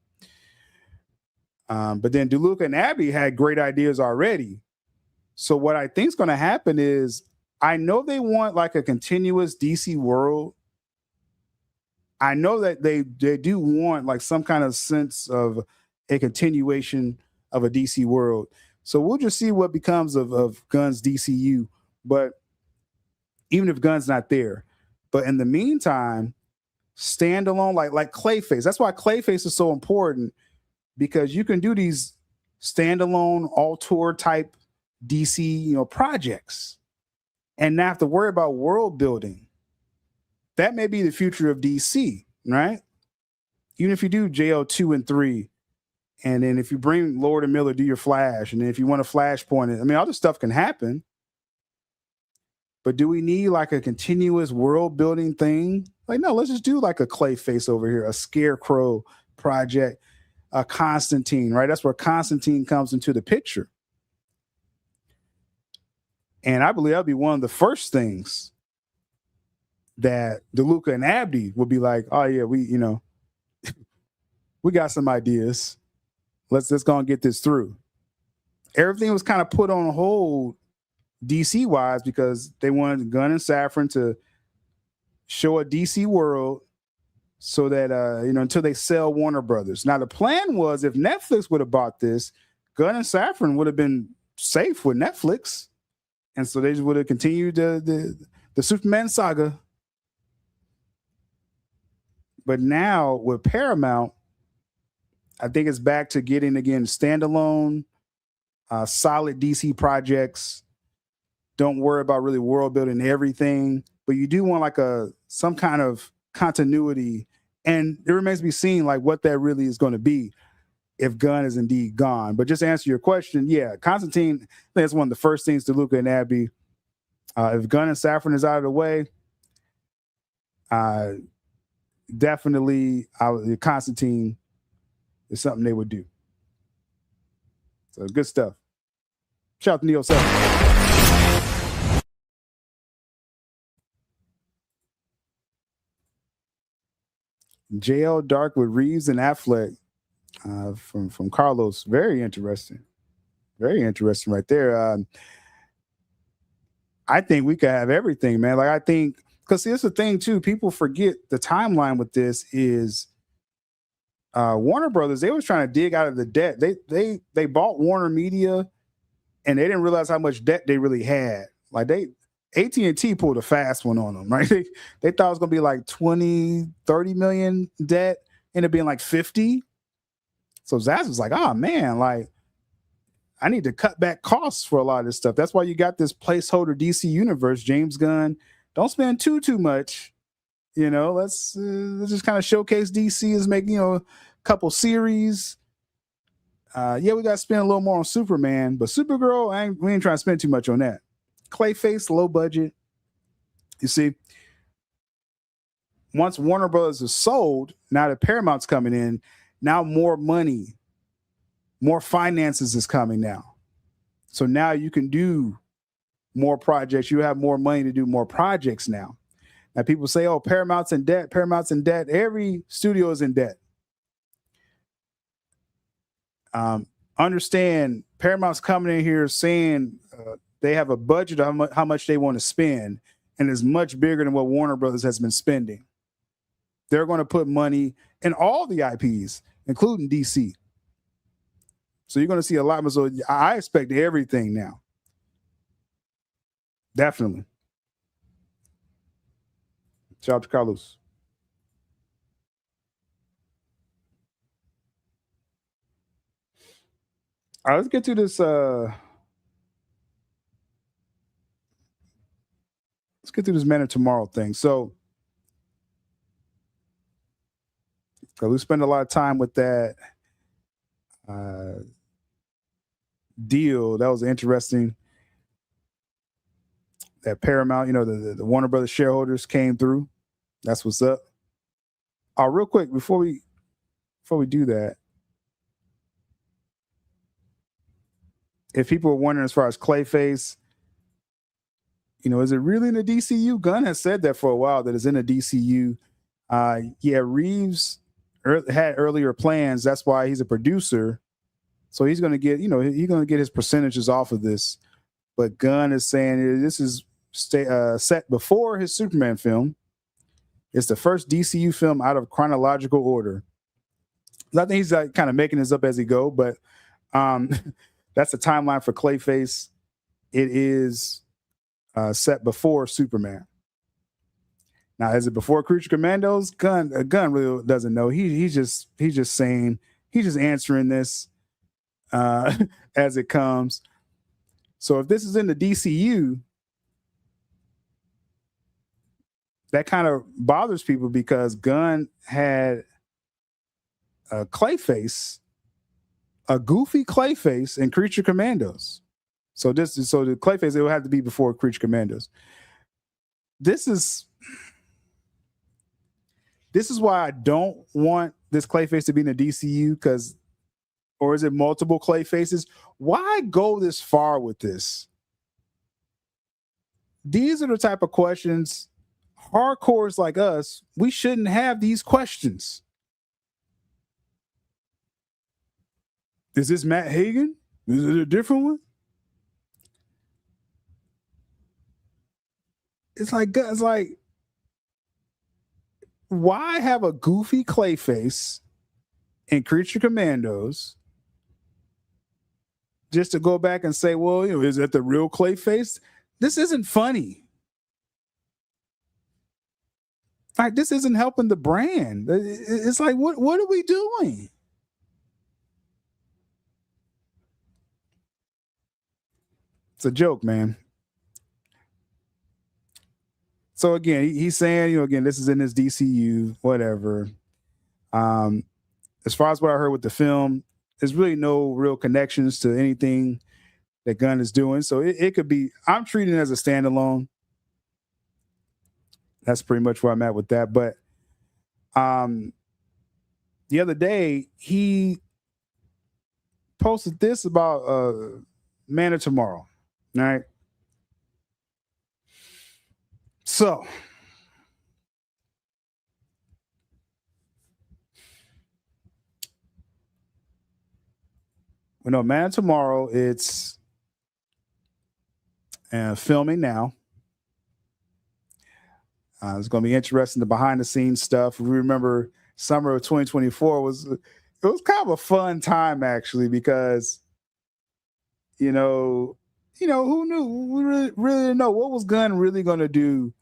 But then DeLuca and Abdi had great ideas already. So what I think is going to happen is, I know they want like a continuous DC world. I know that they do want like some kind of sense of a continuation of a DC world. So we'll just see what becomes of Gunn's DCU. But even if Gunn's not there, but in the meantime, standalone like Clayface. That's why Clayface is so important, because you can do these standalone auteur type DC, projects and not have to worry about world building. That may be the future of DC, right? Even if you do JL2 and 3, and then if you bring Lord and Miller, do your Flash, and then if you want a Flashpoint, I mean, all this stuff can happen. But do we need like a continuous world building thing? Like, no, let's just do like a Clayface over here, a Scarecrow project, a Constantine, right? That's where Constantine comes into the picture. And I believe that'll be one of the first things that DeLuca and Abdi would be like, oh yeah, we got some ideas. Let's go and get this through. Everything was kind of put on hold DC wise because they wanted Gunn and Safran to show a DC world so that until they sell Warner Brothers. Now the plan was, if Netflix would have bought this, Gunn and Safran would have been safe with Netflix, and so they would have continued the Superman saga. But now with Paramount, I think it's back to getting again standalone, solid DC projects. Don't worry about really world building everything, but you do want like some kind of continuity. And it remains to be seen like what that really is going to be if Gunn is indeed gone. But just to answer your question, yeah, Constantine, I think that's one of the first things to Luca and Abby. If Gunn and Safran is out of the way, definitely Constantine is something they would do. So good stuff. Shout out to Neo 7. JL Dark with Reeves and Affleck from Carlos. Very interesting. Very interesting right there. I think we could have everything, man. Like, I think, because here's the thing too, people forget the timeline with this is Warner Brothers, they was trying to dig out of the debt. They bought Warner Media and they didn't realize how much debt they really had. Like AT&T pulled a fast one on them, right? They thought it was going to be like 20, 30 million debt, ended up being like 50. So Zaz was like, oh man, like I need to cut back costs for a lot of this stuff. That's why you got this placeholder DC universe, James Gunn. Don't spend too much. Let's just kind of showcase DC as making, a couple series. Yeah, we got to spend a little more on Superman, but Supergirl, we ain't trying to spend too much on that. Clayface, low budget. You see, once Warner Brothers is sold, now that Paramount's coming in, now more money, more finances is coming now. So now you can do more projects. You have more money to do more projects now. Now people say, oh, Paramount's in debt. Paramount's in debt. Every studio is in debt. Understand, Paramount's coming in here saying they have a budget of how much they want to spend, and is much bigger than what Warner Brothers has been spending. They're going to put money in all the IPs, including DC. So you're going to see a lot more. So I expect everything now. Definitely. Shout out to Carlos. All right, let's get to this. Let's get to this Man of Tomorrow thing. So we spend a lot of time with that deal. That was interesting. That Paramount, the Warner Brothers shareholders came through. That's what's up. Real quick, before we do that, if people are wondering as far as Clayface, is it really in the DCU? Gunn has said that for a while, that it's in the DCU. Yeah, Reeves had earlier plans. That's why he's a producer. So he's going to get, he's going to get his percentages off of this. But Gunn is saying this is set before his Superman film. It's the first DCU film out of chronological order. I think he's kind of making this up as he go, but that's the timeline for Clayface. It is set before Superman. Now, is it before Creature Commandos? Gunn really doesn't know. He's just saying, he's just answering this as it comes. So if this is in the DCU, that kind of bothers people because Gunn had a Clayface, a goofy Clayface in Creature Commandos. So the Clayface, it would have to be before Creature Commandos. This is why I don't want this Clayface to be in the DCU, or is it multiple Clayfaces? Why go this far with this? These are the type of questions hardcores like us, we shouldn't have these questions. Is this Matt Hagen? Is it a different one? It's like, why have a goofy Clayface in Creature Commandos just to go back and say, well, is that the real Clayface? This isn't funny. Like, this isn't helping the brand. It's like, what are we doing? It's a joke, man. So again, he's saying, again, this is in his DCU, whatever. As far as what I heard with the film, there's really no real connections to anything that Gunn is doing. So it could be, I'm treating it as a standalone. That's pretty much where I'm at with that. But the other day, he posted this about Man of Tomorrow. All right. So we know Man of Tomorrow, it's filming now. It's going to be interesting, the behind the scenes stuff. We remember summer of 2024 was kind of a fun time, actually, because who knew? We really didn't know what was Gunn really going to do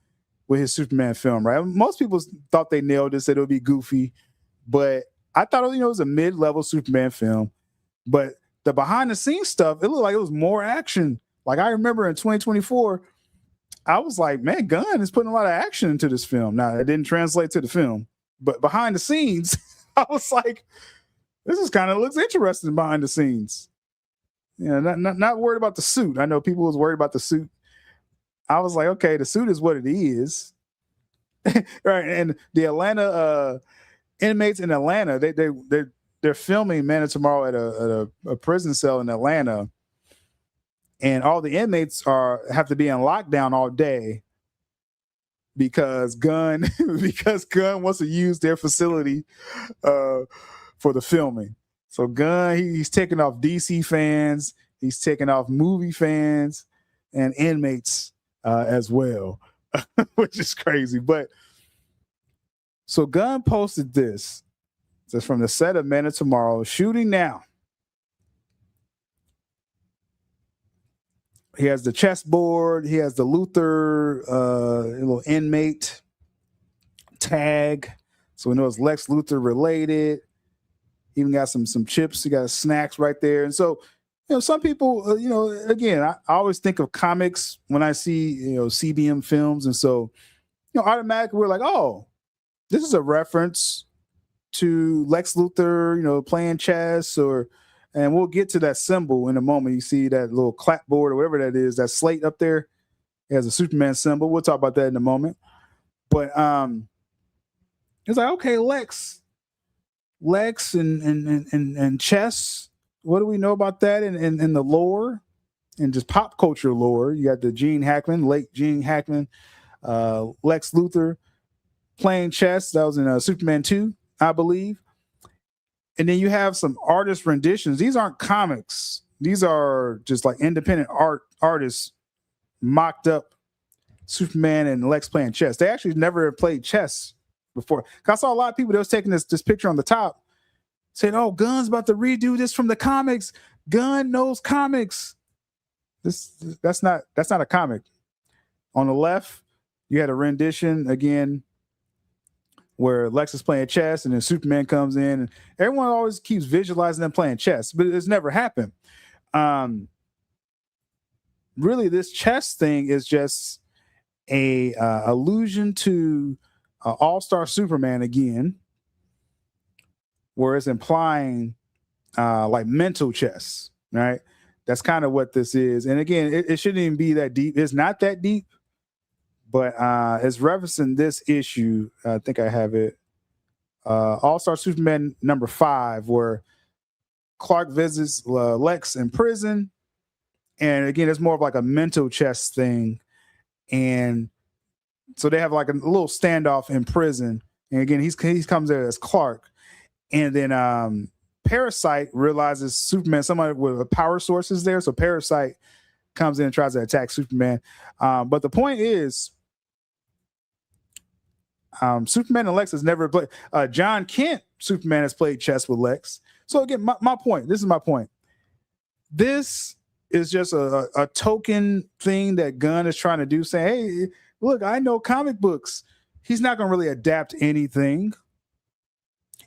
with his Superman film, right? Most people thought they nailed it, said it would be goofy, but I thought it was a mid-level Superman film. But the behind the scenes stuff, it looked like it was more action. Like, I remember in 2024, I was like, man, Gunn is putting a lot of action into this film. Now, it didn't translate to the film, but behind the scenes, I was like, this is kind of looks interesting behind the scenes. Not worried about the suit. I know people was worried about the suit. I was like, okay, the suit is what it is. Right. And the Atlanta inmates in Atlanta, they're filming Man of Tomorrow at a prison cell in Atlanta. And all the inmates have to be in lockdown all day because Gunn wants to use their facility for the filming. So Gunn, he's taking off DC fans, he's taking off movie fans and inmates as well, which is crazy. But so Gunn posted this. It's from the set of Man of Tomorrow, shooting now. He has the chessboard. He has the Luthor little inmate tag. So we know it's Lex Luthor related. Even got some chips. He got snacks right there. And so, some people, again, I always think of comics when I see, CBM films. And so, automatically we're like, oh, this is a reference to Lex Luthor, playing chess and we'll get to that symbol in a moment. You see that little clapboard or whatever that is, that slate up there. It has a Superman symbol. We'll talk about that in a moment. But it's like, okay, Lex and chess. What do we know about that in the lore and just pop culture lore? You got the late Gene Hackman, Lex Luthor playing chess. That was in Superman 2, I believe. And then you have some artist renditions. These aren't comics. These are just like independent artists mocked up Superman and Lex playing chess. They actually never played chess before. 'Cause I saw a lot of people that was taking this picture on the top saying, oh, Gunn's about to redo this from the comics. Gunn knows comics. That's not a comic. On the left, you had a rendition again where Lex is playing chess and then Superman comes in, and everyone always keeps visualizing them playing chess, but it's never happened. Really, this chess thing is just a allusion to All-Star Superman again, where it's implying like mental chess, right? That's kind of what this is. And again, it shouldn't even be that deep. It's not that deep, but it's referencing this issue. I think I have it. All-Star Superman number 5, where Clark visits Lex in prison. And again, it's more of like a mental chess thing. And so they have like a little standoff in prison. And again, he comes there as Clark. And then Parasite realizes Superman, somebody with a power source is there. So Parasite comes in and tries to attack Superman. But the point is, Superman and Lex has never played. John Kent, Superman, has played chess with Lex. So again, my point, this is my point. This is just a token thing that Gunn is trying to do, saying, hey, look, I know comic books. He's not going to really adapt anything.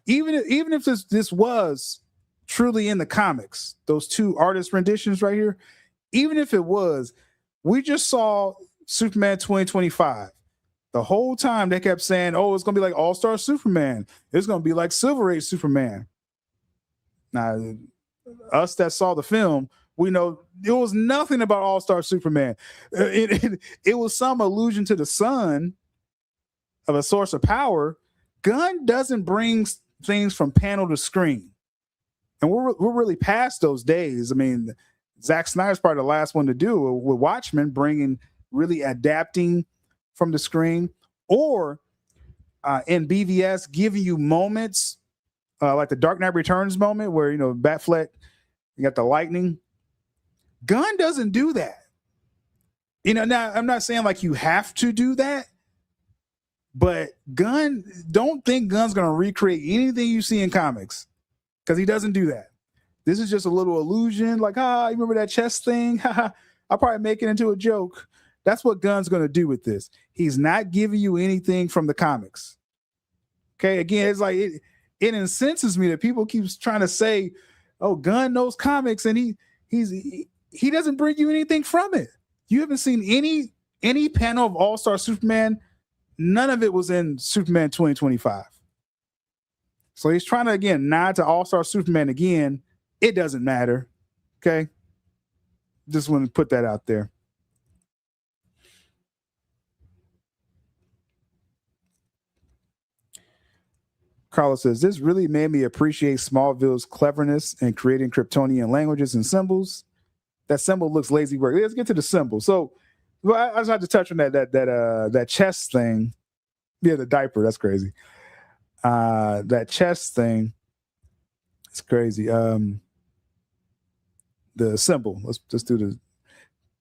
Even if this was truly in the comics, those 2 artist renditions right here, even if it was, we just saw Superman 2025. The whole time they kept saying, oh, it's going to be like All-Star Superman. It's going to be like Silver Age Superman. Now, us that saw the film, we know there was nothing about All-Star Superman. It was some allusion to the sun of a source of power. Gunn doesn't bring things from panel to screen. And we're really past those days. I mean, Zack Snyder's probably the last one to do it with Watchmen, bringing, really adapting from the screen, or in BVS, giving you moments like the Dark Knight Returns moment where, you know, Batfleck, you got the lightning. Gunn doesn't do that. You know, now I'm not saying like you have to do that, but don't think Gunn's going to recreate anything you see in comics, because he doesn't do that. This is just a little illusion, like, you remember that chess thing? I'll probably make it into a joke. That's what Gunn's going to do with this. He's not giving you anything from the comics. Okay, again, it's like it incenses me that people keep trying to say, oh, Gunn knows comics, and he doesn't bring you anything from it. You haven't seen any panel of All-Star Superman. None of it was in Superman 2025. So he's trying to, again, nod to All-Star Superman again. It doesn't matter. Okay. Just want to put that out there. Carlos says, this really made me appreciate Smallville's cleverness in creating Kryptonian languages and symbols. That symbol looks lazy work. Let's get to the symbol. So I just have to touch on that chess thing. Yeah, the diaper. That's crazy. That chess thing. It's crazy. The symbol. Let's just do the,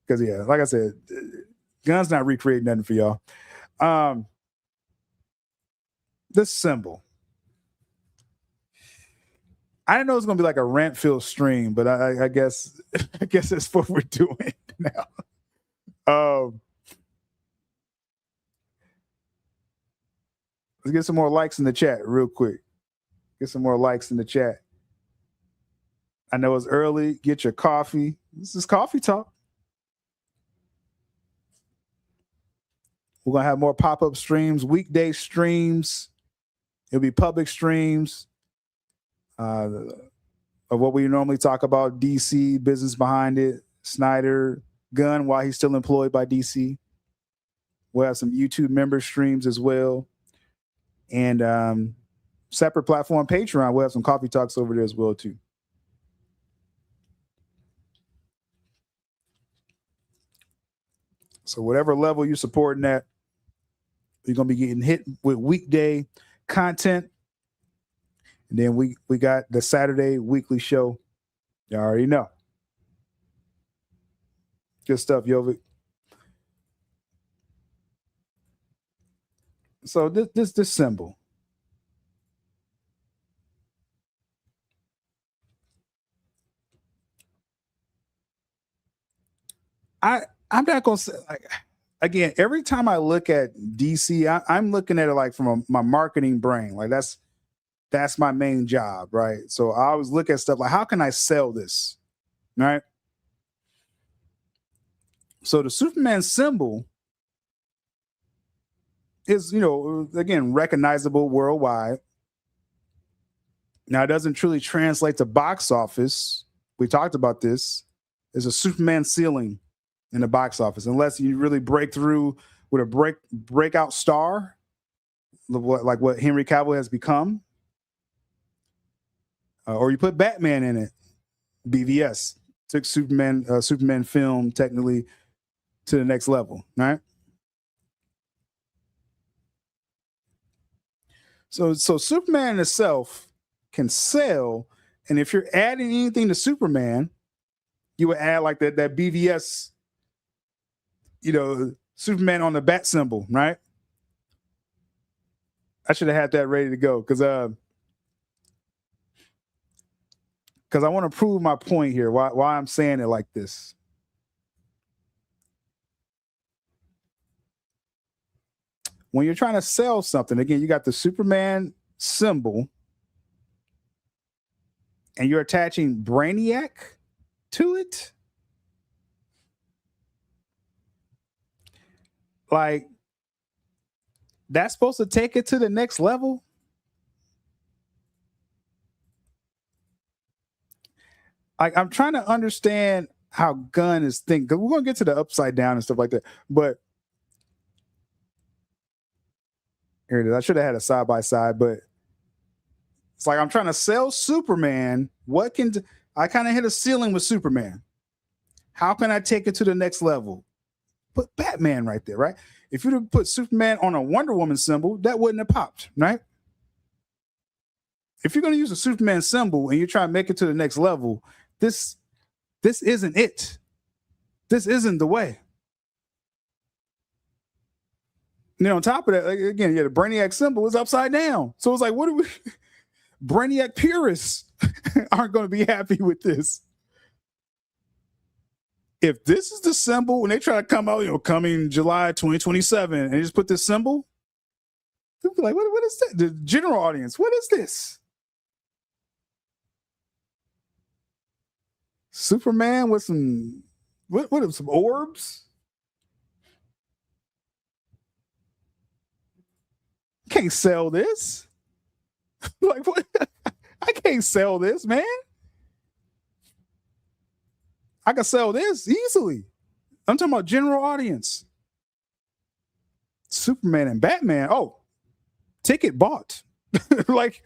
because yeah, like I said, Gunn's not recreating nothing for y'all. This symbol. I didn't know it was gonna be like a rant-filled stream, but I guess that's what we're doing now. Let's get some more likes in the chat real quick. Get some more likes in the chat. I know it's early. Get your coffee. This is Coffee Talk. We're going to have more pop-up streams, weekday streams. It'll be public streams of what we normally talk about, DC, business behind it, Snyder, Gunn, while he's still employed by DC. We'll have some YouTube member streams as well. And separate platform, Patreon, we'll have some coffee talks over there as well, too. So whatever level you're supporting at, you're going to be getting hit with weekday content. And then we got the Saturday weekly show. You already know. Good stuff, Jovic. So this symbol. I'm not gonna say, like, again, every time I look at DC, I'm looking at it like from my marketing brain. Like that's my main job, right? So I always look at stuff like, how can I sell this, right? So the Superman symbol is, again, recognizable worldwide. Now, it doesn't truly translate to box office. We talked about this. There's a Superman ceiling in the box office, unless you really break through with a breakout star, like what Henry Cavill has become, or you put Batman in it. BVS took Superman film technically to the next level, right? So Superman itself can sell, and if you're adding anything to Superman, you would add like that BVS, Superman on the bat symbol, right? I should have had that ready to go because I want to prove my point here. Why I'm saying it like this. When you're trying to sell something, again, you got the Superman symbol, and you're attaching Brainiac to it. Like, that's supposed to take it to the next level. Like, I'm trying to understand how Gunn is thinking, because we're going to get to the upside down and stuff like that. But here it is. I should have had a side by side, but it's like I'm trying to sell Superman. I kind of hit a ceiling with Superman. How can I take it to the next level? Put Batman right there, right? If you'd have put Superman on a Wonder Woman symbol, that wouldn't have popped, right? If you're going to use a Superman symbol and you're trying to make it to the next level, this isn't it. This isn't the way. On top of that, again, the Brainiac symbol is upside down. So it's like, what do we? Brainiac purists aren't going to be happy with this. If this is the symbol, when they try to come out, coming July 2027, and they just put this symbol, they'll be like, what is that? The general audience, what is this? Superman with some orbs? Can't sell this. Like, what? I can't sell this, man. I can sell this easily. I'm talking about general audience. Superman and Batman. Oh, ticket bought. Like,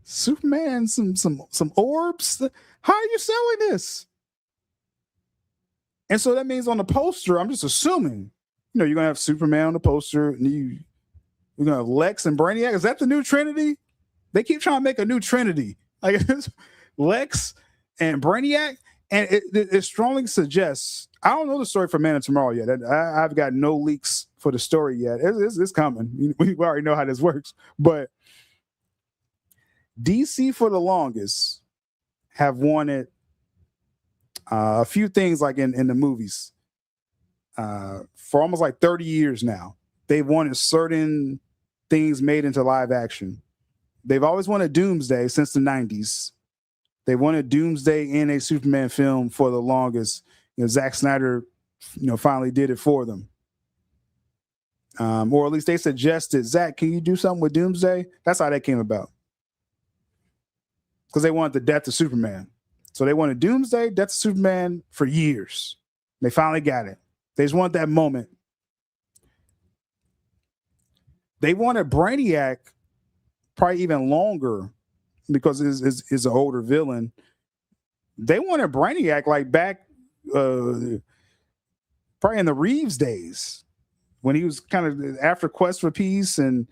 Superman, some orbs. How are you selling this? And so that means on the poster, I'm just assuming, you're going to have Superman on the poster, and you're going to have Lex and Brainiac. Is that the new Trinity? They keep trying to make a new Trinity. Like, Lex and Brainiac. And it strongly suggests, I don't know the story for Man of Tomorrow yet. I've got no leaks for the story yet. It's coming. We already know how this works. But DC for the longest have wanted a few things like in the movies. For almost like 30 years now, they've wanted certain things made into live action. They've always wanted Doomsday since the 90s. They wanted Doomsday in a Superman film for the longest. Zack Snyder, finally did it for them. Or at least they suggested, Zack, can you do something with Doomsday? That's how that came about. Because they wanted the death of Superman. So they wanted Doomsday, death of Superman for years. They finally got it. They just wanted that moment. They wanted Brainiac probably even longer because is an older villain. They wanted Brainiac like back probably in the Reeves days when he was kind of after Quest for Peace, and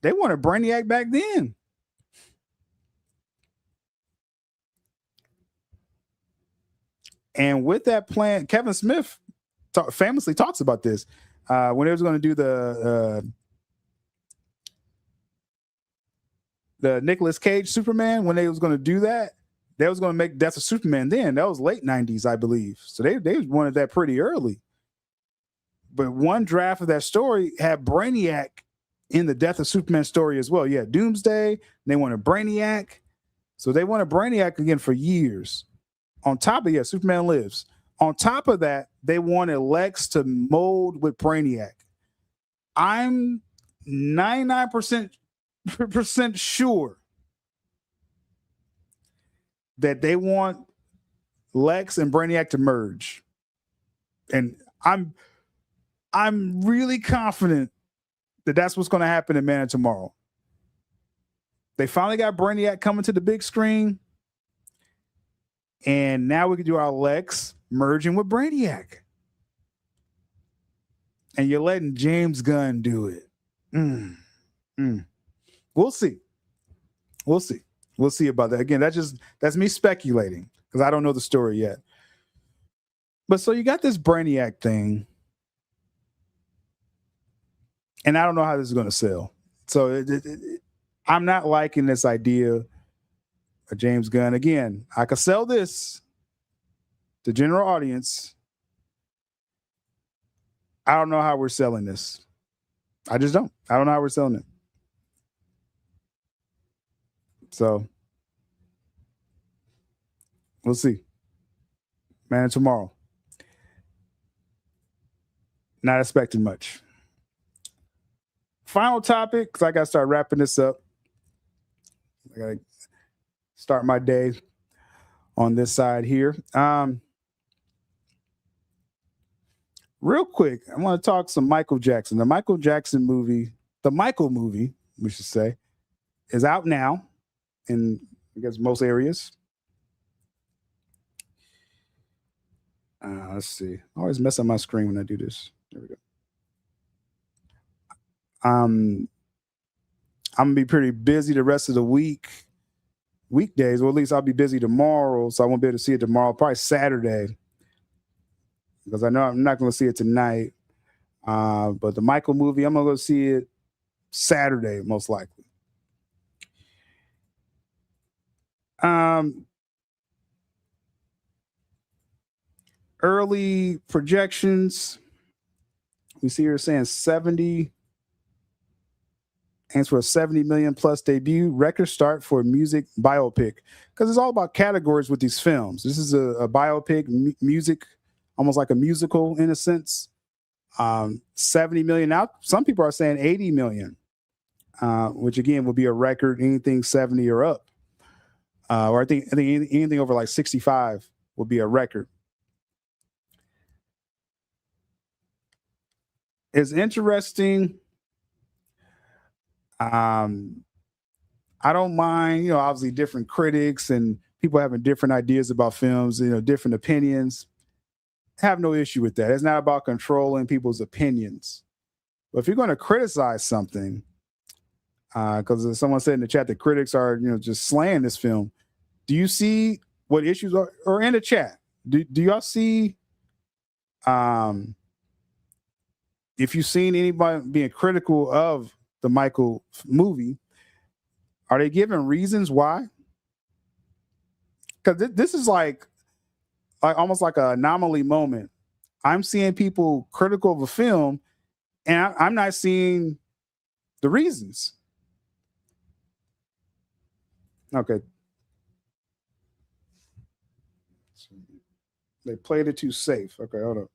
they wanted Brainiac back then. And with that plan, Kevin Smith famously talks about this when they was going to do the Nicolas Cage Superman. When they was going to do that, they was going to make Death of Superman. Then that was late 90s, I believe. So they wanted that pretty early. But one draft of that story had Brainiac in the Death of Superman story as well. Yeah, Doomsday. They wanted Brainiac. So they wanted Brainiac again for years. On top of Superman Lives. On top of that, they wanted Lex to mold with Brainiac. I'm 99% sure that they want Lex and Brainiac to merge. And I'm really confident that that's what's going to happen in Man of Tomorrow. They finally got Brainiac coming to the big screen. And now we can do our Lex merging with Brainiac. And you're letting James Gunn do it. We'll see. We'll see. We'll see about that. Again, that's me speculating because I don't know the story yet. But so you got this Brainiac thing. And I don't know how this is going to sell. So I'm not liking this idea of James Gunn. Again, I could sell this to general audience. I don't know how we're selling this. I just don't. I don't know how we're selling it. So we'll see. Man, tomorrow. Not expecting much. Final topic, because I got to start wrapping this up. I got to start my day on this side here. Real quick, I want to talk some Michael Jackson. The Michael Jackson movie, the Michael movie, we should say, is out now in, I guess, most areas. Let's see. I always mess up my screen when I do this. There we go. I'm gonna be pretty busy the rest of the weekdays, or at least I'll be busy tomorrow, so I won't be able to see it tomorrow. Probably Saturday, because I know I'm not going to see it tonight. But the Michael movie, I'm gonna go see it Saturday, most likely. Early projections, we see here saying 70. Aims for a 70 million plus debut, record start for music biopic, because it's all about categories with these films. This is a biopic, music, almost like a musical in a sense. 70 million. Now, some people are saying 80 million, which again would be a record, anything 70 or up. Or I think anything over like 65 would be a record. It's interesting. I don't mind, obviously different critics and people having different ideas about films, different opinions. I have no issue with that. It's not about controlling people's opinions. But if you're going to criticize something, because someone said in the chat that critics are, just slaying this film. Do you see what issues are, or in the chat? Do y'all see, if you've seen anybody being critical of the Michael movie, are they giving reasons why? Because this is like almost like an anomaly moment. I'm seeing people critical of a film, and I'm not seeing the reasons. Okay. They played it too safe. Okay, hold up.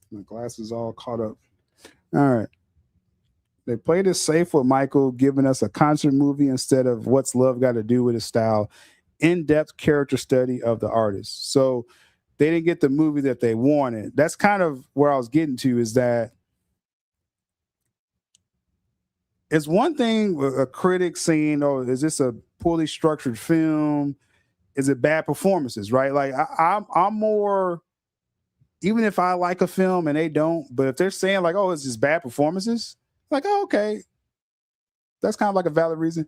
My glasses all caught up. All right. They played it safe with Michael, giving us a concert movie instead of What's Love Got to Do with His Style, in-depth character study of the artist. So they didn't get the movie that they wanted. That's kind of where I was getting to, is that it's one thing a critic saying, oh, is this a poorly structured film? Is it bad performances, right? Like I'm more even if I like a film and they don't, but if they're saying like, oh, it's just bad performances, like, oh, okay, that's kind of like a valid reason.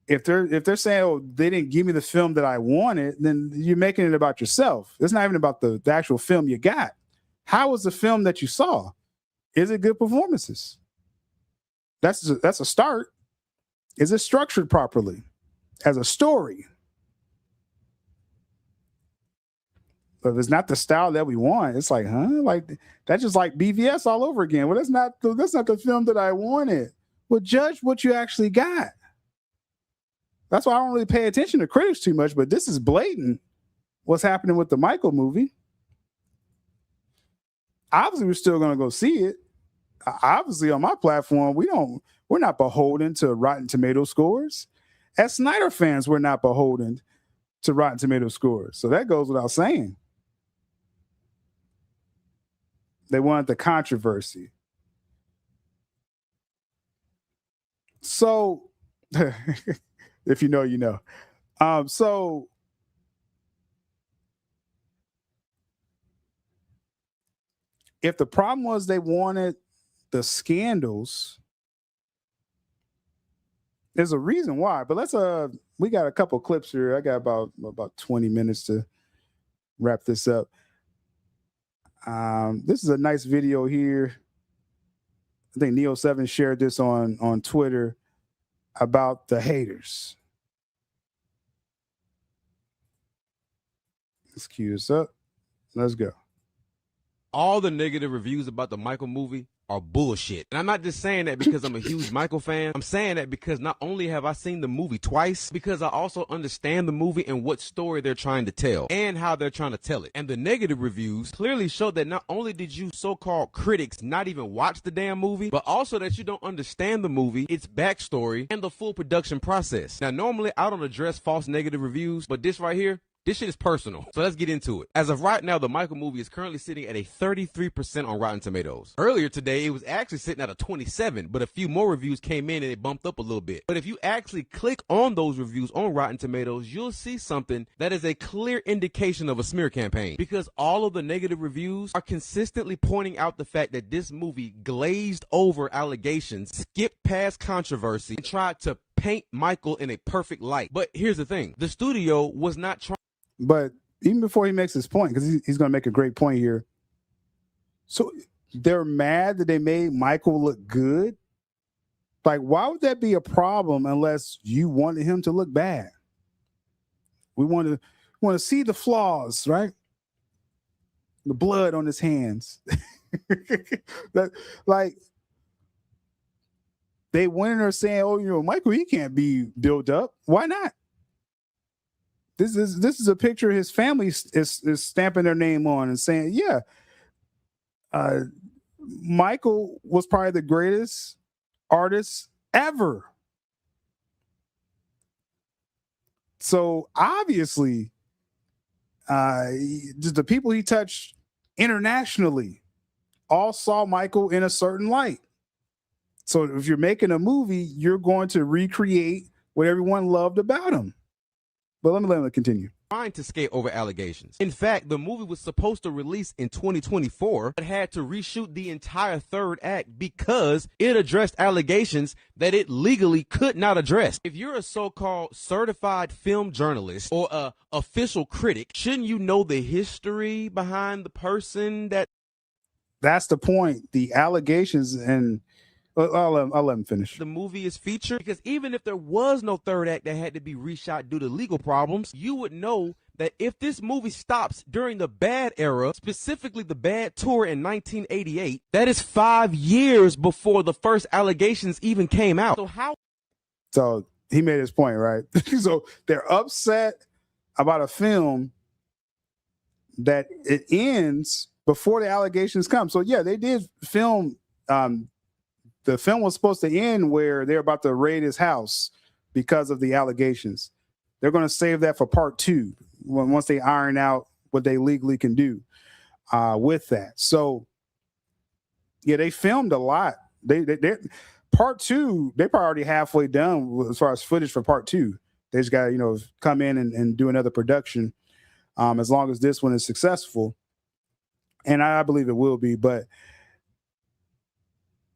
If they're saying, oh, they didn't give me the film that I wanted, then you're making it about yourself. It's not even about the actual film you got. How was the film that you saw? Is it good performances? That's a start. Is it structured properly as a story? But if it's not the style that we want, it's like, huh? Like that's just like BVS all over again. Well, that's not the film that I wanted. Well, judge what you actually got. That's why I don't really pay attention to critics too much, but this is blatant what's happening with the Michael movie. Obviously, we're still going to go see it. Obviously, on my platform, we're not beholden to Rotten Tomato scores. As Snyder fans, we're not beholden to Rotten Tomato scores. So that goes without saying. They wanted the controversy. So, if you know, you know. So if the problem was they wanted the scandals, there's a reason why. But let's we got a couple clips here. I got about 20 minutes to wrap this up. This is a nice video here. I think Neo7 shared this on Twitter about the haters. Let's cue this up. Let's go. All the negative reviews about the Michael movie are bullshit. And I'm not just saying that because I'm a huge Michael fan. I'm saying that because not only have I seen the movie twice, because I also understand the movie and what story they're trying to tell and how they're trying to tell it. And the negative reviews clearly show that not only did you so-called critics not even watch the damn movie, but also that you don't understand the movie, its backstory, and the full production process. Now, normally I don't address false negative reviews, but this right here, this shit is personal. So let's get into it. As of right now, the Michael movie is currently sitting at a 33% on Rotten Tomatoes. Earlier today, it was actually sitting at a 27, but a few more reviews came in and it bumped up a little bit. But if you actually click on those reviews on Rotten Tomatoes, you'll see something that is a clear indication of a smear campaign, because all of the negative reviews are consistently pointing out the fact that this movie glazed over allegations, skipped past controversy, and tried to paint Michael in a perfect light. But here's the thing. The studio was not trying. But even before he makes his point, because he's going to make a great point here. So they're mad that they made Michael look good. Like, why would that be a problem unless you wanted him to look bad? We want to see the flaws, right? The blood on his hands. That, like, they went in there saying, "Oh, Michael, he can't be built up. Why not?" This is a picture his family is stamping their name on and saying, yeah, Michael was probably the greatest artist ever. So obviously, just the people he touched internationally all saw Michael in a certain light. So if you're making a movie, you're going to recreate what everyone loved about him. But let me continue. Trying to skate over allegations. In fact, the movie was supposed to release in 2024, but had to reshoot the entire third act because it addressed allegations that it legally could not address. If you're a so-called certified film journalist or a official critic, shouldn't you know the history behind the person that... That's the point. The allegations, and I'll let him finish. The movie is featured, because even if there was no third act that had to be reshot due to legal problems, you would know that if this movie stops during the bad era, specifically the bad tour in 1988, that is 5 years before the first allegations even came out. So he made his point, right? So they're upset about a film that it ends before the allegations come. So yeah, they did film. The film was supposed to end where they're about to raid his house because of the allegations. They're going to save that for part 2 once they iron out what they legally can do with that. So, yeah, they filmed a lot. They part 2, they're probably already halfway done as far as footage for part 2. They just got to, come in and do another production as long as this one is successful. and I believe it will be. But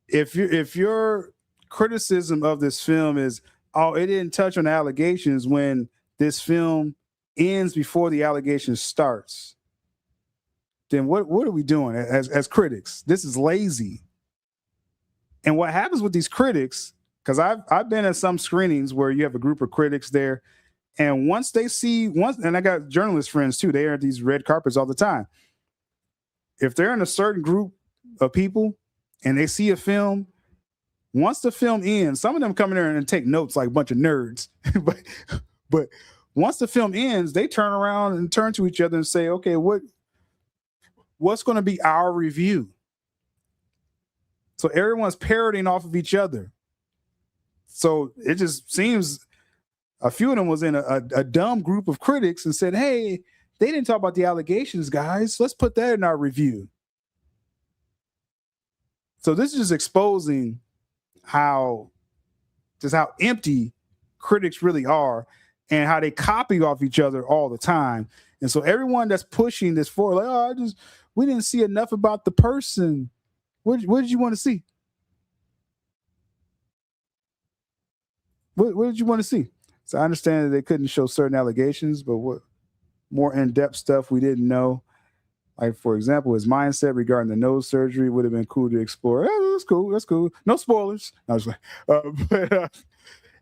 if your criticism of this film is, oh, it didn't touch on the allegations when this film ends before the allegations starts, then what are we doing as critics? This is lazy. And what happens with these critics, because I've been at some screenings where you have a group of critics there, and once they see and I got journalist friends too, they are at these red carpets all the time. If they're in a certain group of people and they see a film, once the film ends, some of them come in there and take notes like a bunch of nerds, but once the film ends, they turn around and turn to each other and say, okay, what's going to be our review? So everyone's parroting off of each other. So it just seems a few of them was in a dumb group of critics and said, hey, they didn't talk about the allegations, guys. Let's put that in our review. So this is just exposing how empty critics really are and how they copy off each other all the time. And so everyone that's pushing this forward, like, oh, we didn't see enough about the person. What did you want to see? What did you want to see? So I understand that they couldn't show certain allegations, but what more in-depth stuff we didn't know. Like, for example, his mindset regarding the nose surgery would have been cool to explore. Oh, that's cool. That's cool. No spoilers. I was like,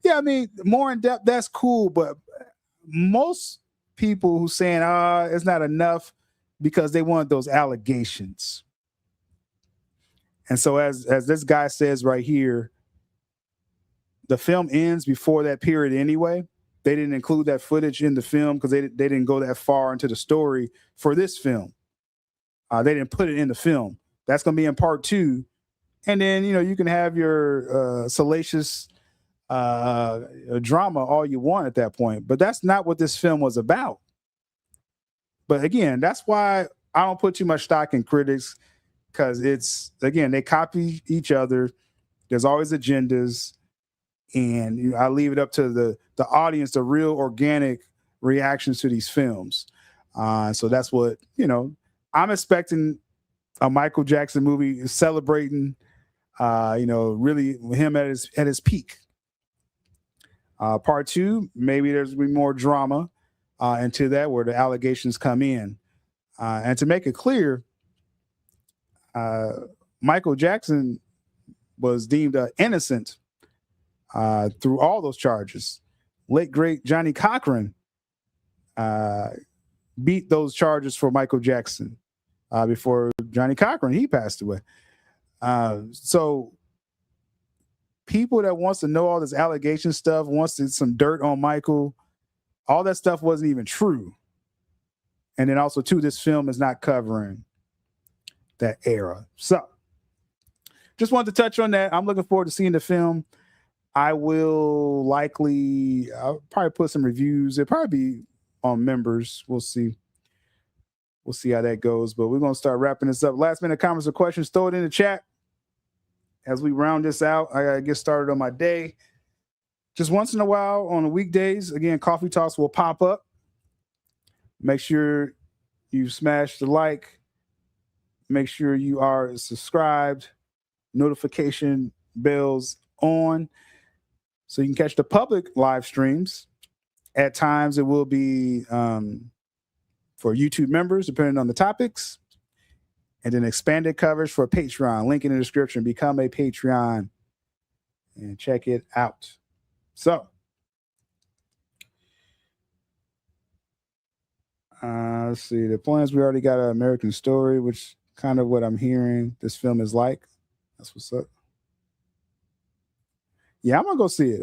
yeah, I mean, more in depth, that's cool. But most people who saying, it's not enough because they want those allegations. And so as this guy says right here, the film ends before that period anyway. They didn't include that footage in the film because they didn't go that far into the story for this film. They didn't put it in the film. That's going to be in part 2. And then, you can have your salacious drama all you want at that point. But that's not what this film was about. But again, that's why I don't put too much stock in critics, because they copy each other. There's always agendas. And I leave it up to the audience, the real organic reactions to these films. So that's what, I'm expecting a Michael Jackson movie celebrating, really him at his peak. Part 2, maybe there's going to be more drama into that where the allegations come in. And to make it clear, Michael Jackson was deemed innocent through all those charges. Late, great Johnny Cochran beat those charges for Michael Jackson before Johnny Cochran, he passed away. So people that wants to know all this allegation stuff, wants some dirt on Michael, all that stuff wasn't even true. And then also, too, this film is not covering that era. So just wanted to touch on that. I'm looking forward to seeing the film. I'll probably put some reviews. It'll probably be on members. We'll see. We'll see how that goes. But we're going to start wrapping this up. Last minute comments or questions, throw it in the chat as we round this out. I got to get started on my day. Just once in a while on the weekdays, again, Coffee Talks will pop up. Make sure you smash the like. Make sure you are subscribed. Notification bells on, so you can catch the public live streams. At times it will be for YouTube members, depending on the topics, and then expanded coverage for Patreon. Link in the description. Become a Patreon and check it out. So let's see. The plans, we already got an American Story, which kind of what I'm hearing this film is like. That's what's up. Yeah, I'm gonna go see it.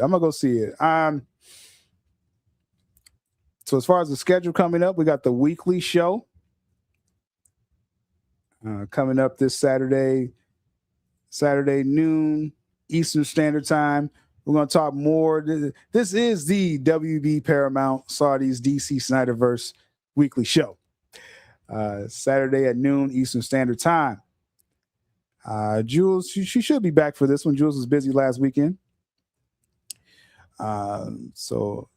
So as far as the schedule coming up, we got the weekly show coming up this Saturday noon Eastern Standard Time. We're gonna talk more. This is the WB Paramount Saudis DC Snyderverse weekly show. Saturday at noon Eastern Standard Time. Jules, she should be back for this one. Jules was busy last weekend. So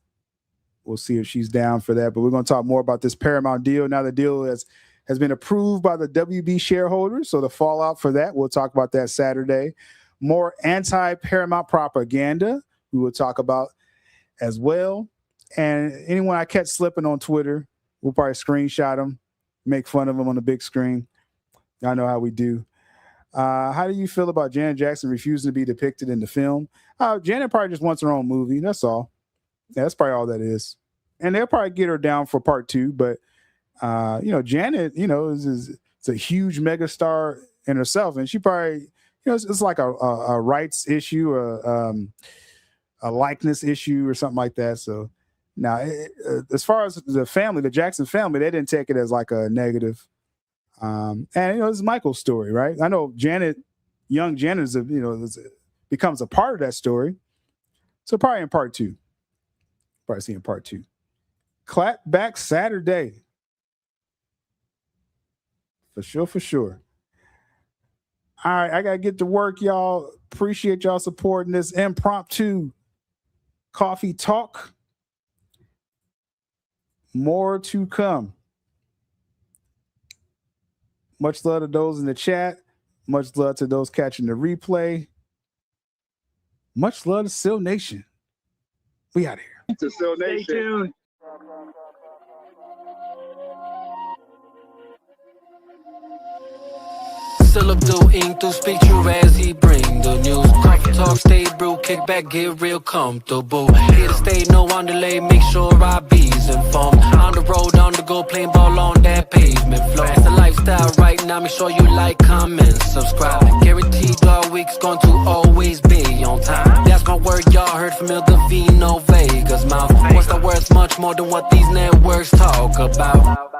we'll see if she's down for that. But we're going to talk more about this Paramount deal. Now the deal has has been approved by the WB shareholders. So the fallout for that, we'll talk about that Saturday. More anti-Paramount propaganda, we will talk about as well. And anyone I catch slipping on Twitter, we'll probably screenshot them, make fun of them on the big screen. Y'all know how we do. How do you feel about Janet Jackson refusing to be depicted in the film? Janet probably just wants her own movie. That's all. Yeah, that's probably all that is. And they'll probably get her down for part 2. But, Janet, is a huge megastar in herself. And she probably, it's like a rights issue, a likeness issue or something like that. So now, as far as the family, the Jackson family, they didn't take it as like a negative. And this is Michael's story, right? I know young Janet becomes a part of that story. So probably in part 2. Probably see in part 2. Clap back Saturday. For sure. All right, I gotta get to work, y'all. Appreciate y'all supporting this impromptu coffee talk. More to come. Much love to those in the chat. Much love to those catching the replay. Much love to Sil Nation. We out here. To Sil Nation. Stay tuned. Sylabdul ink to speak true as he bring the news. Coffee talk, stay brew, kick back, get real comfortable. Here to stay, no on delay, make sure I be's informed. On the road, on the go, playing ball on that pavement floor. It's the lifestyle right now, make sure you like, comment, subscribe. Guaranteed all week's going to always be on time. That's my word, y'all heard from Il Divino Vega's mouth. What's that worth much more than what these networks talk about?